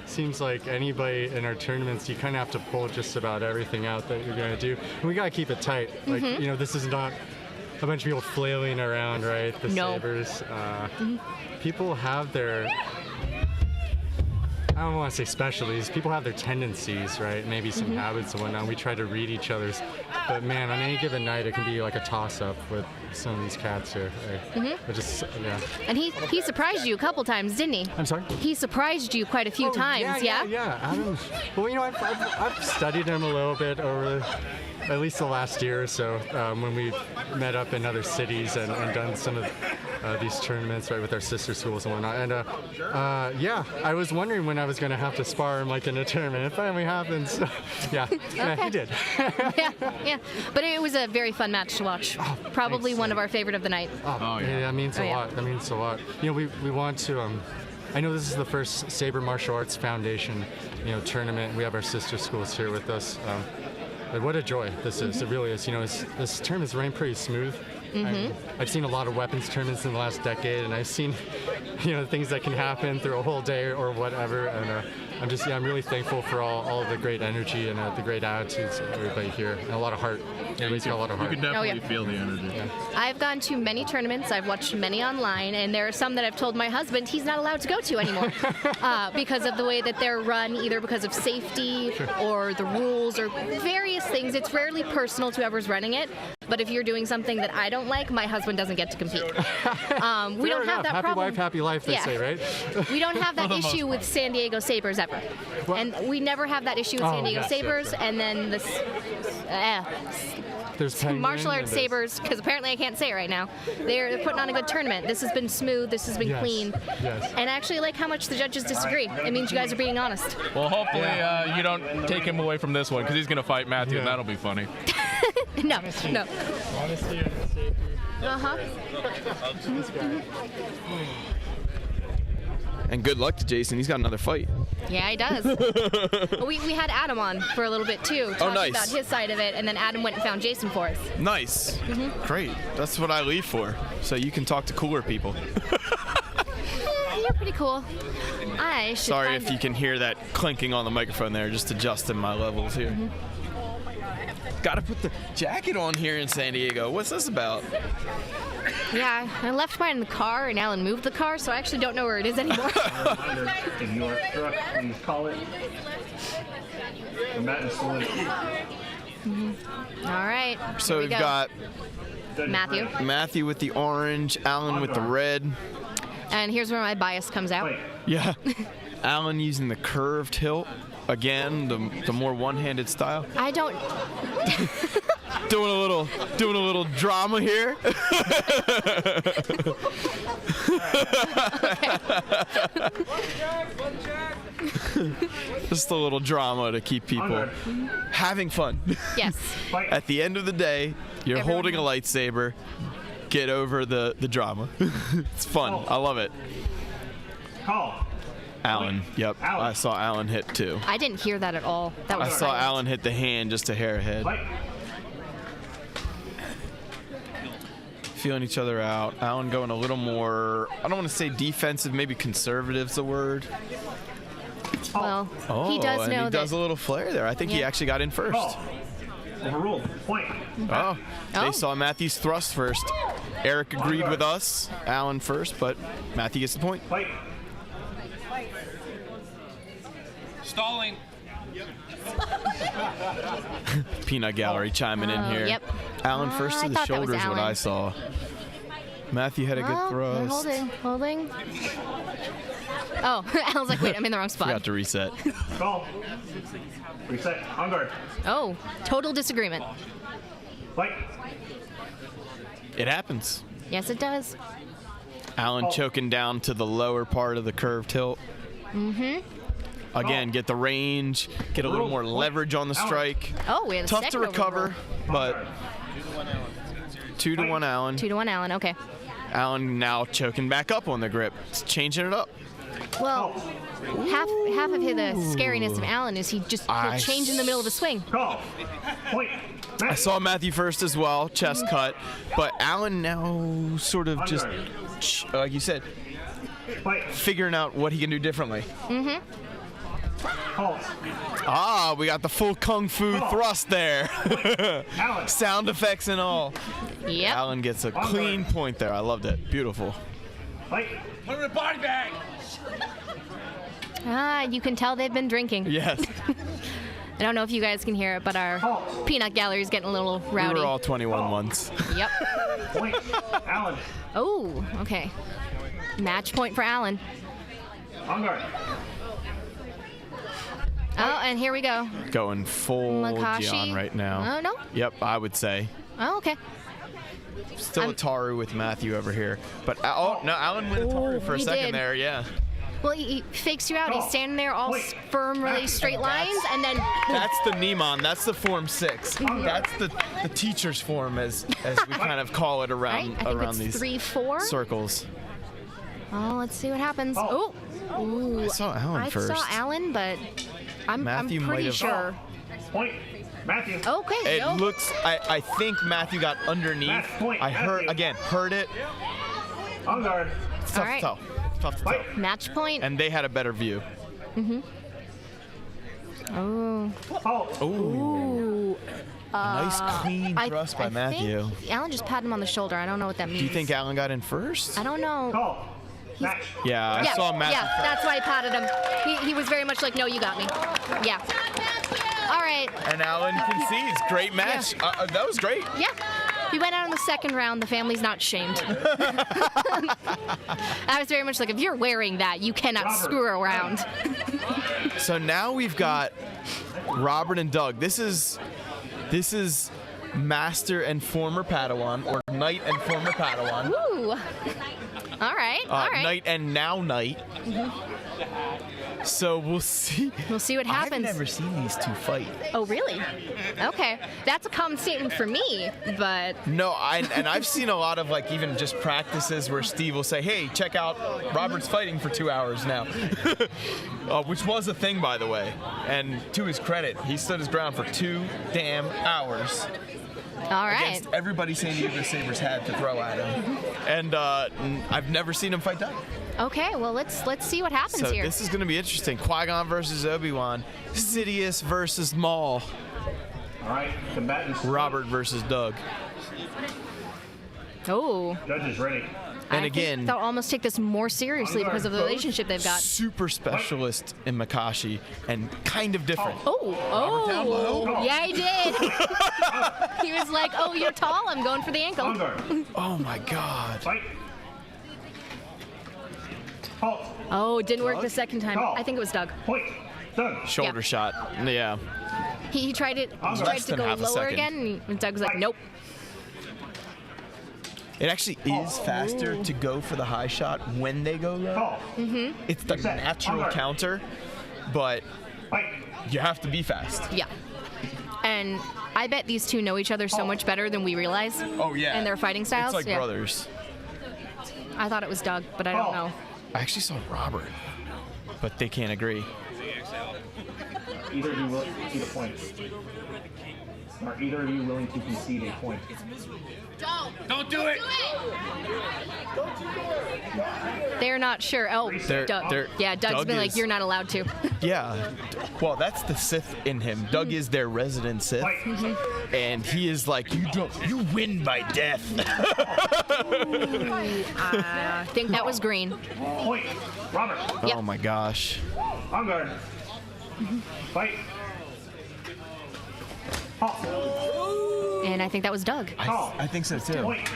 seems like anybody in our tournaments, you kind of have to pull just about everything out that you're going to do. And we got to keep it tight. This is not a bunch of people flailing around, right? The sabers. People have their, I don't want to say specialties, people have their tendencies, right? Maybe some habits and whatnot. We try to read each other's, but man, on any given night, it can be like a toss-up with some of these cats here. Yeah. And he surprised you a couple times, didn't he? I'm sorry? He surprised you quite a few times, yeah? Yeah. I've studied him a little bit over at least the last year or so, when we met up in other cities and done some of these tournaments, right, with our sister schools and whatnot. And I was wondering when I was going to have to spar him in a tournament. It finally happened. So, yeah, he did. yeah. But it was a very fun match to watch. Probably one of our favorite of the night. That means a lot. That means a lot. We want to. I know this is the first Saber Martial Arts Foundation, tournament. We have our sister schools here with us. What a joy this is. It really is. This tournament's running pretty smooth. I've seen a lot of weapons tournaments in the last decade, and I've seen, things that can happen through a whole day or whatever. And I'm really thankful for all of the great energy and the great attitudes of everybody here, and a lot of heart. Everybody's got a lot of heart. You can definitely feel the energy. Yeah. I've gone to many tournaments. I've watched many online, and there are some that I've told my husband he's not allowed to go to anymore because of the way that they're run, either because of safety or the rules or various things. It's rarely personal to whoever's running it, but if you're doing something that I don't like, my husband doesn't get to compete. We don't have that happy problem. wife, happy life, they say, right? We don't have that issue with San Diego Sabres ever. And we never have that issue with San Diego Sabres, and then this there's martial arts sabers, because apparently I can't say it right now. They're putting on a good tournament. This has been smooth. This has been clean. Yes. And I actually like how much the judges disagree. It means you guys are being honest. Well, hopefully you don't take him away from this one, because he's going to fight Matthew, and that'll be funny. No. Honesty and safety. And good luck to Jason. He's got another fight. Yeah, he does. we had Adam on for a little bit too, talking about his side of it, and then Adam went and found Jason for us. Nice. Great. That's what I leave for, so you can talk to cooler people. You're pretty cool. Sorry if you can hear that clinking on the microphone there, just adjusting my levels here. Gotta put the jacket on here in San Diego. What's this about? Yeah, I left mine in the car, and Alan moved the car, so I actually don't know where it is anymore. If you are struck, please call it. The mat is solid. All right. So we've got Matthew with the orange, Alan with the red. And here's where my bias comes out. Yeah. Alan using the curved hilt. Again, the more one-handed style. I don't. doing a little drama here. Just a little drama to keep people having fun. Yes. At the end of the day, you're holding a lightsaber. Get over the drama. It's fun. I love it. Call. Alan. Yep. I saw Alan hit too. I didn't hear that at all. That was I saw Alan hit the hand just a hair ahead. Feeling each other out. Alan going a little more, I don't want to say defensive, maybe conservative's the word. Well, he does know he does a little flare there. I think he actually got in first. Overruled. Point. Oh, they saw Matthew's thrust first. Eric agreed with us. Alan first, but Matthew gets the point. Stalling. Peanut Gallery chiming in here. Yep. Alan first to the shoulder is what I saw. Matthew had a good thrust. Holding. Oh, Alan's like, wait, I'm in the wrong spot. Forgot to reset. Call. Reset. On guard. Oh, total disagreement. Fight. It happens. Yes, it does. Alan choking down to the lower part of the curved tilt. Again, get the range, get a little more leverage on the strike. Oh, we had a tough to second recover, but 2-1 Alan. 2-1 Alan. Okay. Alan now choking back up on the grip. It's changing it up. Well, half of the scariness of Alan is he'll change in the middle of a swing. Call. Point. I saw Matthew first as well, chest cut, but Alan now sort of just, like you said, figuring out what he can do differently. We got the full kung fu thrust there. Sound effects and all. Yep. Alan gets a clean point there. I loved it. Beautiful. Put him in a body bag. You can tell they've been drinking. Yes. I don't know if you guys can hear it, but our peanut gallery is getting a little rowdy. We were all 21 once. Yep. Point. Alan. Oh, okay. Match point for Alan. On guard. Oh, and here we go. Going full Makashi. Gian right now. Oh, no? Yep, I would say. Oh, okay. Still a Taru with Matthew over here. But, no, Alan went a Taru for a second there, yeah. Well, he fakes you out. He's standing there all firm, really straight lines, and then... That's the Neiman. That's the Form 6. That's the teacher's form, as we kind of call it around, I think around it's these 3-4 circles. Oh, let's see what happens. Oh. Ooh. I saw Alan first. I saw Alan, but I'm pretty sure. Point. Matthew. Okay. It looks. I think Matthew got underneath. I heard it. On guard. It's tough to tell. Tough to tell. Match point. And they had a better view. Oh. Ooh. Nice clean thrust by Matthew. Think Alan just patted him on the shoulder. I don't know what that means. Do you think Alan got in first? I don't know. Yeah, I saw Matthew. Yeah, that's why I patted him. He was very much like, no, you got me. Yeah. All right. And Alan concedes. Great match. Yeah. That was great. Yeah. We went out in the second round. The family's not shamed. I was very much like, if you're wearing that, you cannot screw around. So now we've got Robert and Doug. This is Master and former Padawan, or Knight and former Padawan. Ooh. All right. All right. Knight and now Knight. So we'll see. We'll see what happens. I've never seen these two fight. Oh, really? Okay. That's a common statement for me, but... No, and I've seen a lot of, like, even just practices where Steve will say, hey, check out Robert's fighting for 2 hours now. Which was a thing, by the way. And to his credit, he stood his ground for 2 damn hours. All right. Against everybody San Diego Sabres had to throw at him. And I've never seen him fight Doug. Okay, well, let's see what happens so here. This is going to be interesting. Qui-Gon versus Obi-Wan. Sidious versus Maul. All right, combatants. Robert versus Doug. Oh. Judges ready. And I again, think they'll almost take this more seriously because of the relationship they've got. Super specialist in Makashi and kind of different. Oh, yeah, he did. He was like, oh, you're tall, I'm going for the ankle. Oh my God. Fight. Halt. Oh, it didn't work Doug? the second time. Call. I think it was Doug. Point. Doug. Shoulder shot. Yeah. He tried it. He Less tried to than go half a lower second. again, and Doug was like, nope. It actually is faster to go for the high shot when they go low. Mm-hmm. It's the natural counter, but you have to be fast. Yeah. And I bet these two know each other so much better than we realize. Oh, yeah. And their fighting styles. It's like yeah. brothers. I thought it was Doug, but I don't know. I actually saw Robert, but they can't agree. Either of you will concede a point. Are either of you willing to concede a point? Don't do it! They're not sure. Oh, Doug. Yeah, Doug's been like, you're not allowed to. Yeah. Well, that's the Sith in him. Doug is their resident Sith. And he is like, you win by death. I think that was green. Point. Robert. Oh my gosh. On guard. Fight. And I think that was Doug. I think so too. Point.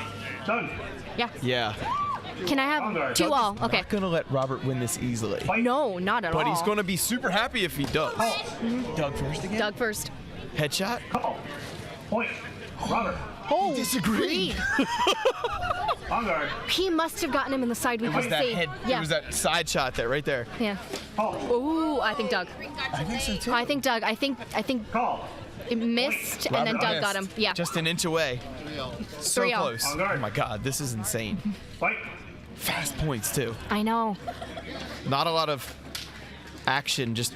Doug. Yeah. Yeah. Can I have 2-all? Okay. Not gonna let Robert win this easily. No, not at all. But he's gonna be super happy if he does. Doug first again. Doug first. Headshot. Point. Robert. Oh, disagree. On guard. He must have gotten him in the side. We It was could that see. head. Yeah. It was that side shot there, right there. Yeah. Ooh, I think Doug. I think so too. I think Doug. I think it missed, and then Robert Doug got missed. him. Yeah. Just an inch away. So 3-0. close. Oh my God, this is insane. Fight. Fast points too. I know. Not a lot of action, just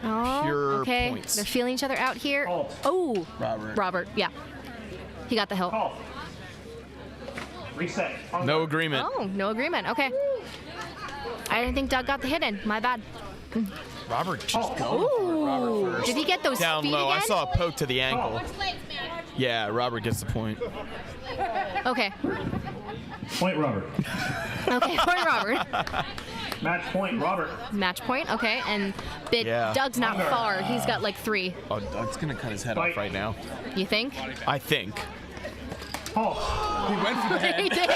pure okay. points. They're feeling each other out here. Oh. Robert. Yeah. He got the hill. Reset. No agreement. Oh, no agreement. Okay. I didn't think Doug got the hit in. My bad. Robert just going for it. Robert first. Did he get those down feet low? again? I saw a poke to the ankle. Yeah, Robert gets the point. Okay. Point Robert. Okay, point Robert. Match point Robert. Match point. Okay, and Doug's not far. He's got like 3. Oh, Doug's gonna cut his head off right now. You think? I think. He went for the head. He did.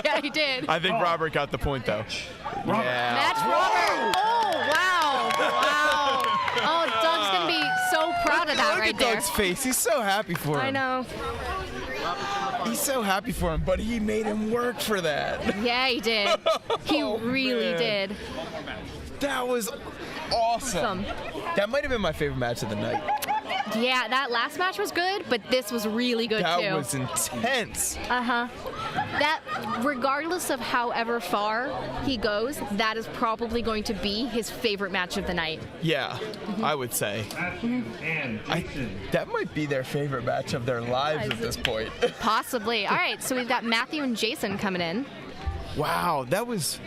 Yeah, he did. I think Robert got the point though. Yeah. Match Robert. Oh, wow. Wow. Oh, Doug's going to be so proud of that Look right at there. Doug's face. He's so happy for him. I know. He's so happy for him, but he made him work for that. Yeah, he did. He really did. That was awesome. That might have been my favorite match of the night. Yeah, that last match was good, but this was really good too. That was intense. Uh-huh. That, regardless of however far he goes, that is probably going to be his favorite match of the night. Yeah, I would say. That might be their favorite match of their lives at this point. Possibly. All right, so we've got Matthew and Jason coming in. Wow, that was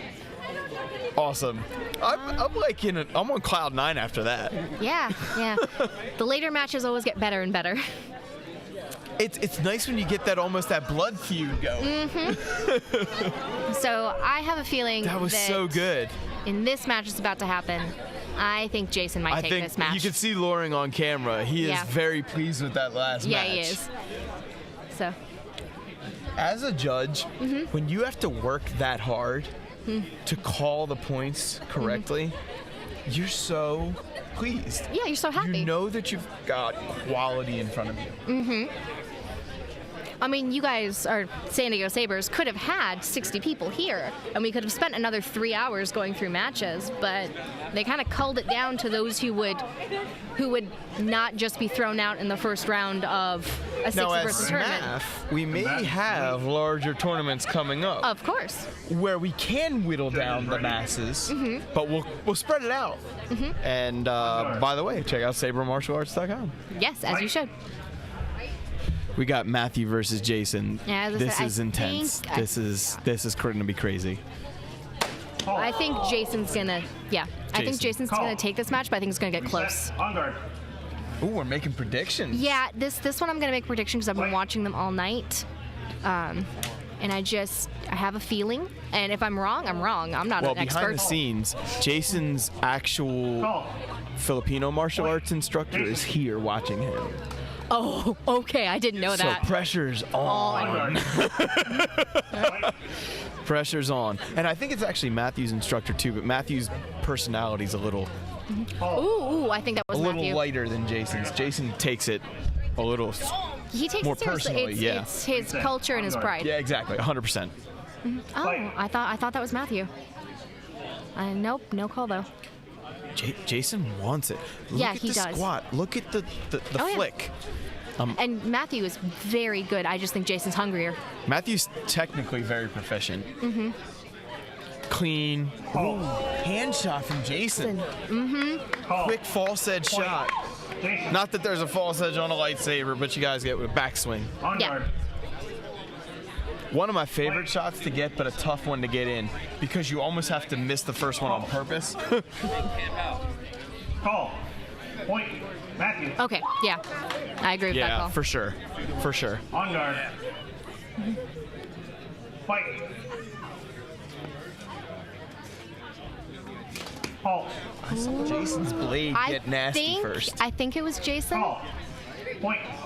Awesome. I'm like I'm on cloud 9 after that. Yeah. The later matches always get better and better. It's nice when you get that blood feud going. So I have a feeling That was so good. In this match that's about to happen, I think Jason might take this match. You can see Loring on camera. He is very pleased with that last match. Yeah, he is. So. As a judge, when you have to work that hard to call the points correctly, you're so pleased. Yeah, you're so happy. You know that you've got quality in front of you. I mean, you guys, our San Diego Sabres, could have had 60 people here, and we could have spent another 3 hours going through matches, but they kind of culled it down to those who would not just be thrown out in the first round of a 60-person tournament. Now, as we may have larger tournaments coming up. Of course. Where we can whittle down the masses, but we'll spread it out. And by the way, check out SaberMartialArts.com. Yes, as you should. We got Matthew versus Jason. Yeah, this is intense. This is going to be crazy. I think Jason's gonna. Yeah, I think Jason's gonna take this match, but I think it's gonna get close. On guard. Ooh, we're making predictions. Yeah, this one I'm gonna make predictions because I've been watching them all night, and I have a feeling. And if I'm wrong, I'm wrong. I'm not an expert. Well, behind the scenes, Jason's actual Filipino martial arts instructor is here watching him. Oh, okay. I didn't know that. So pressure's on. Pressure's on. And I think it's actually Matthew's instructor too, but Matthew's personality's a little Ooh, I think that was Matthew. little lighter than Jason's. Jason takes it a little he takes more it seriously. personally. It's his culture and his pride. Yeah, exactly. 100%. Oh, I thought that was Matthew. Nope, no call though. Jason wants it. Look Yeah, at he the does. squat. Look at the flick. And Matthew is very good. I just think Jason's hungrier. Matthew's technically very proficient. Clean. Ooh, hand shot from Jason. Quick false edge shot. Not that there's a false edge on a lightsaber, but you guys get with a backswing. Yeah. One of my favorite shots to get, but a tough one to get in, because you almost have to miss the first one on purpose. Call. Point. Matthew. Okay, yeah. I agree with that call. Yeah, for sure. For sure. On guard. Fight. Halt. I saw Jason's blade get nasty first. I think it was Jason. Call.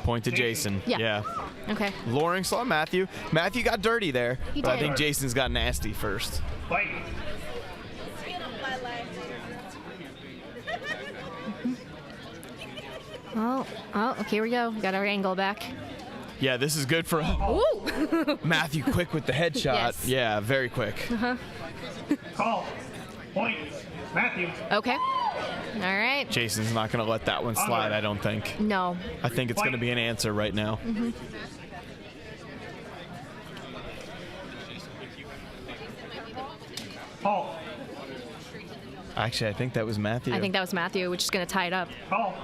Point to Jason. Yeah. Okay. Loring saw Matthew. Matthew got dirty there, He but I did. think Jason's got nasty first. Fight. Oh, okay, here we go. Got our angle back. Yeah, this is good for Ooh! Matthew. Quick with the headshot. Yes. Yeah, very quick. Call. Point. Matthew. Okay. All right. Jason's not going to let that one slide, I don't think. No. I think it's going to be an answer right now. Halt. Actually, I think that was Matthew. I think that was Matthew, which is going to tie it up. Call.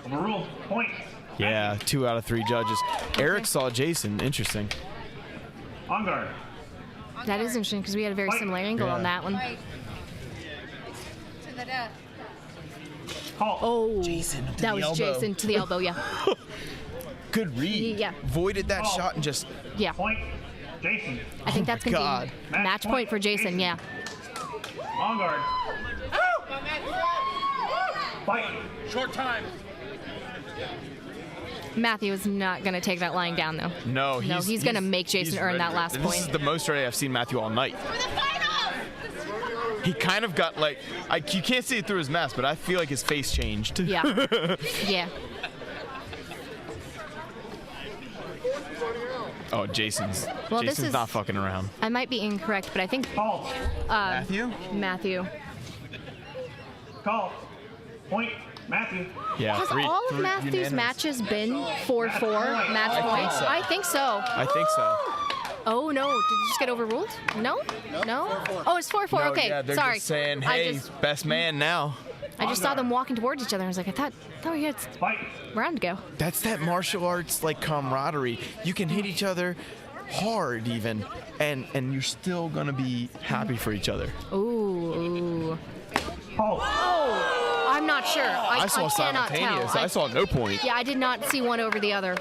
Overruled. Point. Yeah, 2 out of 3 judges. Eric saw Jason. Interesting. On guard. That is interesting because we had a very similar angle on that one. To the death. Halt. Oh, Jason to that the was elbow. Jason to the elbow, yeah. Good read. Yeah. Voided that shot and just... Yeah. Point. Jason. I think that's going to God. be match point for Jason, yeah. On guard. Fight. Short time. Matthew is not going to take that lying down, though. No, he's going to make Jason earn that last This point. is the most ready I've seen Matthew all night. He kind of got like, you can't see it through his mask, but I feel like his face changed. Yeah. Yeah. Oh, Jason's This is- not fucking around. I might be incorrect, but I think Halt. Matthew? Matthew. Call. Point. Matthew. Yeah, Has all of Matthew's unanimous. matches been 4-4 match I think points? so. I think so. I think so. Oh, no. Did it just get overruled? No? No? Oh, it's 4-4. No, Okay. yeah, they're Sorry. just saying, I hey, just- best man now. I just saw them walking towards each other. I was like, I thought we had Fight. round to go. That's that martial arts like camaraderie. You can hit each other hard even, and you're still gonna be happy for each other. Ooh. Oh. I'm not sure. I saw cannot simultaneous. tell. I saw no point. Yeah, I did not see one over the other.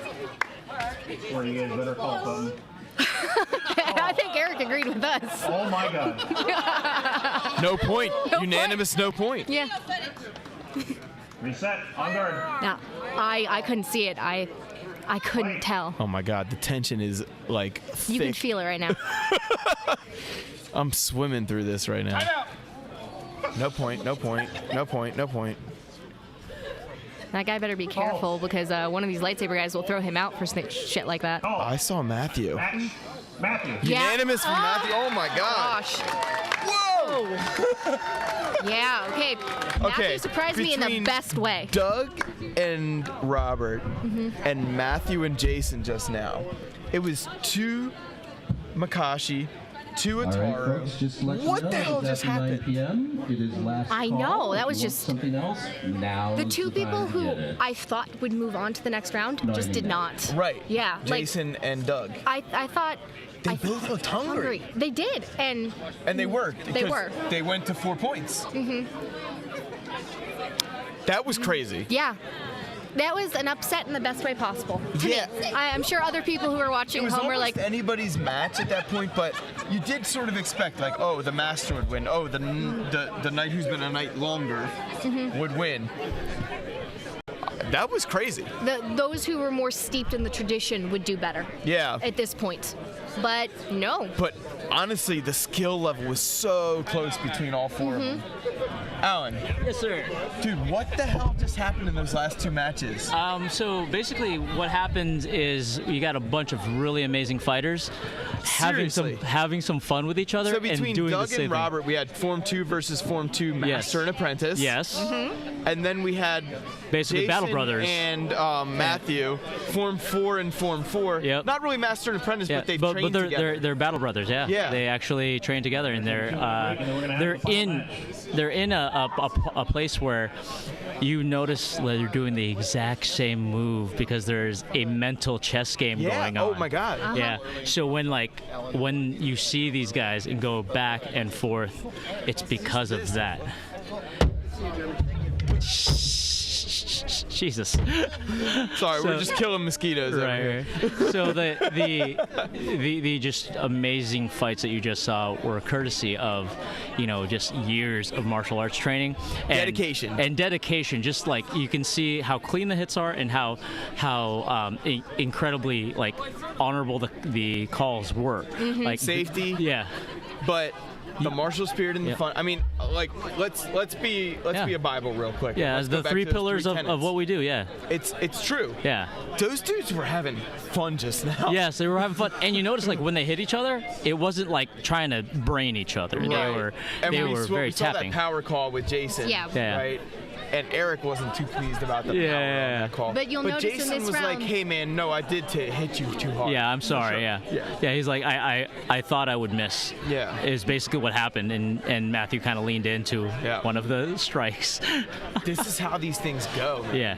Or you guys better call something. I think Eric agreed with us. Oh my God. No point. Unanimous no point. Yeah. Reset. On guard. No, I couldn't see it. I couldn't tell. Oh my God, the tension is like thick. You can feel it right now. I'm swimming through this right now. No point, no point, no point, no point. That guy better be careful because one of these lightsaber guys will throw him out for shit like that. I saw Matthew. Matthew. Unanimous for Matthew. Oh my gosh. Whoa. Yeah, okay. Matthew surprised me in the best way. Doug and Robert and Matthew and Jason just now. It was 2 Makashi, 2 Ataru. What the hell just happened? I know, that was just something else. Now the 2 people who I thought would move on to the next round just did not. Right. Yeah. Jason and Doug. I thought they both looked hungry. They did, and they were. They were. They went to 4 points. That was crazy. Yeah. That was an upset in the best way possible. Yeah. I'm sure other people who were watching home were like, anybody's match at that point, but you did sort of expect, like, oh, the master would win. Oh, the knight who's been a knight longer would win. That was crazy. Those who were more steeped in the tradition would do better. Yeah. At this point. But no. But honestly, the skill level was so close between all 4 of them. Alan. Yes, sir. Dude, what the hell just happened in those last 2 matches? So basically what happened is you got a bunch of really amazing fighters having some fun with each other. So between and doing Doug the same and Robert, we had Form 2 versus Form 2 Master and Apprentice. Yes. And then we had basically Jason Battle Brothers and Matthew, Form 4 and Form 4. Yep. Not really Master and Apprentice, but they've trained they're, together. They're Battle Brothers, yeah. They actually train together, and they're in a place where you notice that they're doing the exact same move because there's a mental chess game going on. Oh my God. Yeah. So when you see these guys and go back and forth, it's because of that. Jesus. Sorry, we're just killing mosquitoes over here. So the just amazing fights that you just saw were courtesy of, just years of martial arts training and dedication. Just like you can see how clean the hits are and how incredibly honorable the calls were. Like safety. Yeah. But the martial spirit and the fun. I mean, let's be a Bible real quick. Yeah, as the 3 pillars of what we do. Yeah, it's true. Yeah, those dudes were having fun just now. Yes, they were having fun, and you notice when they hit each other, it wasn't like trying to brain each other. Right. They were very we saw tapping. That power call with Jason. Yeah. Right. And Eric wasn't too pleased about the power on that call. But you'll notice Jason in this was round, like, "Hey man, no, I did hit you too hard." Yeah, I'm sorry. Yeah. He's like, I thought I would miss. Yeah. Is basically what happened, and Matthew kind of leaned into one of the strikes. This is how these things go. Man. Yeah.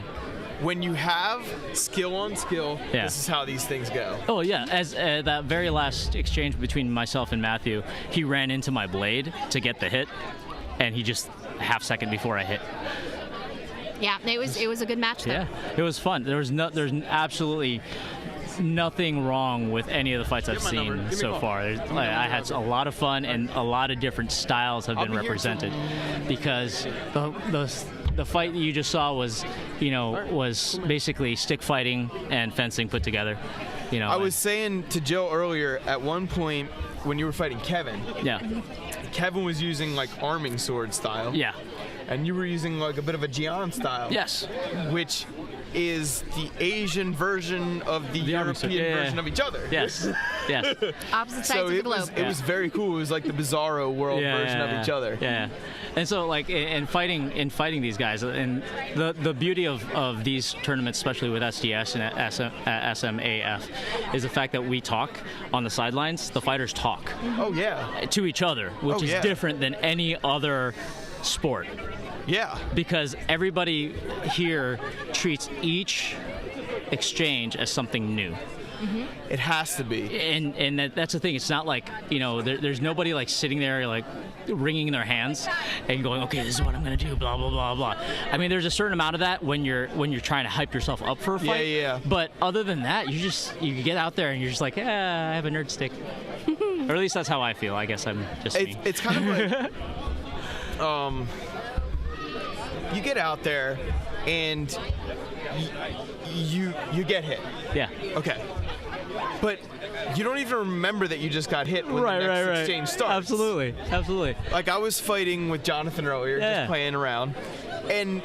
When you have skill on skill, this is how these things go. Oh yeah, as that very last exchange between myself and Matthew, he ran into my blade to get the hit, and he just half second before I hit. Yeah, it was a good match though. Yeah, it was fun. There's absolutely nothing wrong with any of the fights I've seen so far. I had a lot of fun, and a lot of different styles have been represented. Because the fight that you just saw was basically stick fighting and fencing put together. I was saying to Joe earlier, at one point when you were fighting Kevin. Yeah. Kevin was using arming sword style. Yeah. And you were using a bit of a Jian style. Yes. Which is the Asian version of the European version of each other. Yes. Yes. Opposite sides of the globe. It was very cool. It was like the Bizarro world version of each other. Yeah. And so in fighting these guys, and the beauty of these tournaments, especially with SDS and SMAF, is the fact that we talk on the sidelines. The fighters talk. Oh yeah. To each other, which is different than any other sport. Yeah. Because everybody here treats each exchange as something new. It has to be. And that's the thing. It's not like, there's nobody like sitting there like wringing their hands and going, okay, this is what I'm gonna do, blah blah blah blah. I mean, there's a certain amount of that when you're trying to hype yourself up for a fight. Yeah. But other than that, you get out there and you're just like, I have a nerd stick. Or at least that's how I feel. I guess I'm just me. It's kind of like you get out there and you get hit. Yeah. Okay. But you don't even remember that you just got hit when the next exchange starts. Absolutely. Like I was fighting with Jonathan earlier, just playing around, and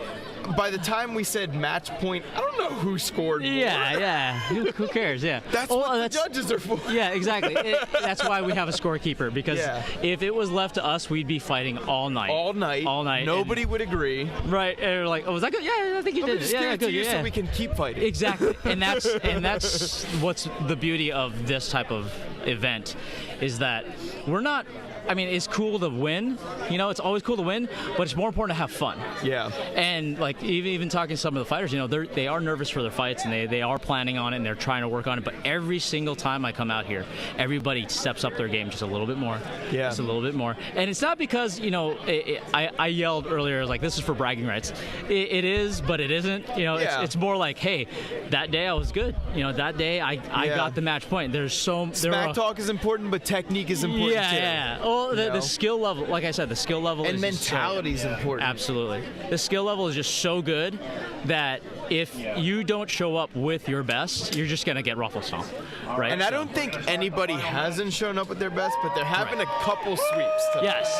by the time we said match point, I don't know who scored more. Yeah. Who cares? Yeah. That's what the judges are for. Yeah, exactly. That's why we have a scorekeeper, because if it was left to us, we'd be fighting all night. All night. Nobody would agree. Right. And we're like, oh, was that good? Yeah, I think you did. Just give it to you so we can keep fighting. Exactly. And that's what's the beauty of this type of event, is that we're not. I mean, it's cool to win. It's always cool to win, but it's more important to have fun. Yeah. And like even talking to some of the fighters, they are nervous for their fights and they are planning on it and they're trying to work on it. But every single time I come out here, everybody steps up their game just a little bit more. Yeah. Just a little bit more. And it's not because I yelled earlier like this is for bragging rights. It is, but it isn't. It's more like, hey, that day I was good. That day I got the match point. Smack talk is important, but technique is important too. Yeah. Well, the skill level, like I said, the skill level and is mentality is important. Absolutely. The skill level is just so good that if you don't show up with your best, you're just gonna get ruffle stomped, right? And I don't think anybody hasn't shown up with their best, but there have been a couple sweeps today. Yes.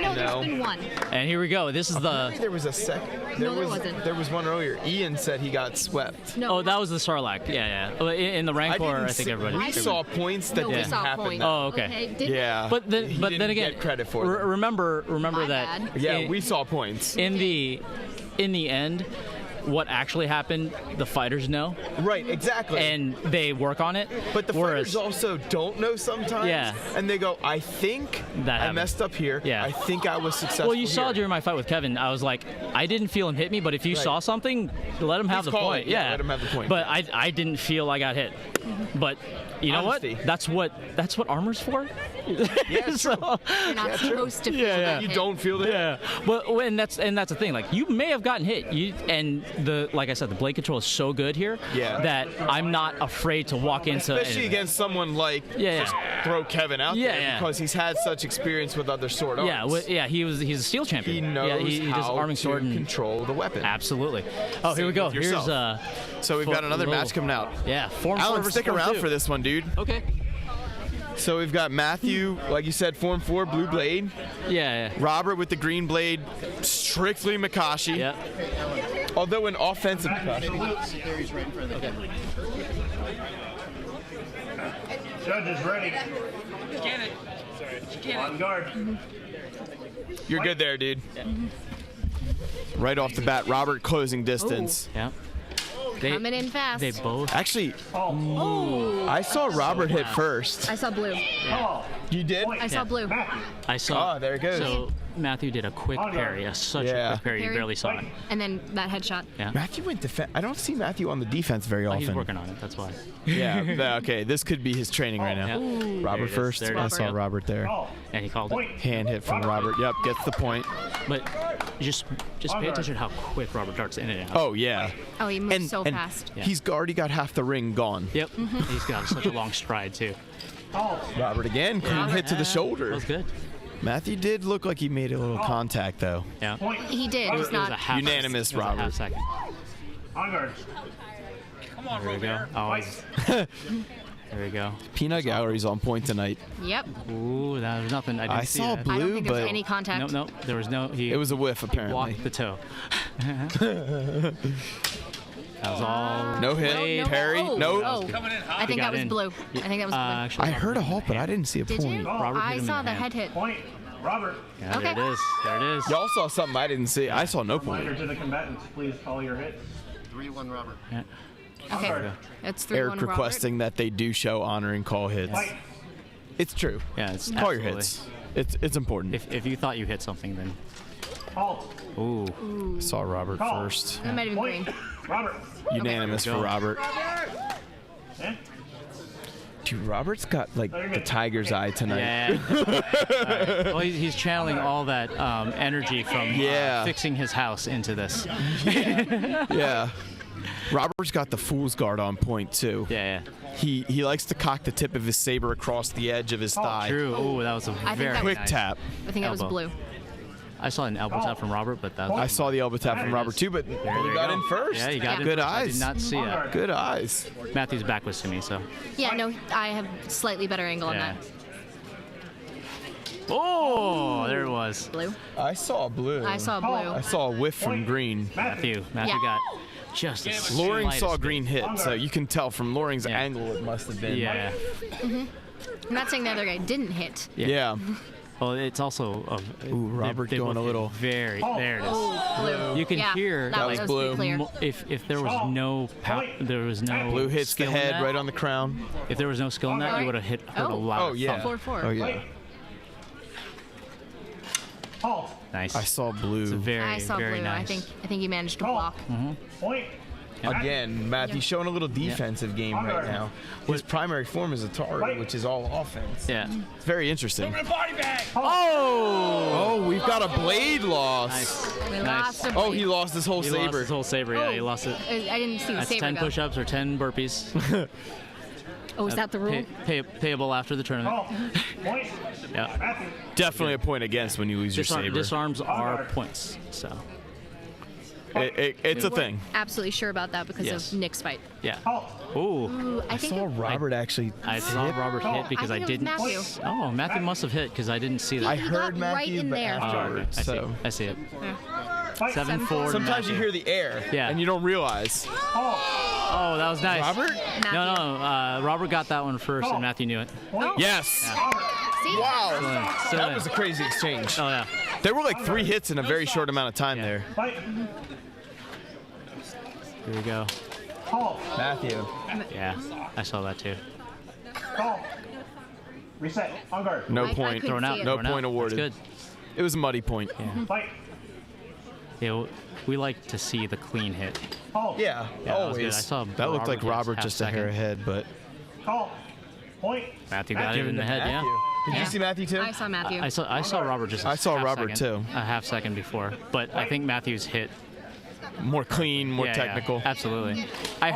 No, there's been one. And here we go. This is there was a second. There wasn't. There was one earlier. Ian said he got swept. No. Oh, that was the Sarlacc. Yeah. In the Rancor, I think everybody. We saw points that didn't happen. Oh, okay. Yeah. But then again, get credit for it. Remember My that. bad. Yeah, we saw points. In the end, what actually happened, the fighters know. Right, exactly. And they work on it. But the fighters also don't know sometimes. Yeah. And they go, I think I messed up here. Yeah. I think I was successful. Well, you saw here. during my fight with Kevin, I was like, I didn't feel him hit me, but if you saw something, let him have the point. Yeah, let him have the point. But I didn't feel I got hit. But you know Honesty. what? That's what armor's for. Yeah, so, You're not supposed to feel that You hit. don't feel that. Yeah, but and that's the thing. Like you may have gotten hit. Like I said, the blade control is so good here that I'm not afraid to walk into. Especially against someone like just throw Kevin out there because he's had such experience with other sword arms. He's a steel champion. He knows he does how arming to sword and control the weapon. Absolutely. Oh, here we go. Here's so we've got another match coming out. Yeah, Form Alan, 4 stick Form around 2. for this one, dude. Okay. So we've got Matthew, like you said, Form 4, blue blade. Yeah. Robert with the green blade, strictly Makashi. Yeah. Although an offensive Makashi. Okay. Judges ready. On guard. You're good there, dude. Right off the bat, Robert closing distance. Yeah. Coming in fast. They both. Actually, I saw Robert hit first. I saw blue. You did? I saw blue. I saw. Oh, there it goes. So Matthew did a quick parry, such a quick parry. You barely saw it. And then that headshot. Yeah. Matthew went defense. I don't see Matthew on the defense very often. He's working on it. That's why. Yeah. Okay. This could be his training right now. Yeah. Robert first. There it I is. saw Robert there. And he called it. Hand hit from Robert. Yep. Gets the point. But just pay attention to how quick Robert darts in and out. Oh yeah. Oh, he moves so fast. Yeah. He's already got half the ring gone. Yep. He's got such a long stride too. Robert again. Clean hit to the shoulder. That was good. Matthew did look like he made a little contact though. Yeah. He did. Just not. Unanimous, Robert. Half second. On guard. There we go. Oh, there we go. Peanut Gallery's on point tonight. Yep. Ooh, that was nothing. I saw that. blue, I don't think there was but any contact. No, there was no. It was a whiff apparently. Walked the toe. That was all. No hit. Parry. No. I think that was blue. I think that was blue. Actually, I heard a halt, but I didn't see a Did point. you? Robert hit I him in saw the the hand. head hit. Point. Robert. Yeah, Okay. There it is. There it is. Y'all saw something I didn't see. I saw no point. Reminder to the combatants, please call your hits. 3-1 Robert. Yeah. Okay. It's 3-1 Eric Robert. requesting that they do show honor and call hits. Fight. It's true. Yeah, it's Call your absolutely. hits. It's important. If you thought you hit something, then. Halt. Ooh. Saw Robert first. That might have been Point. green. Robert. Unanimous Okay. for Robert. Eh? Dude, Robert's got like the tiger's eye tonight. Yeah. Right. Well, he's channeling all that energy from fixing his house into this. Yeah. Robert's got the fool's guard on point too. Yeah. He likes to cock the tip of his saber across the edge of his thigh. True. Oh, that was a very quick nice tap. I think that was blue. I saw an elbow tap from Robert, but that was I saw the elbow tap from Robert too, but Blue got in first. Yeah, he got in Good first. eyes. I did not see it. Good eyes. Matthew's back was to me, so. Yeah, no, I have slightly better angle on that. Oh, there it was. Blue. I saw blue. I saw blue. I saw a whiff from green. Matthew got just a Loring saw slightest green hit, so you can tell from Loring's angle it must have been. Yeah. I'm not saying the other guy didn't hit. Yeah. Well, it's also Robert they going both a little. There it is. Blue. You can Yeah, hear that was blue. Clear. If there was no Blue hits the skill in head that, right on the crown. If there was no skill in that, you would have heard a lot. Oh yeah. 4-4. Oh yeah. Nice. I saw blue. It's very, I saw very blue. nice. I think he managed to block. Again, Matthew's showing a little defensive game right now. His primary form is Atari, which is all offense. Yeah. It's very interesting. Oh! We've got a blade loss. Nice. We lost a Oh, blade. he lost his whole He saber. lost his whole saber. Yeah, he lost it. I didn't see the That's saber 10 go. push-ups or 10 burpees. Oh, is that the rule? Payable after the tournament. Yeah. Definitely a point against when you lose your saber. Disarms are points. So. It's a thing. Absolutely sure about that because of Nick's fight. Yeah. Ooh. I think saw Robert actually. I saw Robert hit because I think it was didn't. Matthew. Oh, Matthew must have hit because I didn't see that. I He heard got Matthew, right in but there. afterwards. I see it. Yeah. 7-4. Sometimes you hear the air, and you don't realize. Oh, that was nice. Robert? No. Robert got that one first, and Matthew knew it. Yes. See? Wow. So That was a crazy exchange. Oh yeah. There were like 3 hits in a very short amount of time there. Here we go. Matthew. Yeah, I saw that too. Reset. On guard. No I point. couldn't Thrown out. see it. No Thrown out. point awarded. That's good. It was a muddy point. Fight. Yeah, we like to see the clean hit. Yeah, Yeah, that was good. always. I saw That looked like Robert Robert half just a hair second. ahead, but. Call. Point. Matthew got it in the head. Yeah. Did Yeah. you see Matthew too? I saw Matthew. I saw Robert just. I saw half Robert, second, too. A half second before, but I think Matthew's hit. More clean, more Yeah, technical. Yeah, absolutely. I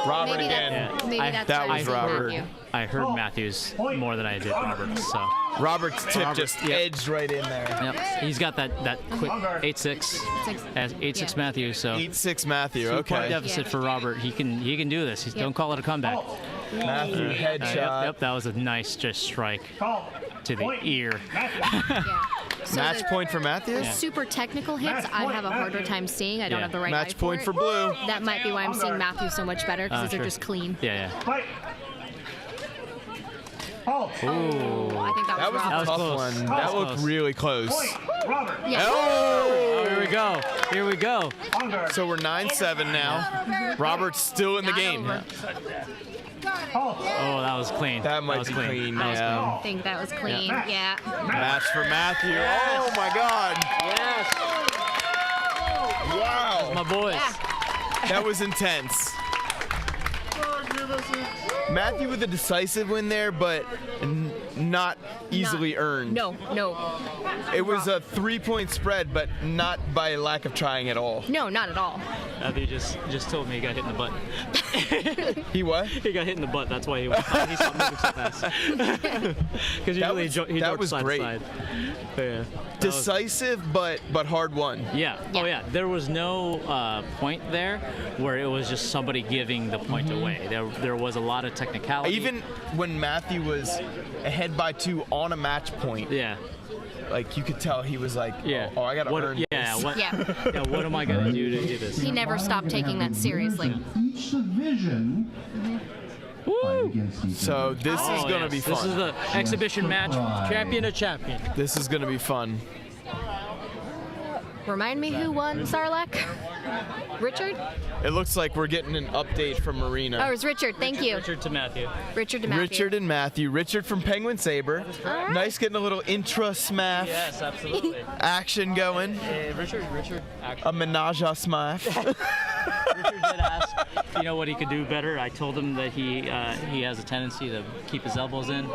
Robert maybe again. That's, maybe I- that's that why was I saw Robert. Matthew. I heard Matthew's more than I did Robert's. So. Robert's tip Robert, just yep. edged right in there. Yep. He's got that quick 8-6 as 8-6 Yeah. Matthew. So 8-6 Matthew. 2-point Okay. deficit Yeah. for Robert. He can do this. Don't call it a comeback. Matthew headshot. Yep, that was a nice just strike Call. to the ear. Yeah. So Match the point for Matthew. super technical hits, I have a harder time seeing. I don't Yeah. have the right eye Match point it. for blue. That might be why I'm seeing Matthew so much better because they're Sure. just clean. Yeah. Fight. Call. Oh, I think that That was was a Robert. tough close. one. That That was looked close. really close. Point. Robert. Yeah. Oh! Here we go. Here we go. On guard. So we're 9-7 now. Robert's still in the Not game. over. Call. Oh, that was clean. That might was be clean. clean. That was Yeah. I think that was clean. Yeah. Match for Matthew. Oh my God. Yes. Wow. My boys. Yeah. That was intense. Matthew with a decisive win there, but not easily earned. No. It was a 3-point spread, but not by lack of trying at all. No, not at all. Matthew just told me he got hit in the butt. He what? He got hit in the butt. That's why he stopped moving so fast. Because usually he that jokes was side great. to side. But yeah. Decisive, but hard won. Yeah. Oh yeah. There was no point there where it was just somebody giving the point away. There was a lot of technicality. Even when Matthew was ahead by 2 on a match point, Yeah. like you could tell he was like, Yeah. oh, I gotta earn Yeah. this. What? Yeah. Yeah. What am I gonna do to do this? He never stopped taking that seriously. Each division fight against each So other. this is Oh, gonna yes. be fun. This is the exhibition match. Champion to champion. This is gonna be fun. Remind me who won Sarlacc? Richard? It looks like we're getting an update from Marina. Oh, it was Richard. Thank you. Richard to Matthew. Richard to Matthew. Richard and Matthew. Richard from Penguin Saber. All right. Nice getting a little intra-smash Yes, absolutely. action going. Richard. A menage a smash. did ask, what he could do better. I told him that he has a tendency to keep his elbows in.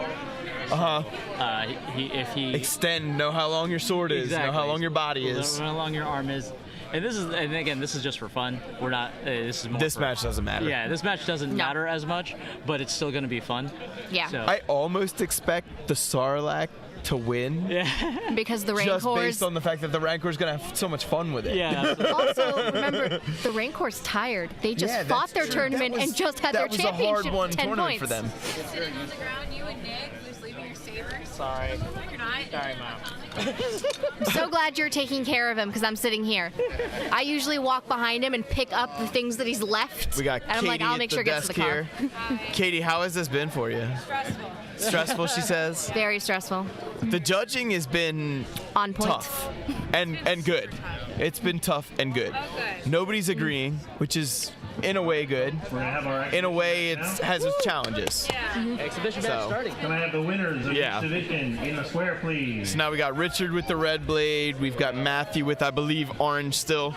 If he extend, know how long your sword is, know how long your body is, know how long your arm is. And again, this is just for fun. We're not. This is more. This match doesn't matter. Yeah, this match doesn't matter as much, but it's still going to be fun. Yeah. So. I almost expect the Sarlacc to win. Yeah. Because the Rancors. Just based on the fact that the Rancor's gonna have so much fun with it. Yeah. Also, remember, the Rancor's tired. They just fought their tournament and just had their championship. That was a hard-won 10 tournament points. for them. Sitting on the ground, you and Nick, who's leaving your sabers. Sorry. You're not. Sorry, Mom. I'm so glad you're taking care of him because I'm sitting here. I usually walk behind him and pick up the things that he's left. We got and I'm Katie like, I'll at make the sure it gets to the desk car. here. Katie, how has this been for you? Stressful. Stressful, she says. Very stressful. The judging has been on point. Tough and good. It's been tough and good. Nobody's agreeing, which is in a way good. In a way, it has its challenges. Exhibition match starting. Can I have the winners of each division in the square, please? So now we got Richard with the red blade. We've got Matthew with, I believe, orange still.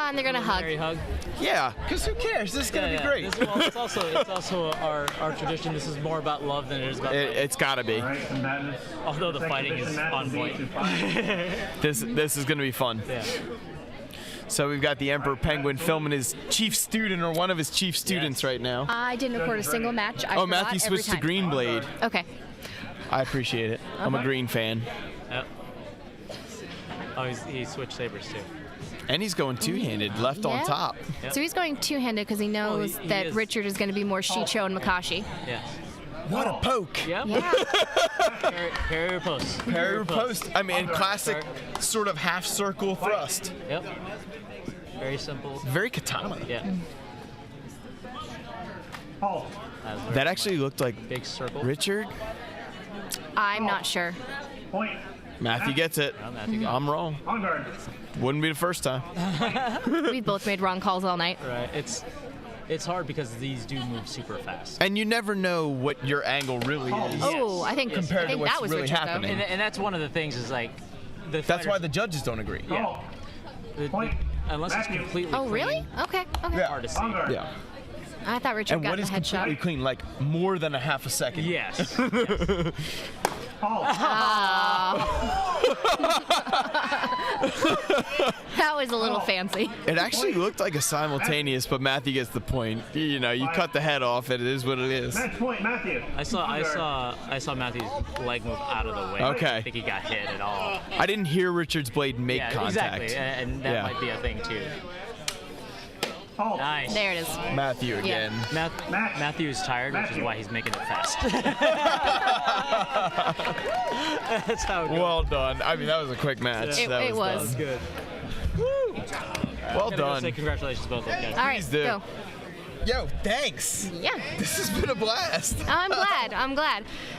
And they're gonna hug. Yeah, because who cares? This is gonna be great. It's also our tradition. This is more about love than it is about. It's gotta be. Although the fighting is on point. This is gonna be fun. Yeah. So we've got the Emperor Penguin filming his chief student or one of his chief students right now. I didn't record a single match. I forgot Matthew every switched to time. green blade. Okay. I appreciate it. I'm a green fan. Yep. Oh, he switched sabers too. And he's going two-handed, left on top. Yep. So he's going two-handed because he knows he that is. Richard is going to be more Shicho and Makashi. Yeah. What a poke! Yep. Yeah. Parry or post. Parry or post. I mean, classic sort of half-circle thrust. Yep. Very simple. Very katana. Yeah. That actually looked like big circle. Richard. I'm not sure. Point. Matthew gets it. I'm wrong. On guard. Wouldn't be the first time. We both made wrong calls all night. Right. It's hard because these do move super fast. And you never know what your angle really is. Oh, I think compared to what's that was really Richard, happening. And that's one of the things is like. That's why the judges don't agree. Yeah. Unless it's completely. Oh, really? Okay. Okay. Hard to see. Yeah. I thought Richard And got what the is headshot. completely clean? Like more than a half a second. Yes. That was a little fancy. It actually looked like a simultaneous, but Matthew gets the point. You know, you cut the head off, and it is what it is. Match point, Matthew. I saw Matthew's leg move out of the way. Okay. I don't think he got hit at all. I didn't hear Richard's blade make Yeah, contact. exactly, and that might be a thing too. Nice. There it is. Matthew again. Matthew is tired, which is why he's making it fast. That's how it goes. Well done. I mean, that was a quick match. It That was. done. Good. Well Go done. say congratulations to both those guys. All right, Please do. go. Yo, thanks. Yeah. This has been a blast. I'm glad.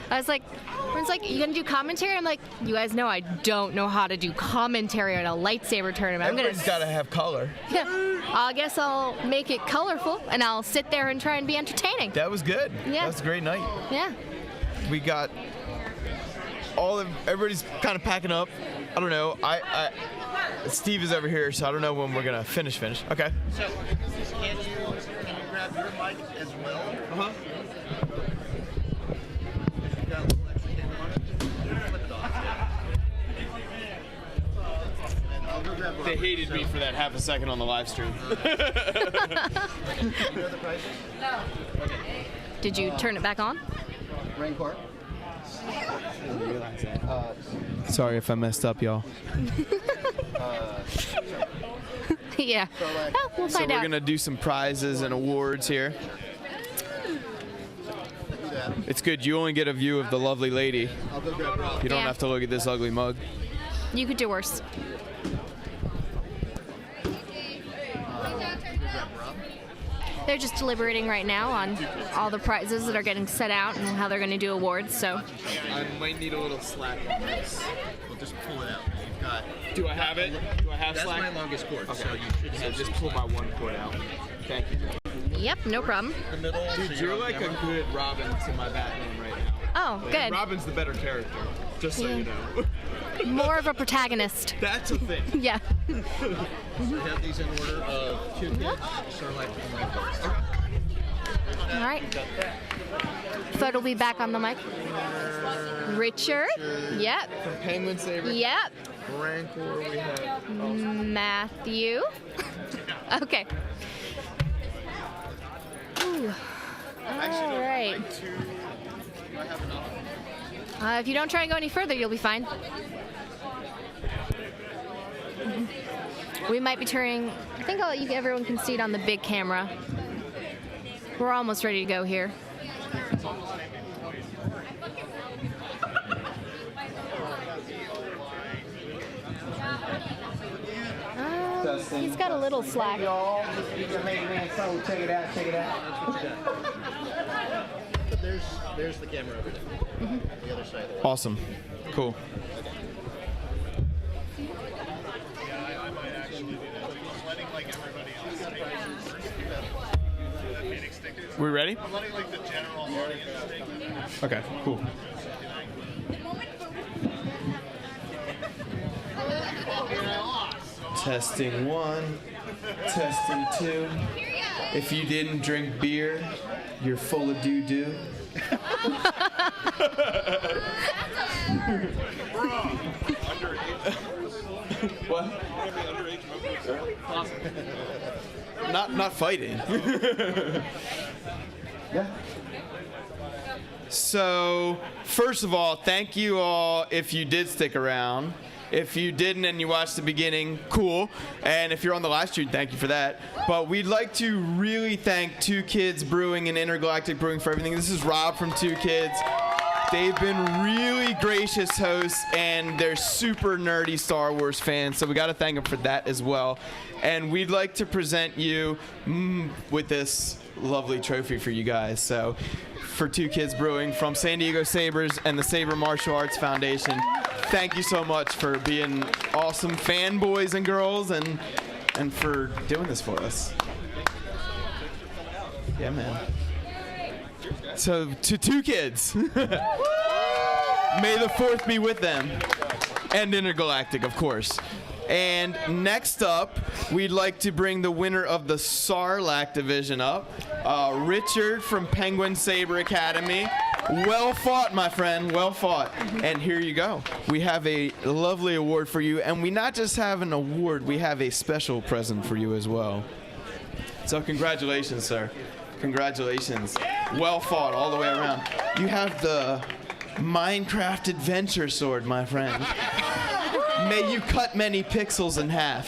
I was like, everyone's like, you gonna do commentary? I'm like, you guys know I don't know how to do commentary on a lightsaber tournament. Everybody's got to have color. Yeah. I guess I'll make it colorful and I'll sit there and try and be entertaining. That was good. Yeah. That was a great night. Yeah. We got everybody's kind of packing up. I don't know. Steve is over here, so I don't know when we're gonna finish. Okay. So, can you grab your mic as well? Uh-huh. Got a little extra cable on it? Flip it off. And I'll go grab They hated me for that half a second on the live stream. You know the prices? No. Did you turn it back on? Rancor. Sorry if I messed up, y'all. Yeah. Oh, we'll So find we're out. gonna do some prizes and awards here. It's good. You only get a view of the lovely lady. I'll go grab Rob. You don't Yeah. have to look at this ugly mug. You could do worse. They're just deliberating right now on all the prizes that are getting set out and how they're going to do awards. So I might need a little slack on this. We'll just pull it out. You've got. Do I have it? Do I have That's slack? my longest cord, Okay. so you should have. just pull my one cord out. Thank you. yep, no problem. The middle. Dude, so you're on like a camera. good Robin to my Batman right now. Oh, good. Robin's the better character, just so you know. More of a protagonist. That's a thing. Yeah. So we have these in order of 2 kids, Starlight and Rainbow. All right. Fred will be back on the mic. Richard. Yep. From Penguin Saber. Yep. Rancor, we have. Matthew. Okay. Ooh. All right. If you don't try to go any further, you'll be fine. We might be turning. I think everyone can see it on the big camera. We're almost ready to go here. He's got a little slack. Check it out, check it out. But there's the camera over there. The other side. Awesome. Cool. We ready? I'm letting like the general audience. Okay, cool. Testing 1, testing 2. If you didn't drink beer, you're full of doo-doo. What? Not fighting. Yeah. So, first of all, thank you all if you did stick around. If you didn't and you watched the beginning, cool. And if you're on the live stream, thank you for that. But we'd like to really thank 2 Kids Brewing and Intergalactic Brewing for everything. This is Rob from 2 Kids. They've been really gracious hosts, and they're super nerdy Star Wars fans, so we got to thank them for that as well. And we'd like to present you with this lovely trophy for you guys. So, for 2 Kids Brewing from San Diego Sabres and the Saber Martial Arts Foundation, thank you so much for being awesome fanboys and girls, and for doing this for us. Yeah, man. So, to 2 Kids, may the 4th be with them, and Intergalactic, of course. And next up, we'd like to bring the winner of the Sarlacc division up, Richard from Penguin Saber Academy. Well fought, my friend, well fought. And here you go. We have a lovely award for you, and we not just have an award, we have a special present for you as well. So congratulations, sir. Congratulations. Well fought all the way around. You have the Minecraft adventure sword, my friend. May you cut many pixels in half.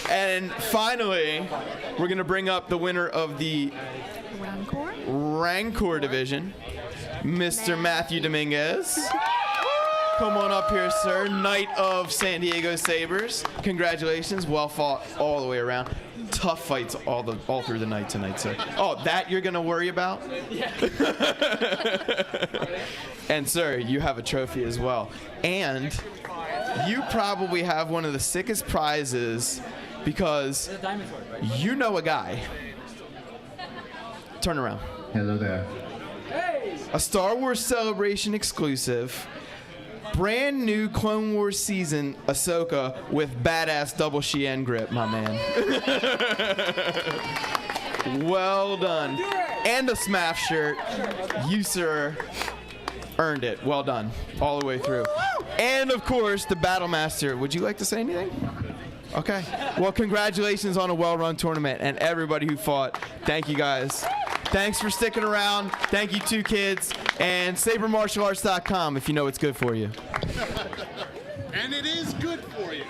And finally, we're going to bring up the winner of the Rancor division, Mr. Matthew Dominguez. Come on up here, sir. Knight of San Diego Sabres. Congratulations. Well fought all the way around. Tough fights all through the night tonight, sir. Oh, that you're going to worry about? Yeah. And, sir, you have a trophy as well. And you probably have one of the sickest prizes because you know a guy. Turn around. Hello there. A Star Wars Celebration exclusive, brand new Clone Wars season Ahsoka with badass double Shein grip, my man. Well done. And a SMAF shirt. You, sir, earned it. Well done. All the way through. And, of course, the Battle Master. Would you like to say anything? Okay. Well, congratulations on a well-run tournament, and everybody who fought. Thank you, guys. Thanks for sticking around. Thank you, 2 Kids. And SaberMartialArts.com if you know it's good for you. And it is good for you.